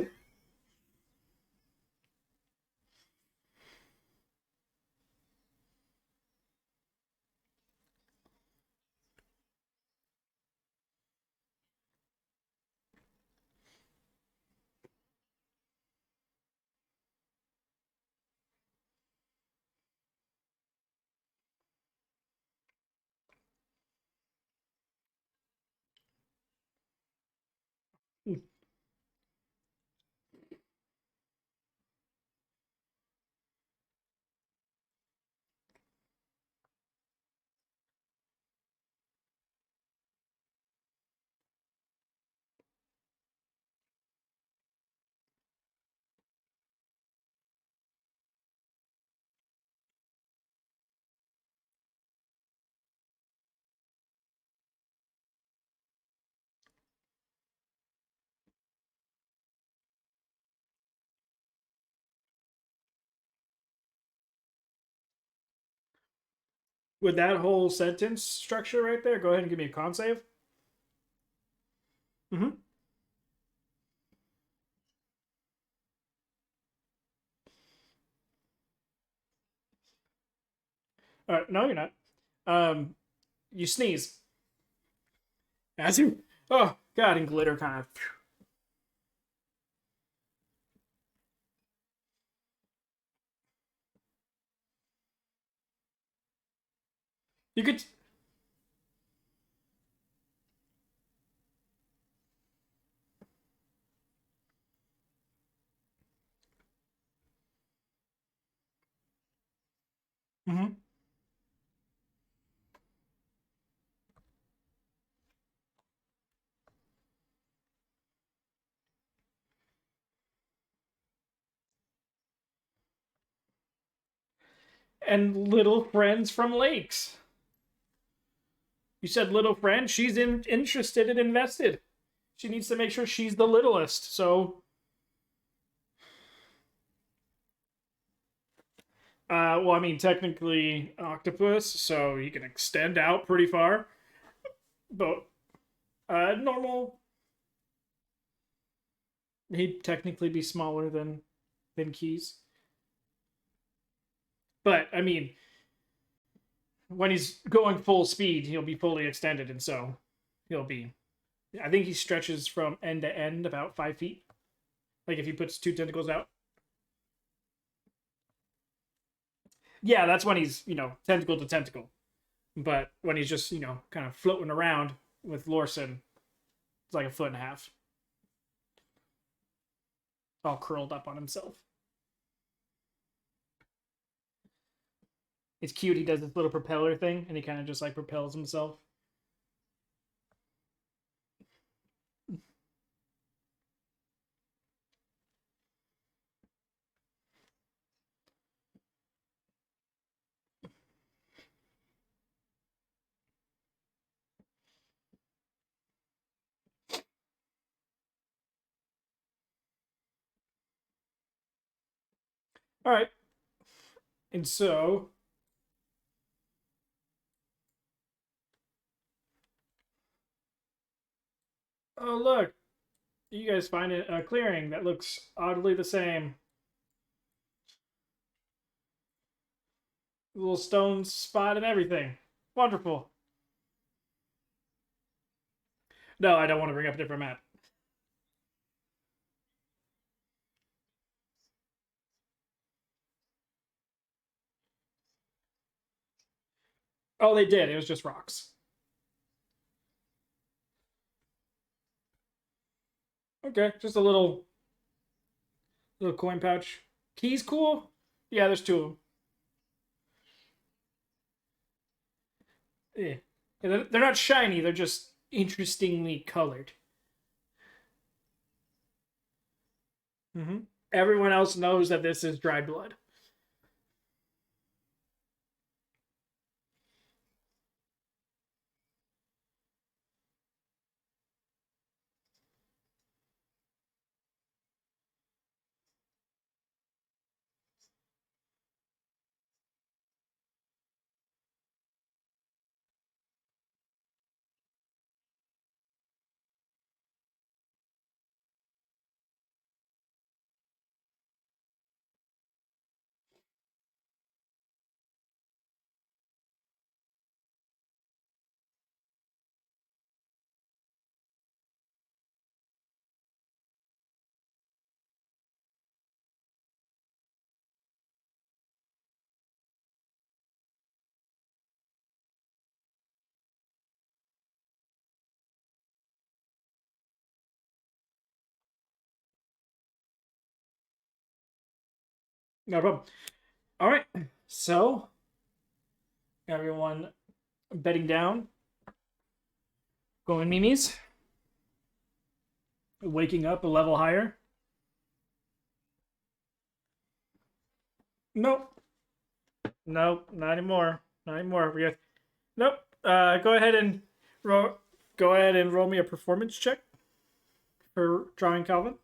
With that whole sentence structure right there, go ahead and give me a con save. Mm-hmm. All right, no, you're not. You sneeze as you. Oh God, and glitter kind of. You could. Mhm. And little friends from lakes. You said little friend. She's interested and invested. She needs to make sure she's the littlest. So, well, I mean, technically octopus, so he can extend out pretty far. But normal, he'd technically be smaller than Keys. But I mean, when he's going full speed, he'll be fully extended, and so he'll be. I think he stretches from end to end about 5 feet. Like if he puts two tentacles out. Yeah, that's when he's tentacle to tentacle. But when he's just kind of floating around with Lorson, it's like a foot and a half, all curled up on himself. It's cute. He does this little propeller thing, and he kind of just like propels himself. All right, and so oh look, you guys find a clearing that looks oddly the same. Little stone spot and everything. Wonderful. No, I don't want to bring up a different map. Oh, they did. It was just rocks. Okay, just a little coin pouch. Keys cool. Yeah, there's two of them. Yeah. They're not shiny. They're just interestingly colored. Mm-hmm. Everyone else knows that this is dried blood. No problem. All right. So everyone bedding down, going mimes, waking up a level higher. Nope. Nope. Not anymore. Not anymore. We have. Nope. Go ahead and roll. Go ahead and roll me a performance check for drawing Calvin.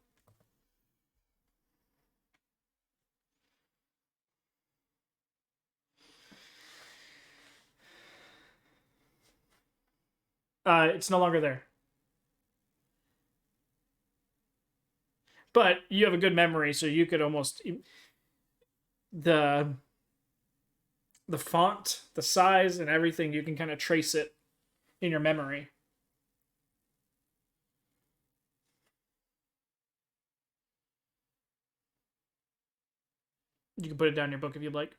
It's no longer there. But you have a good memory, so you could almost the the font, the size, and everything. You can kind of trace it in your memory. You can put it down in your book if you'd like.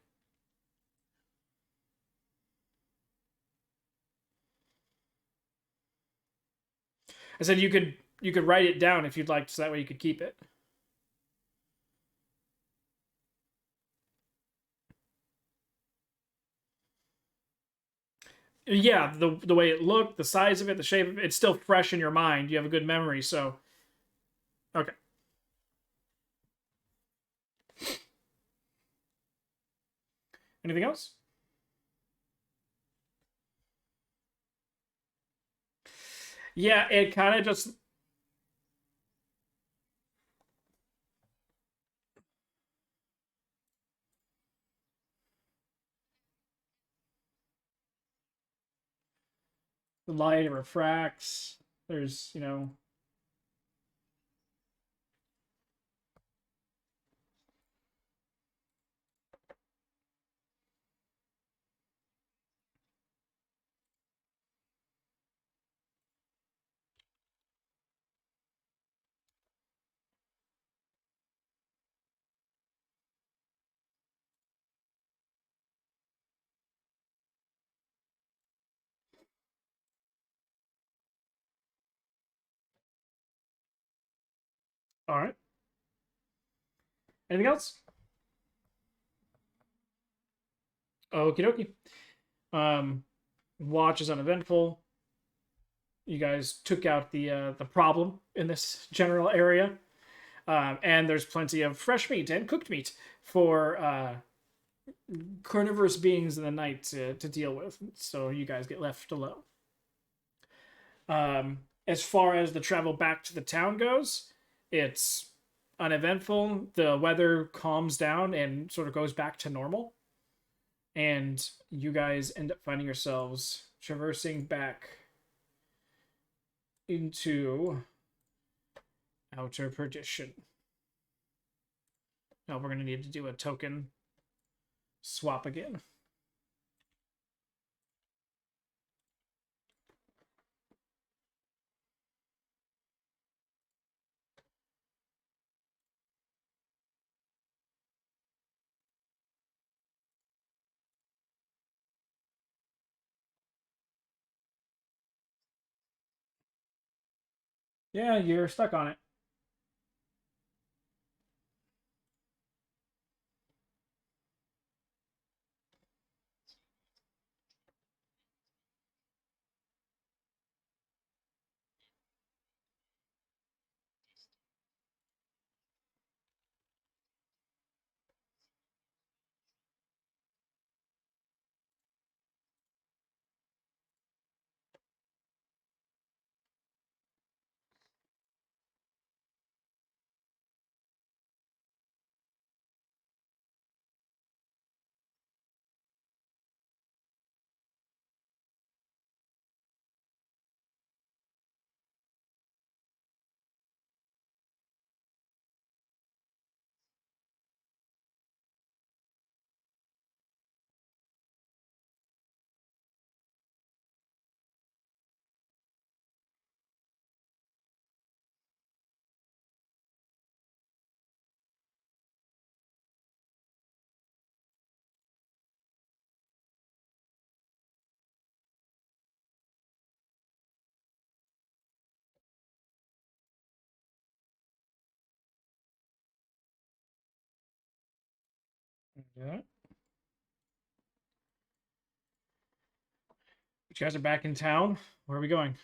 I said you could write it down if you'd like, so that way you could keep it. Yeah, the way it looked, the size of it, the shape of it, it's still fresh in your mind. You have a good memory, so okay. Anything else? Yeah, it kind of just the light refracts. There's, all right. Anything else? Okie dokie. Um, watch is uneventful. You guys took out the problem in this general area, and there's plenty of fresh meat and cooked meat for carnivorous beings in the night to deal with. So you guys get left alone. As far as the travel back to the town goes, it's uneventful. The weather calms down and sort of goes back to normal. And you guys end up finding yourselves traversing back into outer perdition. Now we're going to need to do a token swap again. Yeah, you're stuck on it. Yeah. You guys are back in town. Where are we going?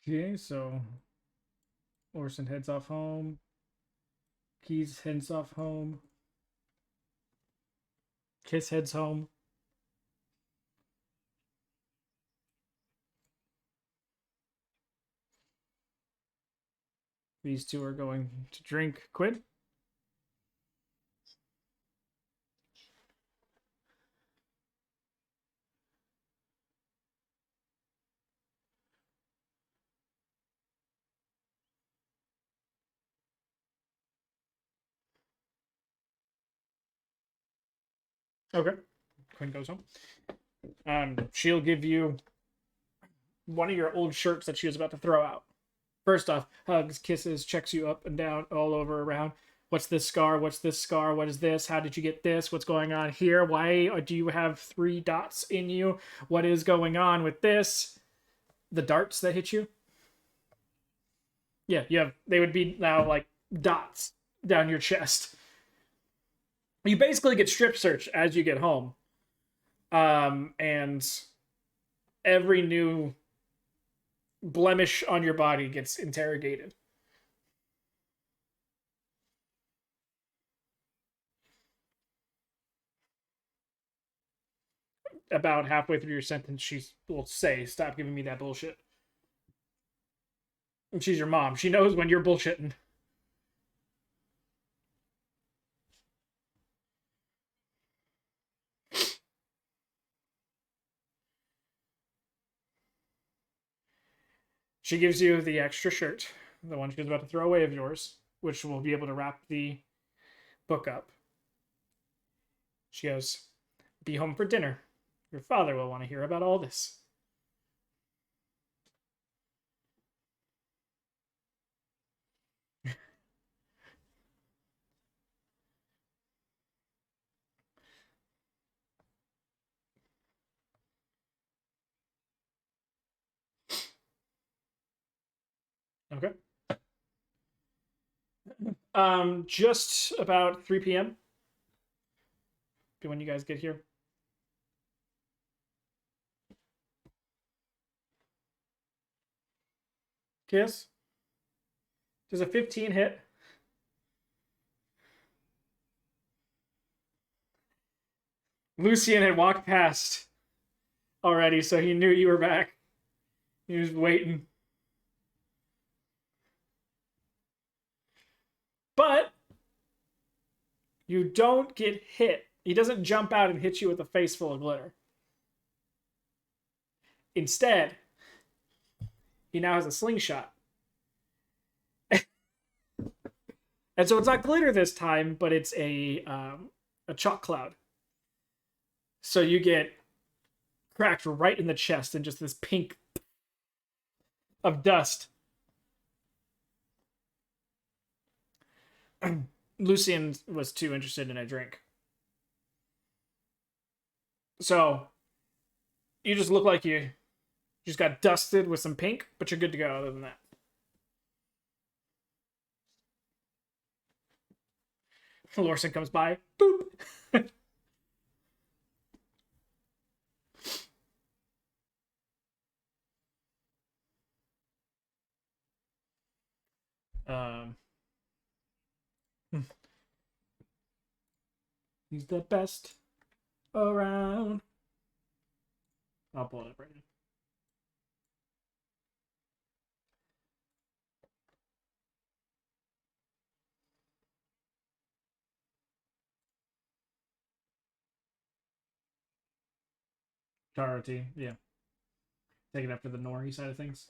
Okay, so Orson heads off home. Keys heads off home. Kiss heads home. These two are going to drink. Quinn? Okay. Quinn goes home. She'll give you one of your old shirts that she was about to throw out. First off, hugs, kisses, checks you up and down, all over, around. What's this scar? What's this scar? What is this? How did you get this? What's going on here? Why do you have 3 dots in you? What is going on with this? The darts that hit you? Yeah, you have. They would be now like dots down your chest. You basically get strip searched as you get home. And every new blemish on your body gets interrogated. About halfway through your sentence, she will say, "Stop giving me that bullshit." And she's your mom. She knows when you're bullshitting. She gives you the extra shirt, the one she was about to throw away of yours, which will be able to wrap the book up. She goes, "Be home for dinner. Your father will want to hear about all this." Okay. Just about 3 p.m. when you guys get here. Kiss. Does a 15 hit? Lucian had walked past already, so he knew you were back. He was waiting. But you don't get hit. He doesn't jump out and hit you with a face full of glitter. Instead, he now has a slingshot. And so it's not glitter this time, but it's a chalk cloud. So you get cracked right in the chest and just this pink of dust. Lucian was too interested in a drink. So you just look like you just got dusted with some pink, but you're good to go other than that. Lorson comes by. Boop. um, he's the best around. I'll pull it up right now. Taro T, yeah. Take it after the Nori side of things.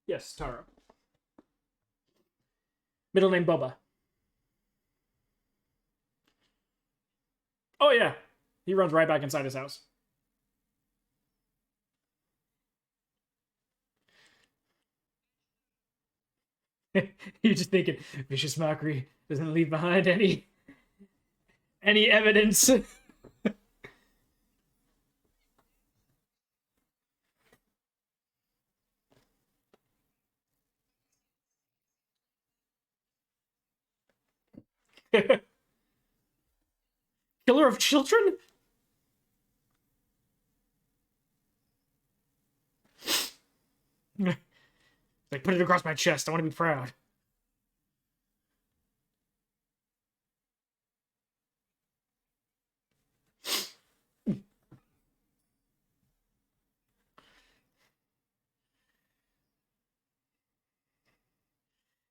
Yes, Taro. Middle name Boba. Oh yeah, he runs right back inside his house. You're just thinking, vicious mockery doesn't leave behind any evidence. Killer of children? Like, put it across my chest. I want to be proud.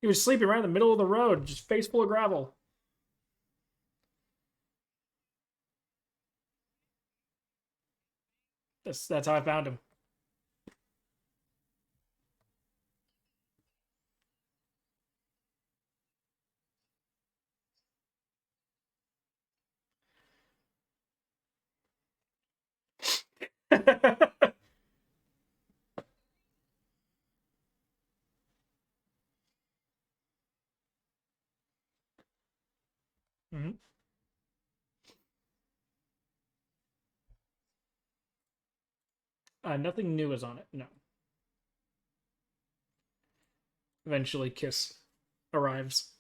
He was sleeping right in the middle of the road, just face full of gravel. That's how I found him. Mm-hmm. Nothing new is on it. No. Eventually, Kiss arrives.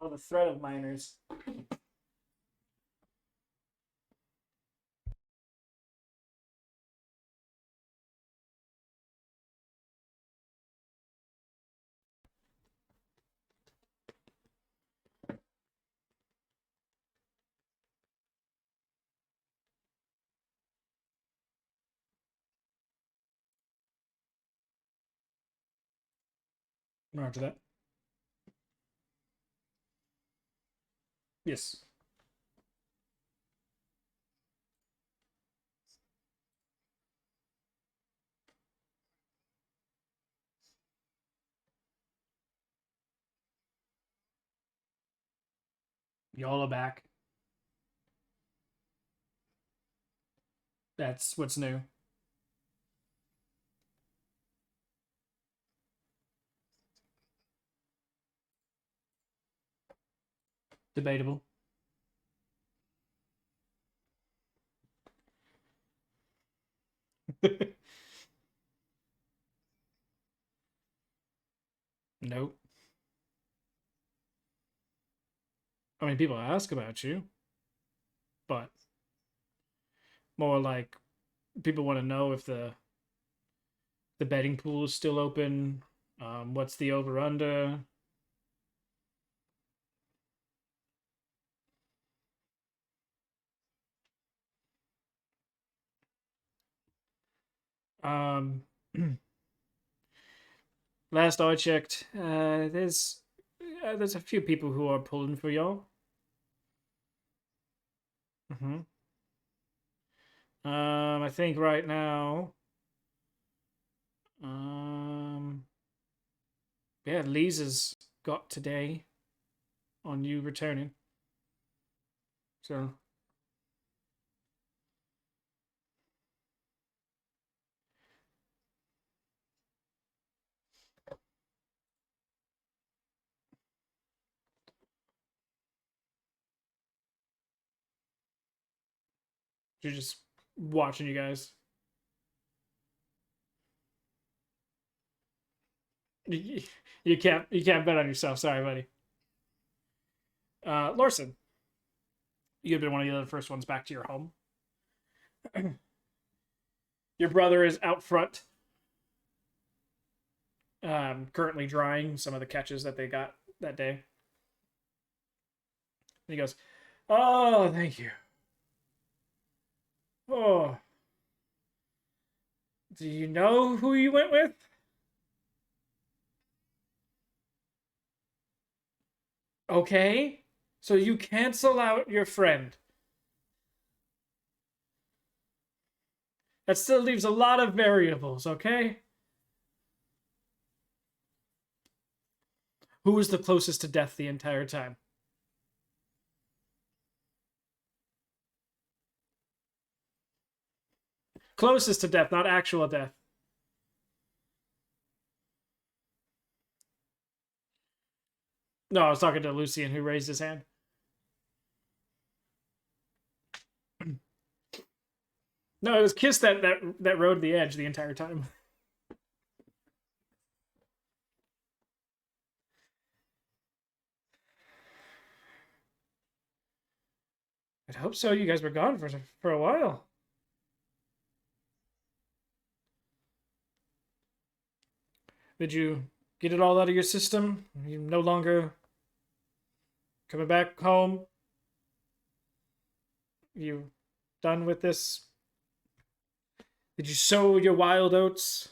Oh, the threat of miners. Roger that. Yes. Y'all are back. That's what's new. Debatable. Nope. I mean, people ask about you, but more like people want to know if the betting pool is still open. What's the over under? Um, last I checked, there's a few people who are pulling for y'all. Mm-hmm. I think right now, um, yeah, Lisa's got today on you returning. So you're just watching you guys. You can't bet on yourself. Sorry, buddy. Lorson, you've been one of the other first ones back to your home. Your brother is out front, currently drying some of the catches that they got that day. And he goes, "Oh, thank you. Oh, do you know who you went with?" Okay, so you cancel out your friend. That still leaves a lot of variables. Okay, who was the closest to death the entire time? Closest to death, not actual death. No, I was talking to Lucian, who raised his hand. No, it was Kiss that rode the edge the entire time. I'd hope so. You guys were gone for a while. Did you get it all out of your system? You no longer coming back home? You done with this? Did you sow your wild oats?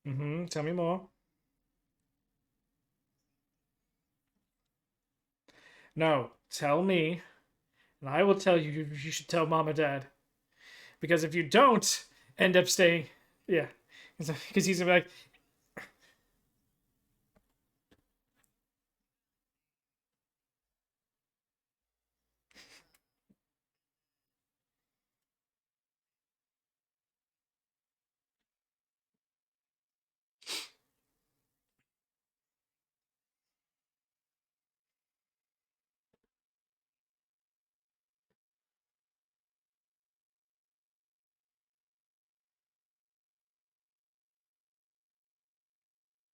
Tell me more. No, tell me, and I will tell you. You should tell mom and dad because if you don't end up staying, yeah, because he's gonna be like,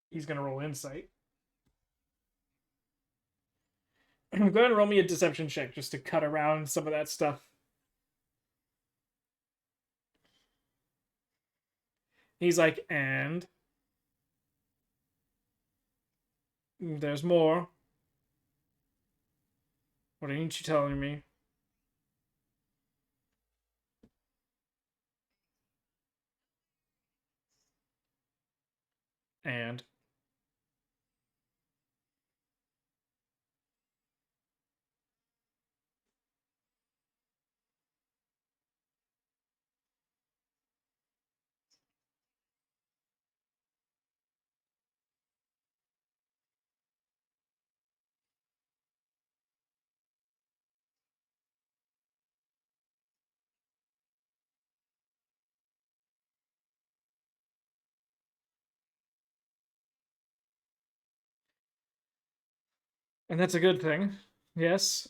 he's gonna roll insight. Go ahead and roll me a deception check just to cut around some of that stuff. He's like, and there's more. What ain't you telling me? And that's a good thing. Yes.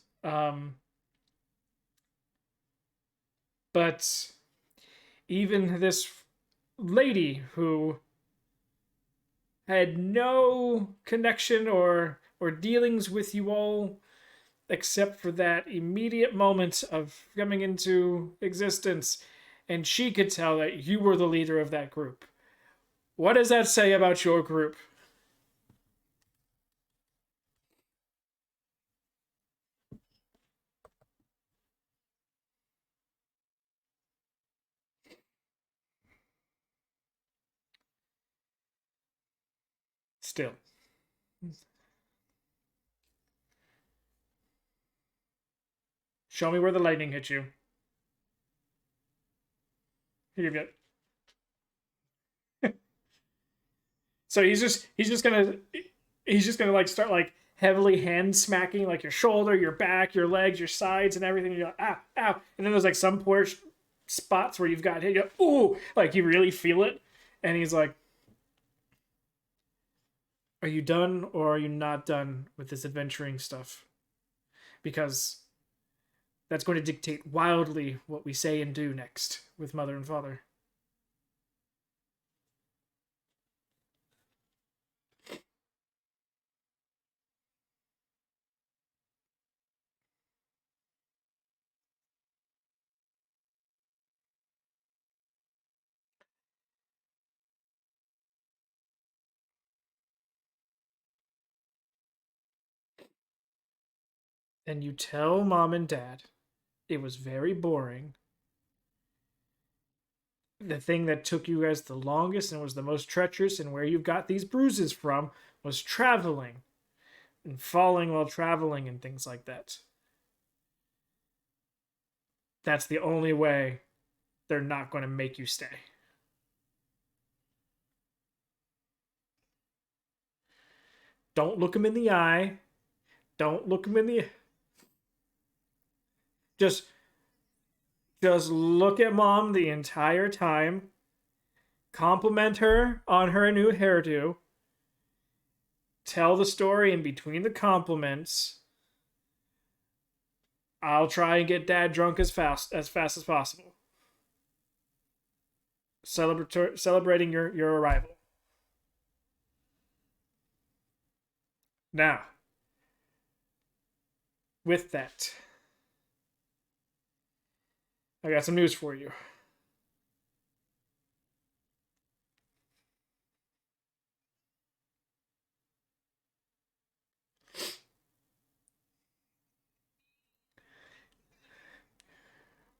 But even this lady who had no connection or dealings with you all except for that immediate moment of coming into existence, and she could tell that you were the leader of that group. What does that say about your group? Still, show me where the lightning hit you. Here you go. So he's just gonna like start like heavily hand smacking like your shoulder, your back, your legs, your sides, and everything. And you're like, ah, ow. And then there's like some poor spots where you've got hit. You go, ooh, like you really feel it. And he's like, are you done or are you not done with this adventuring stuff? Because that's going to dictate wildly what we say and do next with mother and father. And you tell mom and dad it was very boring. The thing that took you guys the longest and was the most treacherous and where you've got these bruises from was traveling and falling while traveling and things like that. That's the only way they're not going to make you stay. Don't look them in the eye. Don't look them in the just just look at mom the entire time. Compliment her on her new hairdo. Tell the story in between the compliments. I'll try and get dad drunk as fast as possible. Celebrating your arrival. Now, with that, I got some news for you.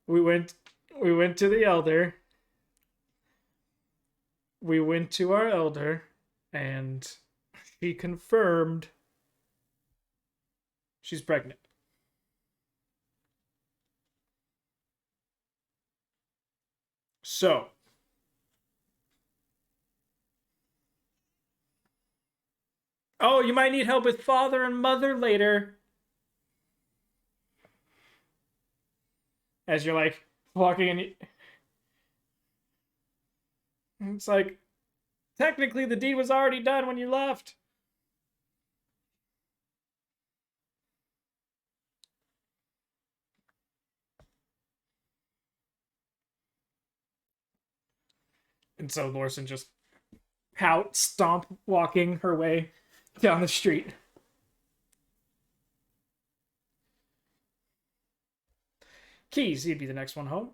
We went we went to the elder We went to our elder, and she confirmed she's pregnant. So, oh, you might need help with father and mother later. As you're like walking in, it's like technically the deed was already done when you left. And so Lorson just pout, stomp, walking her way down the street. Keys, he'd be the next one home.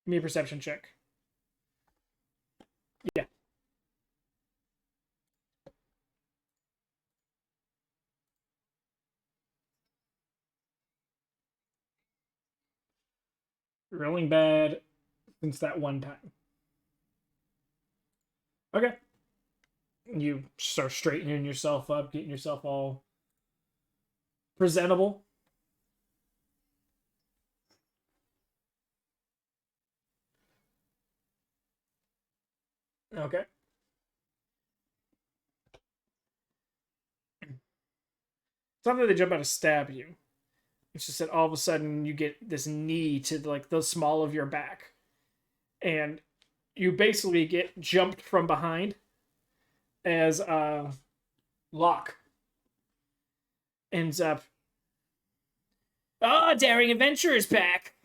Give me a perception check. Yeah. Rolling bad since that one time. Okay. You start straightening yourself up, getting yourself all presentable. Okay. It's not that they jump out to stab you. It's just that all of a sudden you get this knee to like the small of your back. And you basically get jumped from behind as Locke ends up. Oh, Daring Adventure is back.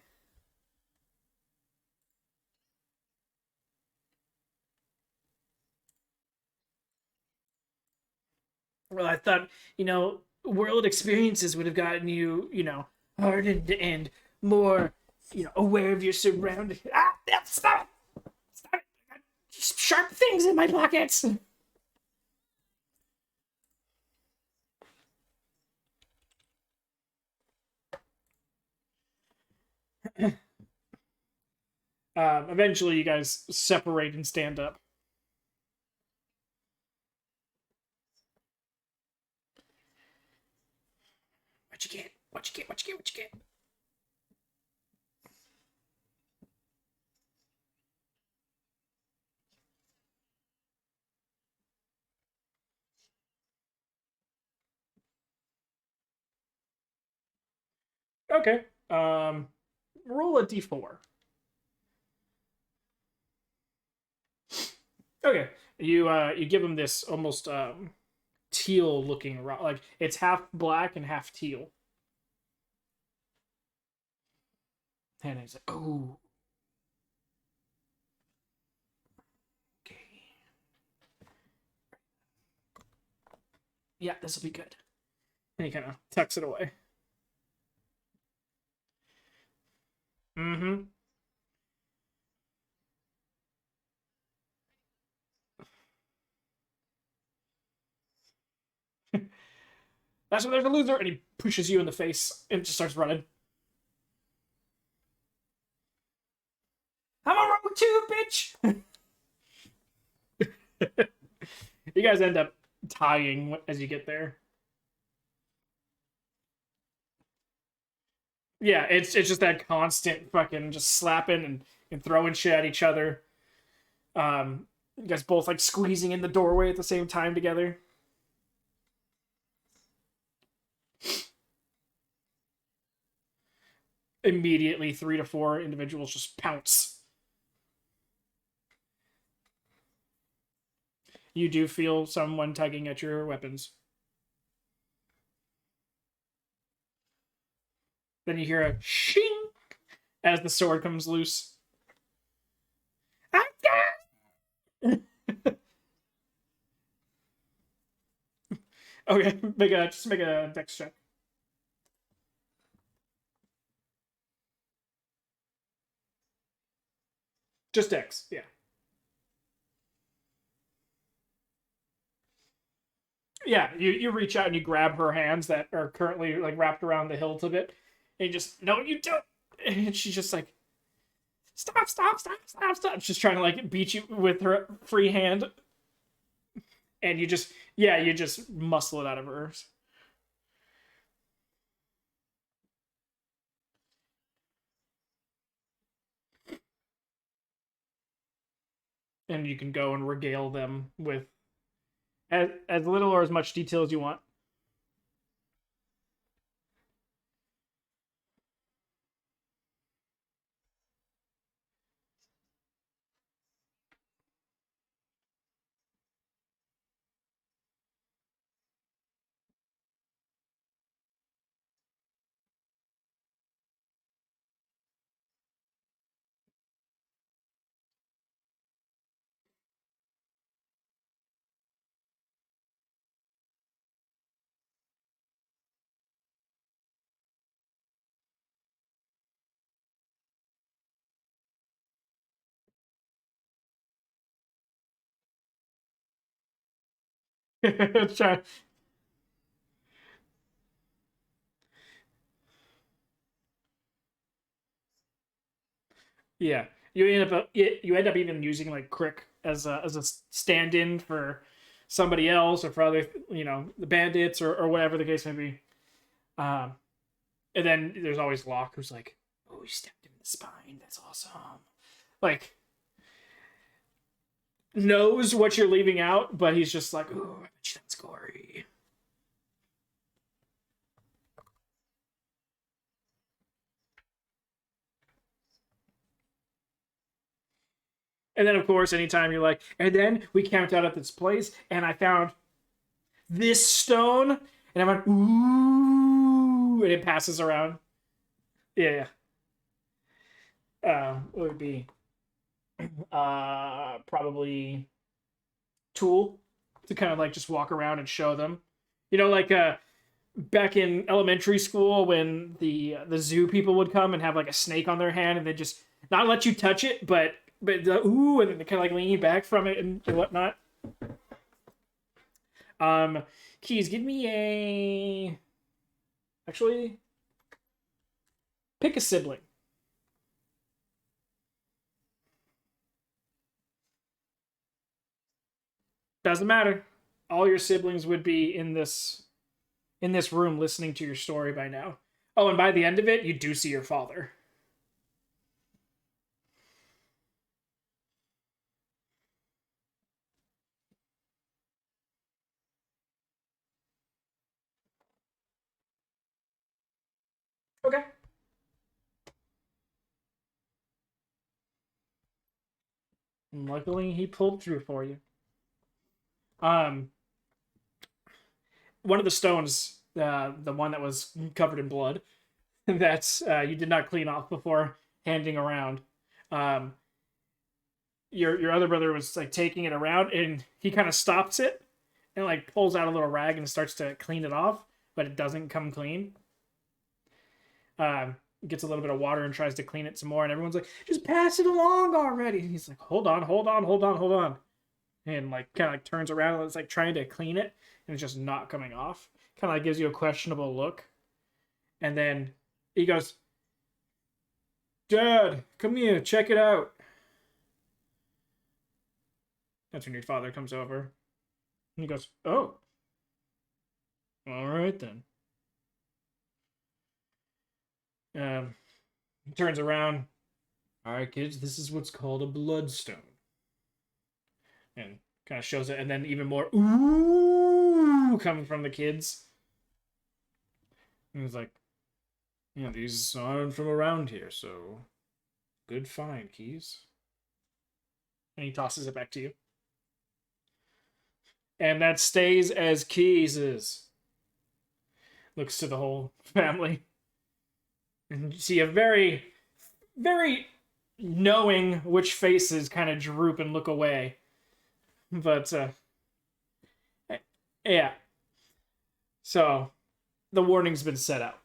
Well, I thought, world experiences would have gotten you, hardened and more, aware of your surroundings. Ah, stop it! Stop it! I got sharp things in my pockets. Eventually, you guys separate and stand up. What you get? What you get? What you get? What you get? Okay. Roll a d4. Okay. You give him this almost teal looking rock. Like it's half black and half teal. And he's like, oh, okay. Yeah, this will be good. And he kind of tucks it away. Mm-hmm. That's when there's a loser, and he pushes you in the face and just starts running. I'm a rogue too, bitch. You guys end up tying as you get there. Yeah, it's just that constant fucking just slapping and throwing shit at each other. You guys both like squeezing in the doorway at the same time together. Immediately, 3 to 4 individuals just pounce. You do feel someone tugging at your weapons. Then you hear a shing as the sword comes loose. Okay, just make a dex check. Just X, yeah. Yeah, you reach out and you grab her hands that are currently like wrapped around the hilt of it, and you just no, you don't. And she's just like, stop, stop, stop, stop, stop. She's trying to like beat you with her free hand, and you just yeah, you just muscle it out of hers, and you can go and regale them with as little or as much detail as you want. Try, yeah, you end up even using like Crick as a stand-in for somebody else or for other the bandits or whatever the case may be. Um, and then there's always Locke who's like, "Oh, you stabbed him in the spine. That's awesome." Like knows what you're leaving out, but he's just like, "Oh, I bet you that's gory." And then of course, anytime you're like, and then we camped out at this place, and I found this stone, and I went, "Ooh," and it passes around. Yeah, yeah. It would be probably Tool to kind of like just walk around and show them. Like back in elementary school when the zoo people would come and have like a snake on their hand and they just not let you touch it, but ooh, and then they kind of like lean back from it and whatnot. Um, Keys, give me a actually pick a sibling. Doesn't matter. All your siblings would be in this room listening to your story by now. Oh, and by the end of it, you do see your father. Okay. And luckily, he pulled through for you. Um, one of the stones, the one that was covered in blood, that you did not clean off before handing around. Um, your other brother was like taking it around, and he kind of stops it and like pulls out a little rag and starts to clean it off, but it doesn't come clean. Gets a little bit of water and tries to clean it some more, and everyone's like, "Just pass it along already." And he's like, "Hold on, hold on, hold on, hold on," and like kind of like turns around and it's like trying to clean it, and it's just not coming off. Kind of like gives you a questionable look, and then he goes, "Dad, come here, check it out." That's when your father comes over, and he goes, "Oh, all right then." He turns around. "All right, kids, this is what's called a bloodstone," and kind of shows it, and then even more ooh coming from the kids. And he's like, "Yeah, these aren't from around here, so good find, Keys." And he tosses it back to you. And that stays as Keys is. Looks to the whole family. And you see a very, very knowing which faces kind of droop and look away. But, yeah. So, the warning's been set out.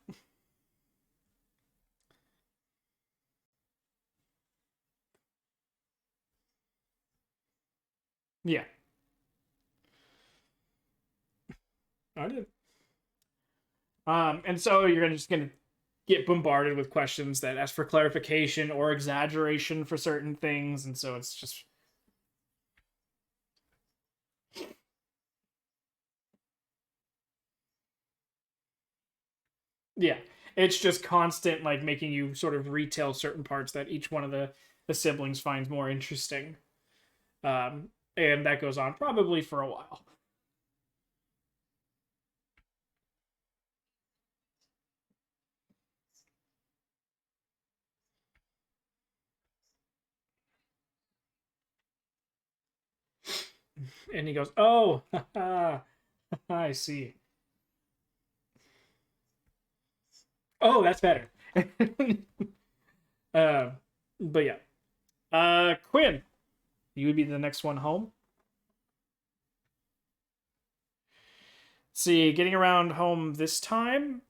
Yeah, I did. And so you're just gonna get bombarded with questions that ask for clarification or exaggeration for certain things, and so it's just yeah, it's just constant like making you sort of retell certain parts that each one of the siblings finds more interesting. And that goes on probably for a while. And he goes, "Oh, I see. Oh, that's better." uh, but yeah, Quinn, you would be the next one home. See, getting around home this time,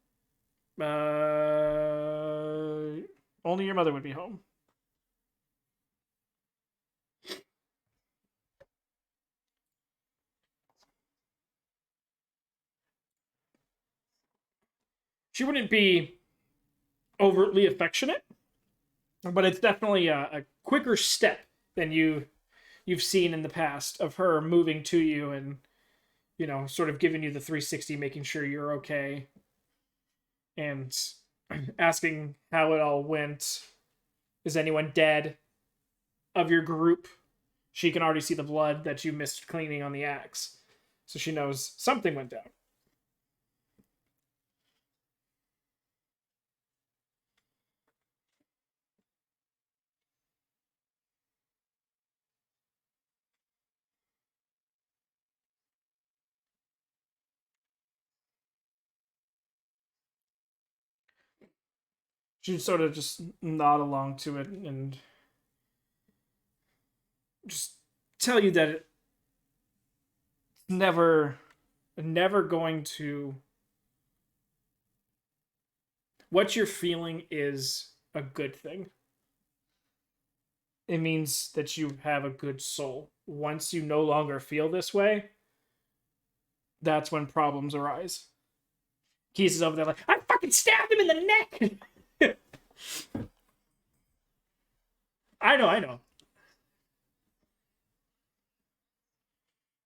only your mother would be home. She wouldn't be overtly affectionate, but it's definitely a quicker step than you've seen in the past of her moving to you and sort of giving you the 360, making sure you're okay, and asking how it all went. Is anyone dead of your group? She can already see the blood that you missed cleaning on the axe, so she knows something went down. She sort of just nod along to it and just tell you that it's never going to. What you're feeling is a good thing. It means that you have a good soul. Once you no longer feel this way, that's when problems arise. Keys is over there like, I fucking stabbed him in the neck. I know.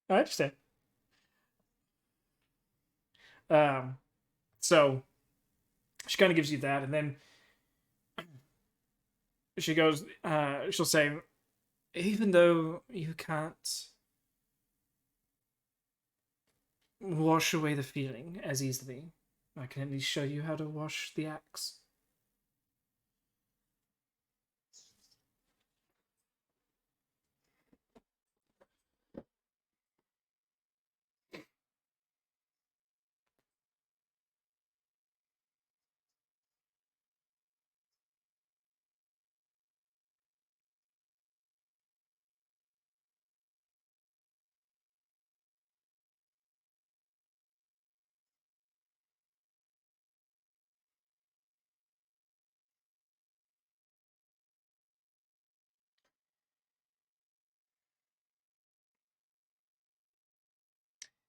I understand. Um, so she kind of gives you that, and then she goes, she'll say, even though you can't wash away the feeling as easily, I can at least show you how to wash the axe.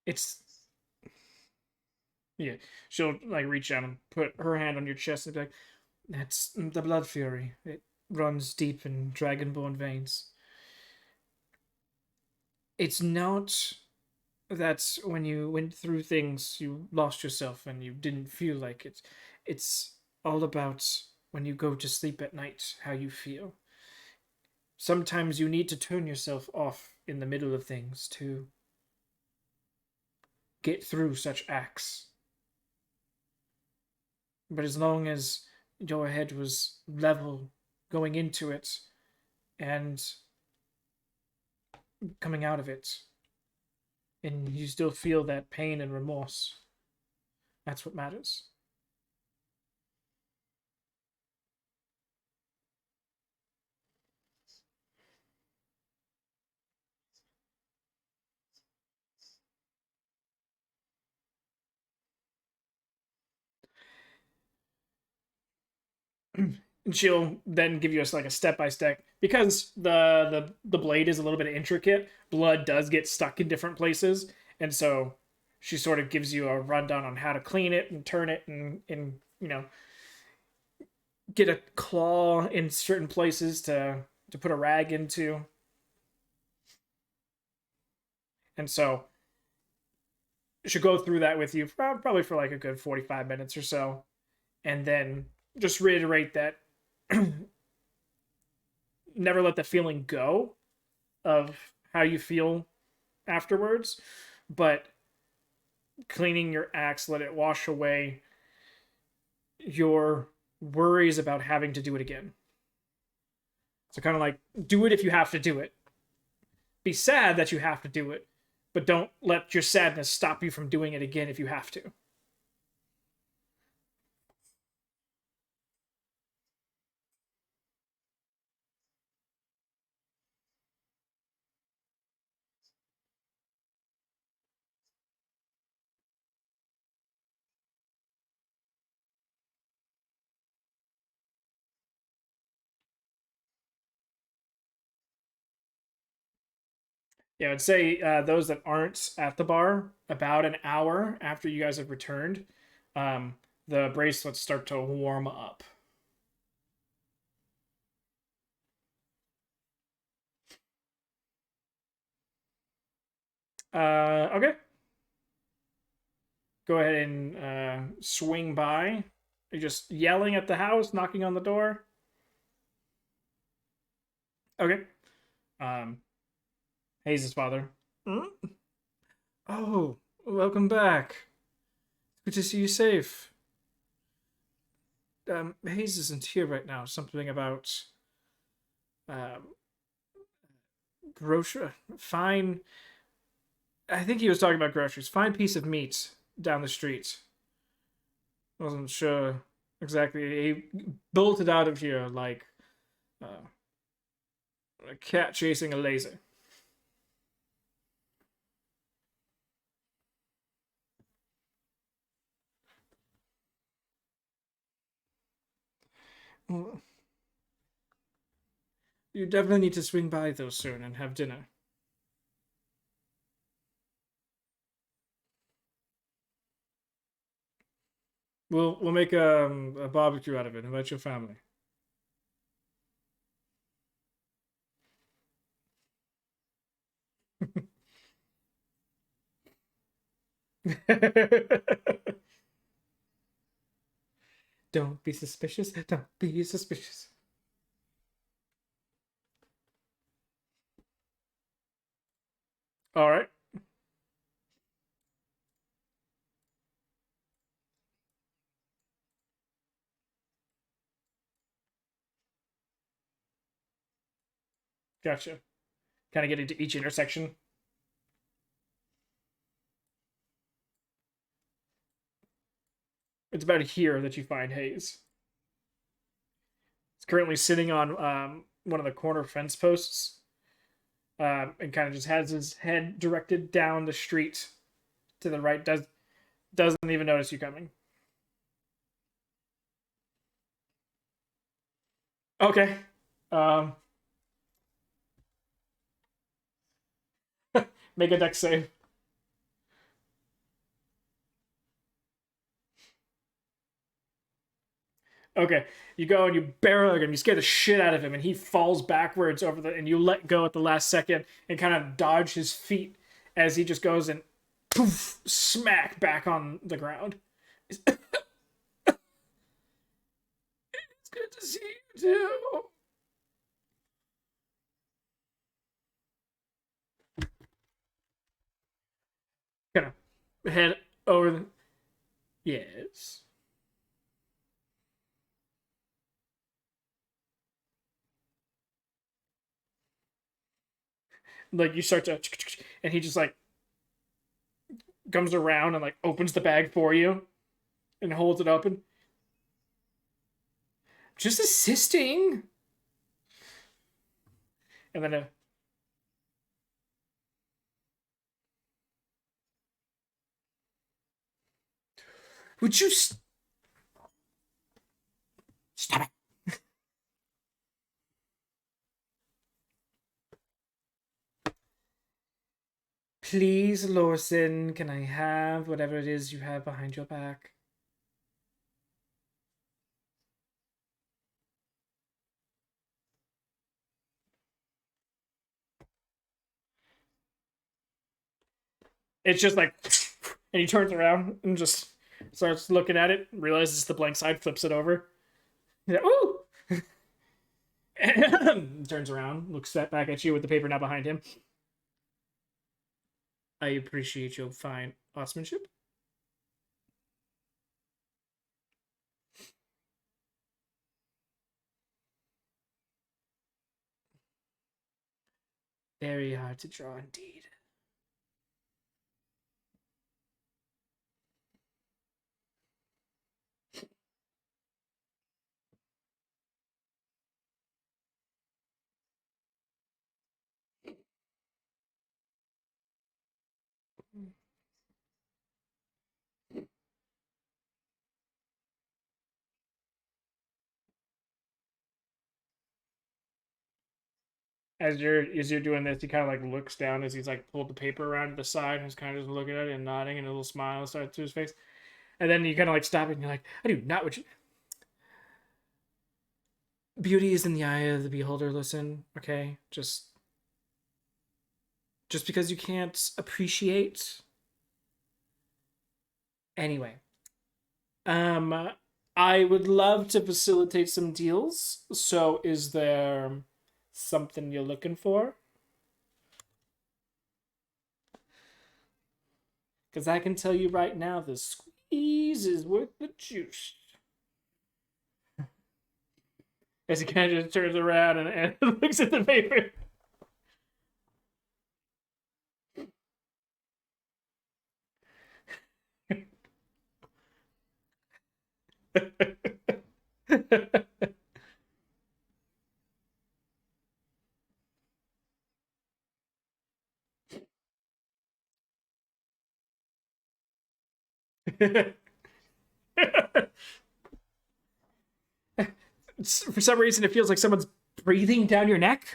It's yeah. She'll like reach down and put her hand on your chest and be like, "That's the blood fury. It runs deep in dragonborn veins. It's not that when you went through things, you lost yourself and you didn't feel like it. It's all about when you go to sleep at night, how you feel. Sometimes you need to turn yourself off in the middle of things to get through such acts. But as long as your head was level going into it and coming out of it, and you still feel that pain and remorse, that's what matters." And she'll then give you us like a step by step because the blade is a little bit intricate. Blood does get stuck in different places, and so she sort of gives you a rundown on how to clean it and turn it and get a claw in certain places to put a rag into. And so she'll go through that with you probably for like a good 45 minutes or so, and then just reiterate that never let the feeling go of how you feel afterwards, but cleaning your axe, let it wash away your worries about having to do it again. So kind of like do it if you have to do it. Be sad that you have to do it, but don't let your sadness stop you from doing it again if you have to. Yeah, I'd say those that aren't at the bar, about an hour after you guys have returned, um, the bracelets start to warm up. Okay. Go ahead and swing by. You're just yelling at the house, knocking on the door. Okay. Um, Hayes' father. "Hmm? Oh, welcome back. Good to see you safe. Hayes isn't here right now. Something about um, grocery. Fine. I think he was talking about groceries. Fine piece of meat down the street. Wasn't sure exactly. He bolted out of here like uh, a cat chasing a laser. Well, you definitely need to swing by though soon and have dinner. We'll make a barbecue out of it. Invite your family. Don't be suspicious. Don't be suspicious. All right, gotcha. Kind of get into each intersection. It's about here that you find Hayes. He's currently sitting on one of the corner fence posts, and kind of just has his head directed down the street to the right. Doesn't even notice you coming. Okay. Um, Make a deck save. Okay, you go and you barrel him. You scare the shit out of him, and he falls backwards over the. And you let go at the last second and kind of dodge his feet as he just goes and poof, smack back on the ground. It's good to see you too. Kind of head over the. Yes. Like you start to, and he just like comes around and like opens the bag for you and holds it open. Just assisting. And then would you Stop it. Please, Lorson, can I have whatever it is you have behind your back? It's just like, and he turns around and just starts looking at it, realizes the blank side, flips it over. He's like, ooh! Turns around, looks back at you with the paper now behind him. I appreciate your fine horsemanship. Very hard to draw indeed. As you're doing this, he kind of like looks down as he's like pulled the paper around to the side and is kind of just looking at it and nodding, and a little smile starts to his face. And then you kind of like stop it and you're like, I do not what you. Beauty is in the eye of the beholder. Listen, okay, just because you can't appreciate. Anyway, um, I would love to facilitate some deals. So, is there something you're looking for? Because I can tell you right now, the squeeze is worth the juice. As he kind of just turns around and looks at the paper. For some reason, it feels like someone's breathing down your neck.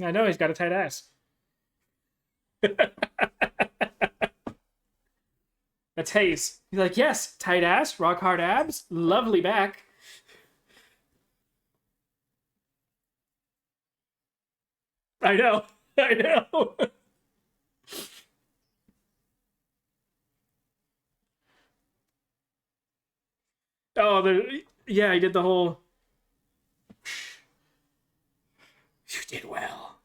I know he's got a tight ass. That's Hayes. He's like, yes, tight ass, rock hard abs, lovely back. I know. I know. Oh, yeah, he did the whole. You did well.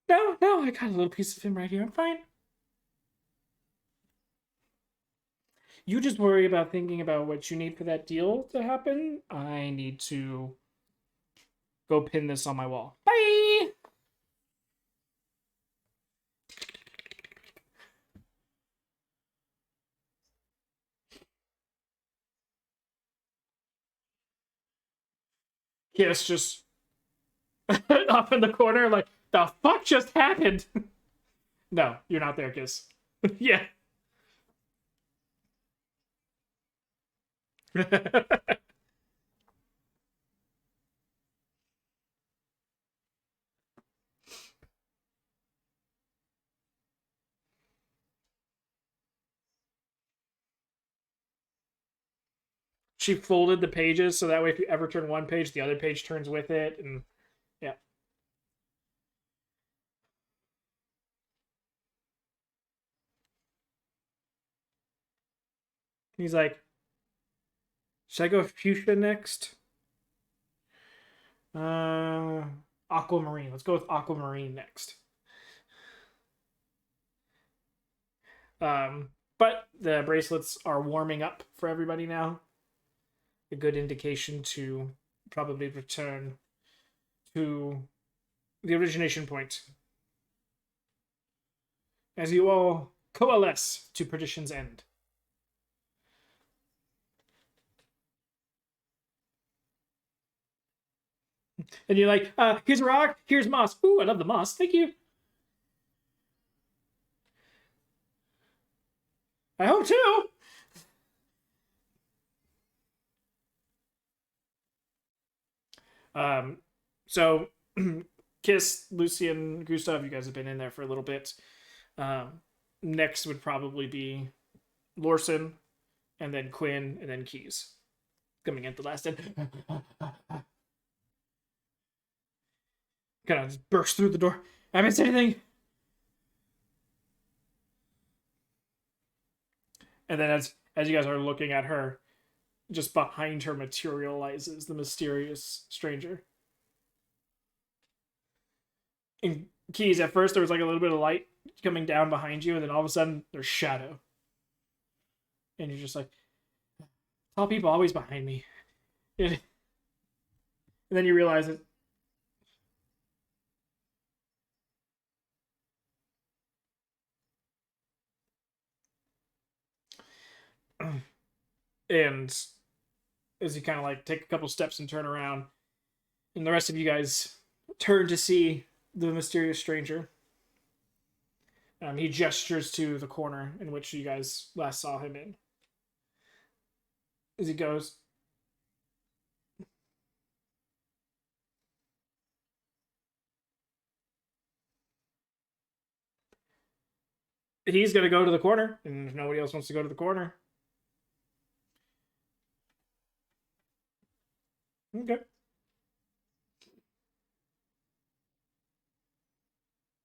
No, no, I got a little piece of him right here. I'm fine. You just worry about thinking about what you need for that deal to happen. I need to go pin this on my wall. Bye. Yes, just off in the corner, like the fuck just happened. No, you're not there, Kiss. Yeah. She folded the pages so that way if you ever turn one page, the other page turns with it, and yeah. He's like, should I go fuchsia next? Uh, aquamarine. Let's go with aquamarine next. But the bracelets are warming up for everybody now. A good indication to probably return to the origination point as you all coalesce to perdition's end. And you're like, here's a rock, here's moss. Ooh, I love the moss. Thank you. I hope too. Um, so Kiss, Lucian, Gustav, you guys have been in there for a little bit. Um, Next would probably be Lorson, and then Quinn, and then Keys coming at the last end. Kind of just burst through the door. I missed anything? And then as you guys are looking at her, just behind her materializes the mysterious stranger. And Keys, at first there was like a little bit of light coming down behind you, and then all of a sudden there's shadow. And you're just like, tall people always behind me. And then you realize it. And as you kind of like take a couple steps and turn around, and the rest of you guys turn to see the mysterious stranger. He gestures to the corner in which you guys last saw him in. As he goes, he's gonna go to the corner, and if nobody else wants to go to the corner, okay.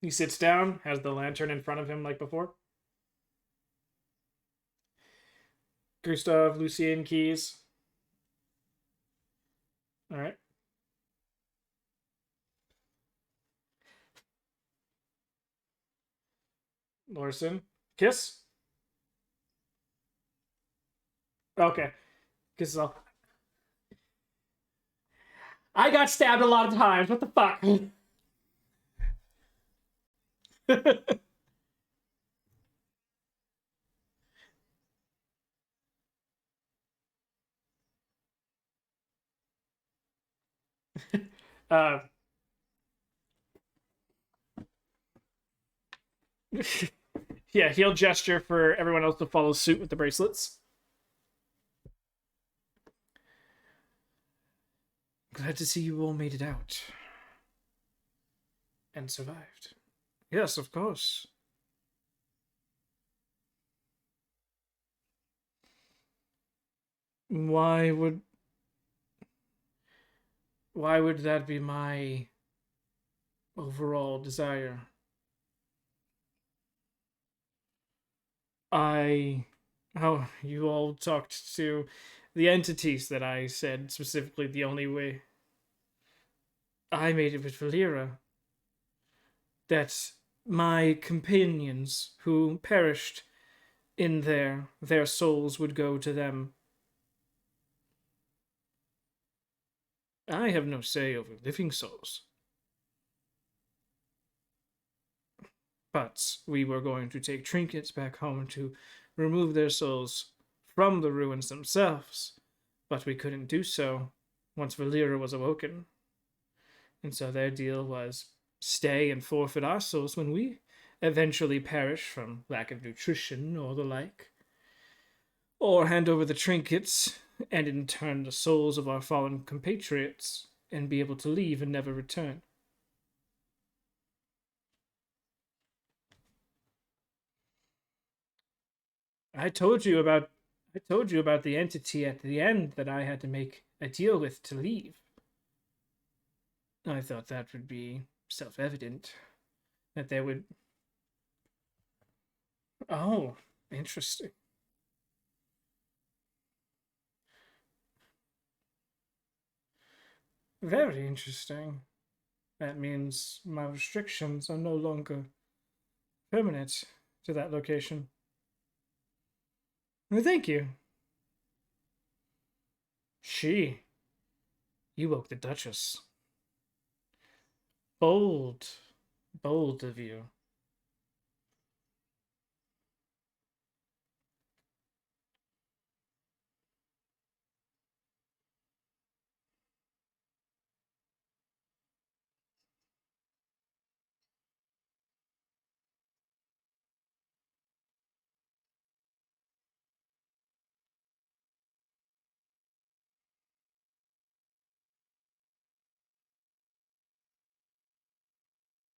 He sits down, has the lantern in front of him like before. Gustav, Lucien, Keys. All right. Lorson. Kiss? Okay. Kiss is all. I got stabbed a lot of times. What the fuck? uh, yeah, he'll gesture for everyone else to follow suit with the bracelets. Glad to see you all made it out. And survived. Yes, of course. Why would that be my overall desire? I Oh, you all talked to the entities that I said specifically the only way I made it with Valera. That my companions who perished in there, their souls would go to them. I have no say over living souls. But we were going to take trinkets back home to remove their souls from the ruins themselves, but we couldn't do so once Valera was awoken. And so their deal was stay and forfeit our souls when we eventually perish from lack of nutrition or the like, or hand over the trinkets and in turn the souls of our fallen compatriots and be able to leave and never return. I told you about the entity at the end that I had to make a deal with to leave. I thought that would be self-evident that there would. Oh, interesting. Very interesting. That means my restrictions are no longer permanent to that location. Well, thank you. She. You woke the Duchess. Bold. Bold of you.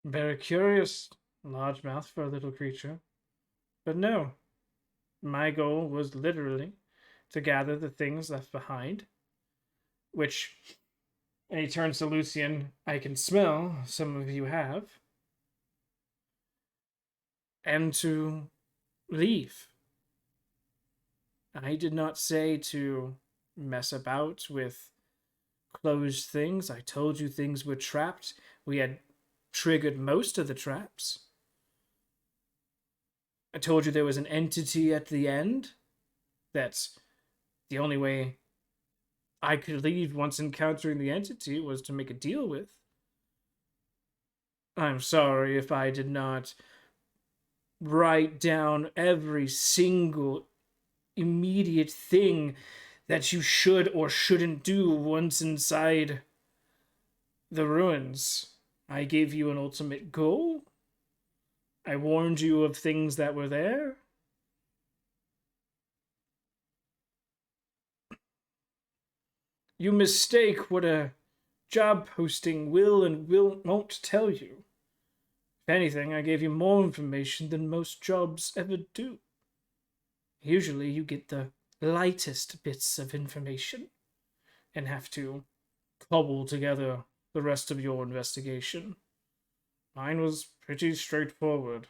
Very curious. Large mouth for a little creature. But no, my goal was literally to gather the things left behind, which, and he turns to Lucian, I can smell some of you have, and to leave. I did not say to mess about with closed things. I told you things were trapped. We had triggered most of the traps. I told you there was an entity at the end. That's the only way I could leave once encountering the entity was to make a deal with. I'm sorry if I did not write down every single immediate thing that you should or shouldn't do once inside the ruins. I gave you an ultimate goal. I warned you of things that were there. You mistake what a job posting will and won't tell you. If anything, I gave you more information than most jobs ever do. Usually you get the lightest bits of information and have to cobble together the rest of your investigation. Mine was pretty straightforward.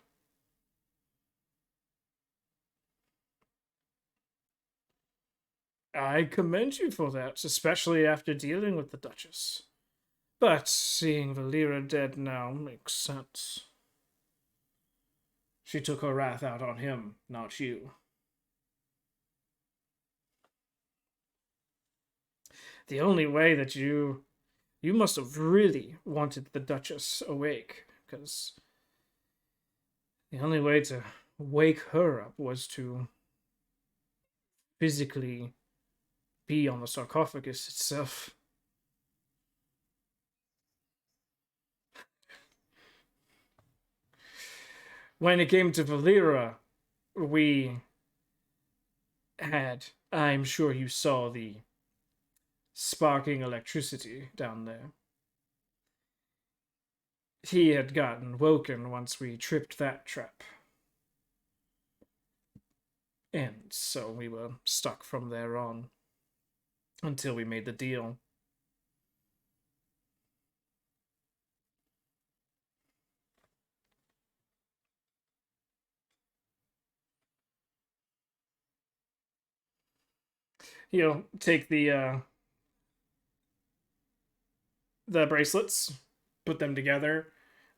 I commend you for that, especially after dealing with the Duchess. But seeing Valera dead now makes sense. She took her wrath out on him, not you. The only way that you must have really wanted the Duchess awake, because the only way to wake her up was to physically be on the sarcophagus itself. When it came to Valera, we had, I'm sure you saw the sparking electricity down there. He had gotten woken once we tripped that trap. And so we were stuck from there on until we made the deal. He'll take the bracelets, put them together,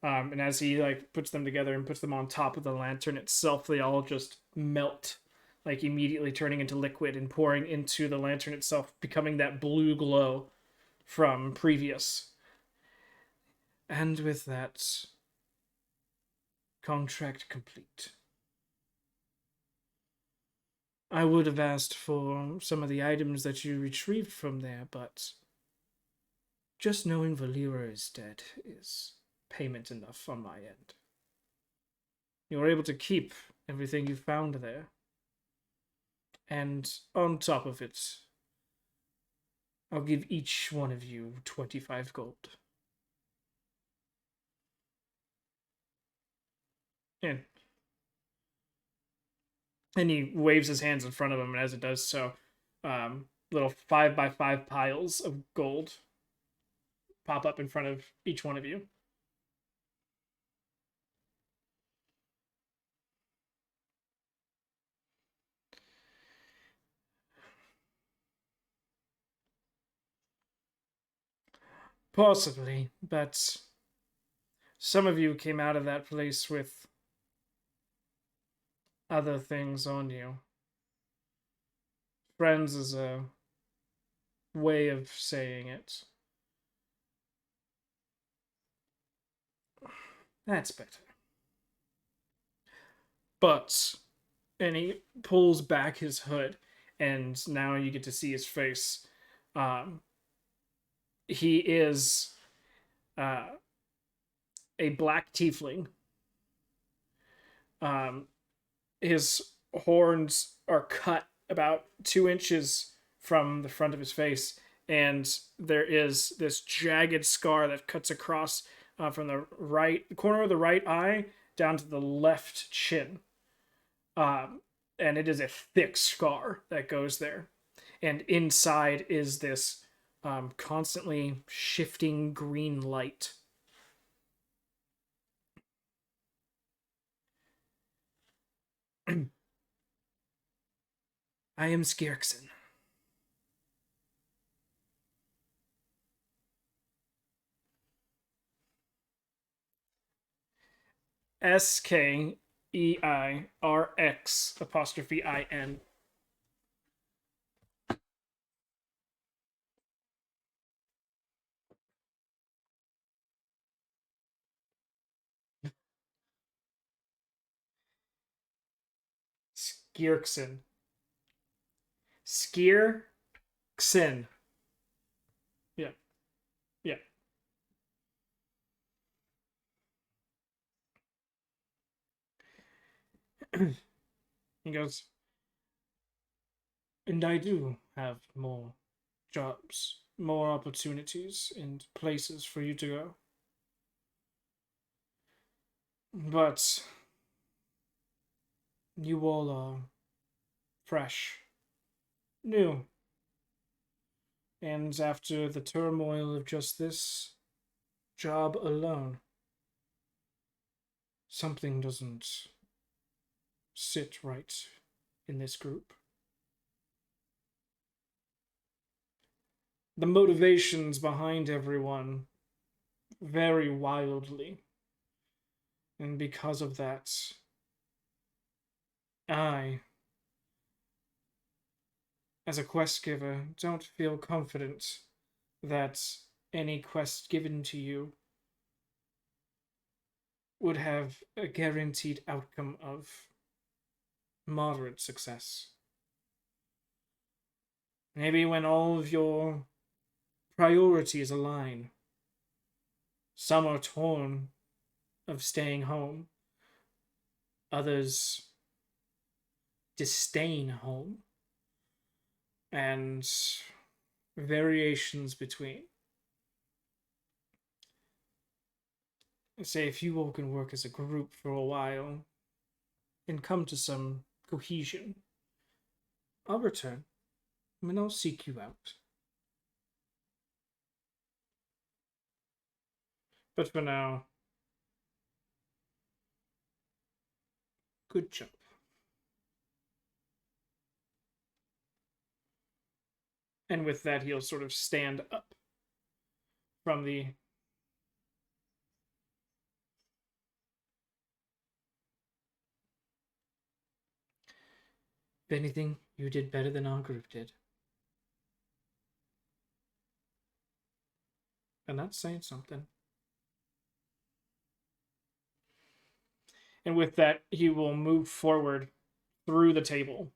and as he like puts them together and puts them on top of the lantern itself, they all just melt, like immediately turning into liquid and pouring into the lantern itself, becoming that blue glow from previous. And with that, contract complete. I would have asked for some of the items that you retrieved from there, but just knowing Valera is dead is payment enough on my end. You were able to keep everything you found there. And on top of it, I'll give each one of you 25 gold. And he waves his hands in front of him, and as it does so, little 5x5 piles of gold pop up in front of each one of you. Possibly, but some of you came out of that place with other things on you. Friends is a way of saying it. That's better. But, and he pulls back his hood, and now you get to see his face. He is a black tiefling. His horns are cut about 2 inches from the front of his face, and there is this jagged scar that cuts across from the right corner of the right eye down to the left chin. And it is a thick scar that goes there. And inside is this constantly shifting green light. I am Skirkson. SKEIRX''IN. Skirkson. Skirkson. Yeah. Yeah. He goes, and I do have more jobs, more opportunities, and places for you to go. But you all are fresh, new, and after the turmoil of just this job alone, something doesn't sit right in this group. The motivations behind everyone vary wildly, and because of that, I, as a quest giver, don't feel confident that any quest given to you would have a guaranteed outcome of moderate success. Maybe when all of your priorities align, some are torn of staying home, others disdain home, and variations between. Say if you all can work as a group for a while and come to some cohesion, I'll return. I'll seek you out. But for now, good job. And with that, he'll sort of stand up from the. If anything, you did better than our group did. And that's saying something. And with that, he will move forward through the table.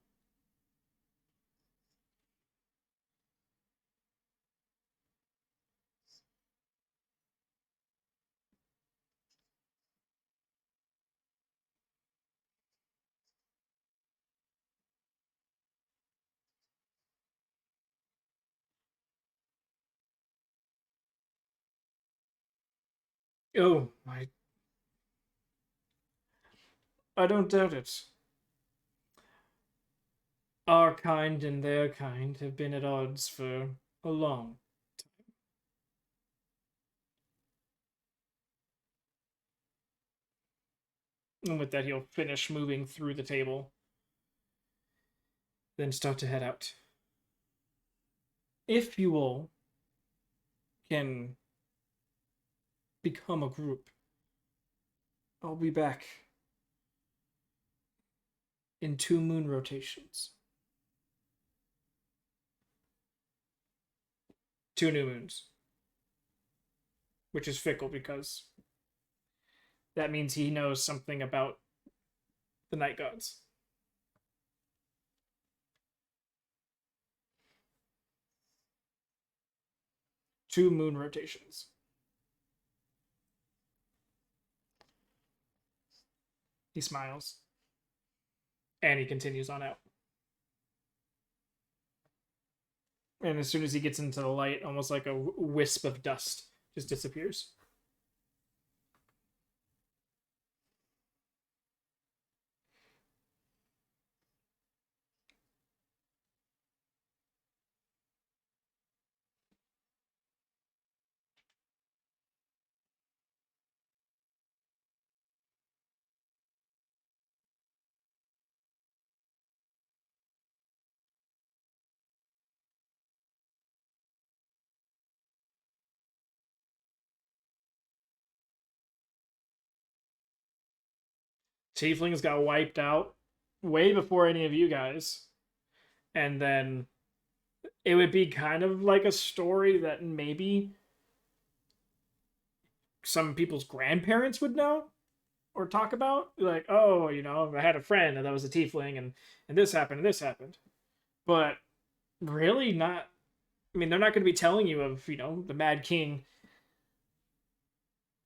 Oh, I don't doubt it. Our kind and their kind have been at odds for a long time. And with that, he'll finish moving through the table, then start to head out. If you all can become a group, I'll be back in 2 moon rotations. 2 new moons. Which is fickle because that means he knows something about the night gods. 2 moon rotations. He smiles. And he continues on out. And as soon as he gets into the light, almost like a wisp of dust just disappears. Tieflings got wiped out way before any of you guys. And then it would be kind of like a story that maybe some people's grandparents would know or talk about. Like, oh, I had a friend and that was a tiefling, and this happened and this happened. But really not. I mean, they're not going to be telling you of, the Mad King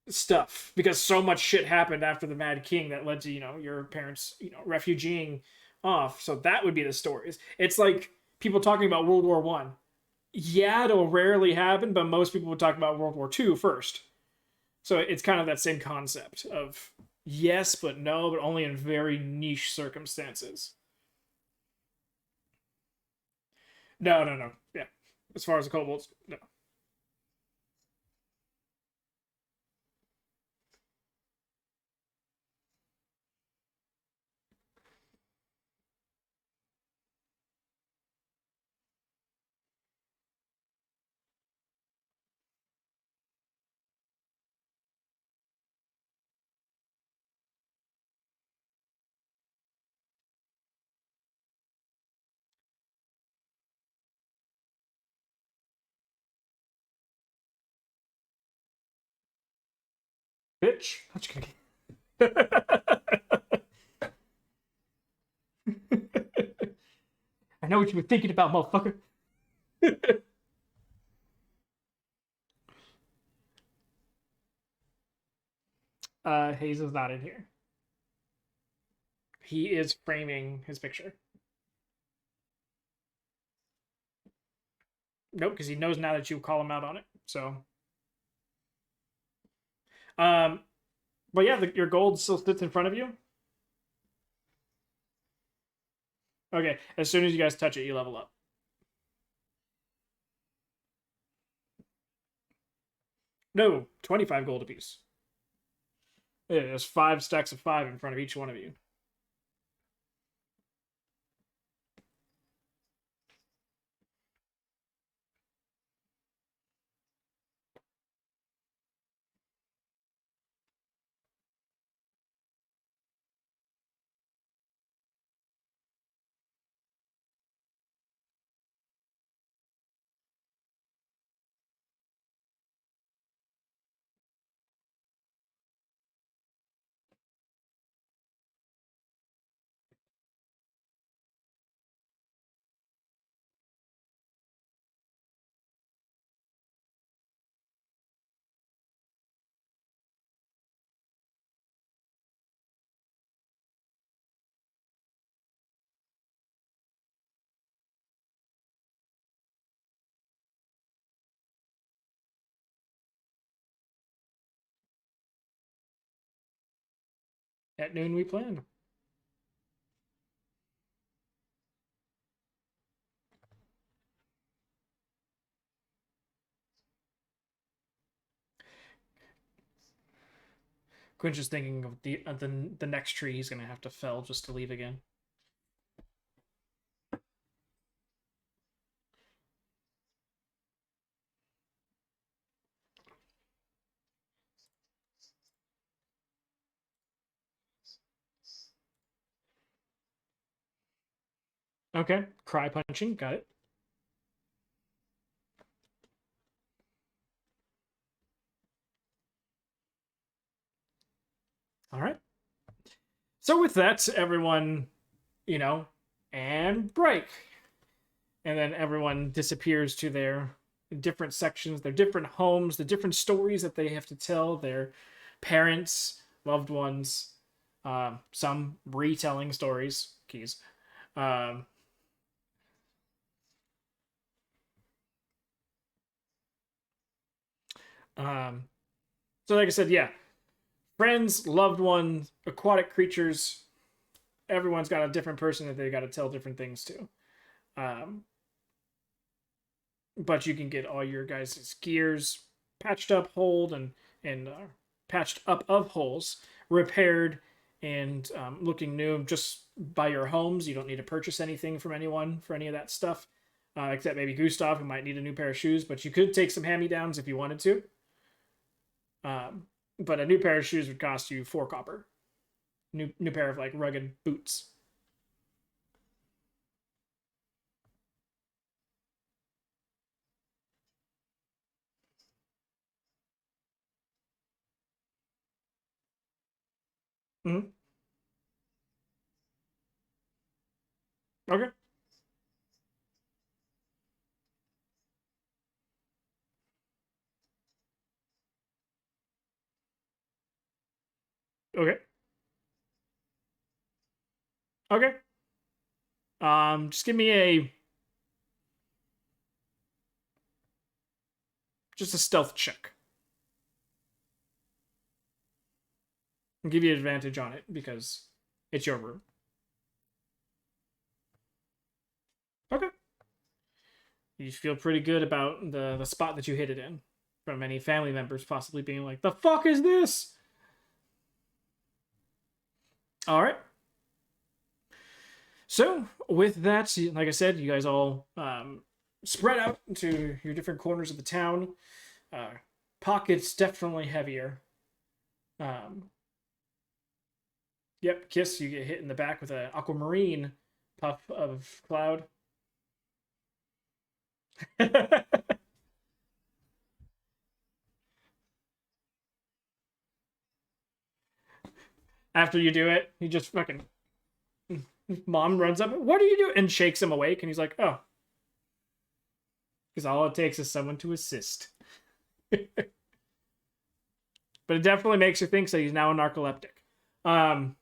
stuff because so much shit happened after the Mad King that led to, your parents, refugeeing off. So that would be the stories. It's like people talking about World War One. Yeah, it'll rarely happen, but most people would talk about World War Two first. So it's kind of that same concept of yes, but no, but only in very niche circumstances. No, no, no. Yeah. As far as the kobolds, no. Bitch. That's good. I know what you were thinking about, motherfucker. Hayes is not in here. He is framing his picture. Nope, because he knows now that you call him out on it. So, um, but yeah, your gold still sits in front of you. Okay, as soon as you guys touch it, you level up. No, 25 gold apiece. Yeah, there's 5 stacks of 5 in front of each one of you. At noon, we plan. Quinch is thinking of the next tree he's gonna have to fell just to leave again. Okay, cry punching, got it. All right. So with that, everyone, and break, and then everyone disappears to their different sections, their different homes, the different stories that they have to tell their parents, loved ones, some retelling stories, keys. Um, um, so, like I said, yeah, friends, loved ones, aquatic creatures. Everyone's got a different person that they got to tell different things to. Um, but you can get all your guys' gears patched up, holed, and patched up of holes, repaired, and looking new just by your homes. You don't need to purchase anything from anyone for any of that stuff, except maybe Gustav, who might need a new pair of shoes. But you could take some hand-me-downs if you wanted to. But a new pair of shoes would cost you 4 copper. New pair of like rugged boots. Mm-hmm. Okay. Okay. Okay. Just give me a just a stealth check. I'll give you advantage on it because it's your room. Okay. You feel pretty good about the spot that you hit it in, from any family members possibly being like, "The fuck is this?" All right. So with that, like I said, you guys all spread out into your different corners of the town. Uh, Pockets definitely heavier. Um, yep, Kiss, you get hit in the back with an aquamarine puff of cloud. After you do it, he just fucking mom runs up. What are you doing? And shakes him awake, and he's like, "Oh, because all it takes is someone to assist." But it definitely makes you think so. He's now a narcoleptic. Um,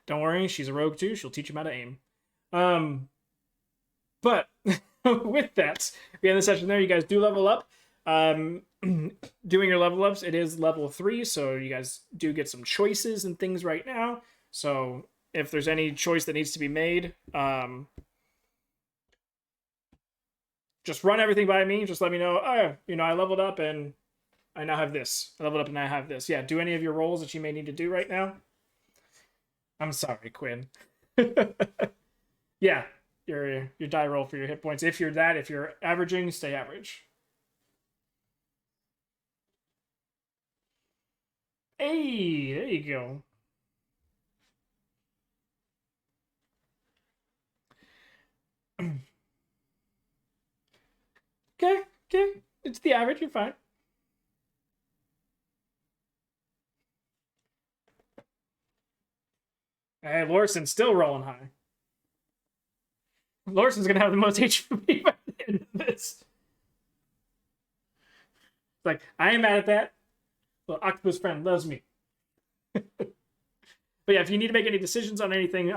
don't worry, she's a rogue too. She'll teach him how to aim. Um, but with that, we end the session there. You guys do level up. Doing your level ups, it is level 3, so you guys do get some choices and things right now. So if there's any choice that needs to be made, just run everything by me. Just let me know. Oh, I leveled up and I now have this. I leveled up and I have this. Yeah, do any of your rolls that you may need to do right now. I'm sorry, Quinn. Yeah, your die roll for your hit points. If you're averaging, stay average. Hey, there you go. Okay, okay. It's the average, you're fine. Hey, Lorson's still rolling high. Lorson's gonna have the most HP by the end of this. Like, I ain't mad at that. Well, Octopus friend loves me. But yeah, if you need to make any decisions on anything,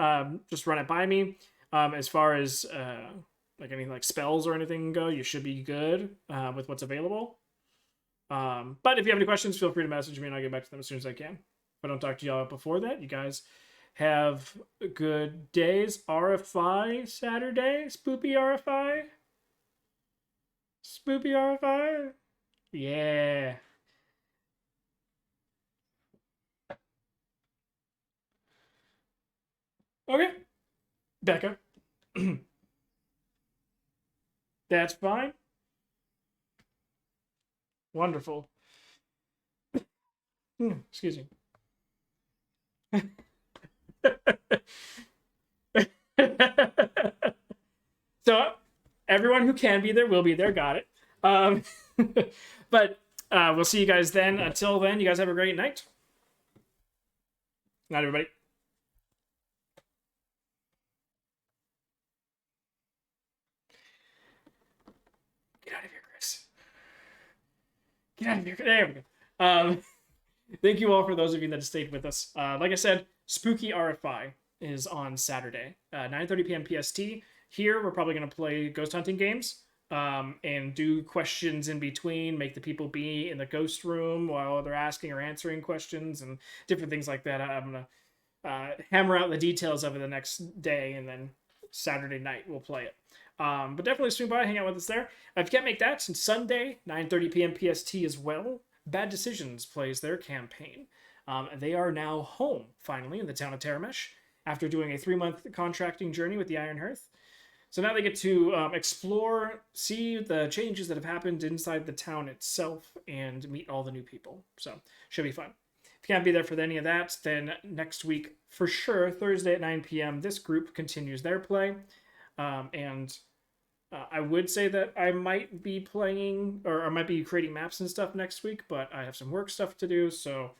just run it by me. As far as like anything like spells or anything go, you should be good with what's available. But if you have any questions, feel free to message me and I'll get back to them as soon as I can. If I don't talk to y'all before that, you guys have good days. RFI Saturday, spoopy RFI, spoopy RFI. Yeah. Okay, Becca. That's fine. Wonderful. Excuse me. So everyone who can be there will be there. Got it. Um, but we'll see you guys then. Until then, you guys have a great night. Night, everybody. Get out of here, Chris. Get out of here. There we go. Thank you all for those of you that stayed with us. Like I said, Spooky RFI is on Saturday, 9:30 p.m. PST. Here, we're probably going to play ghost hunting games and do questions in between, make the people be in the ghost room while they're asking or answering questions and different things like that. I'm going to hammer out the details of it the next day, and then Saturday night we'll play it. But definitely swing by, hang out with us there. If you can't make that, since Sunday, 9:30 p.m. PST as well, Bad Decisions plays their campaign. They are now home, finally, in the town of Terramesh, after doing a 3-month contracting journey with the Iron Hearth. So now they get to explore, see the changes that have happened inside the town itself, and meet all the new people. So should be fun. If you can't be there for any of that, then next week, for sure, Thursday at 9 p.m., this group continues their play. And I would say that I might be playing, or I might be creating maps and stuff next week, but I have some work stuff to do, so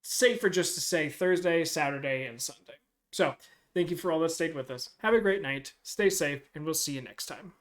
safer just to say Thursday, Saturday, and Sunday. So thank you for all that stayed with us. Have a great night, stay safe, and we'll see you next time.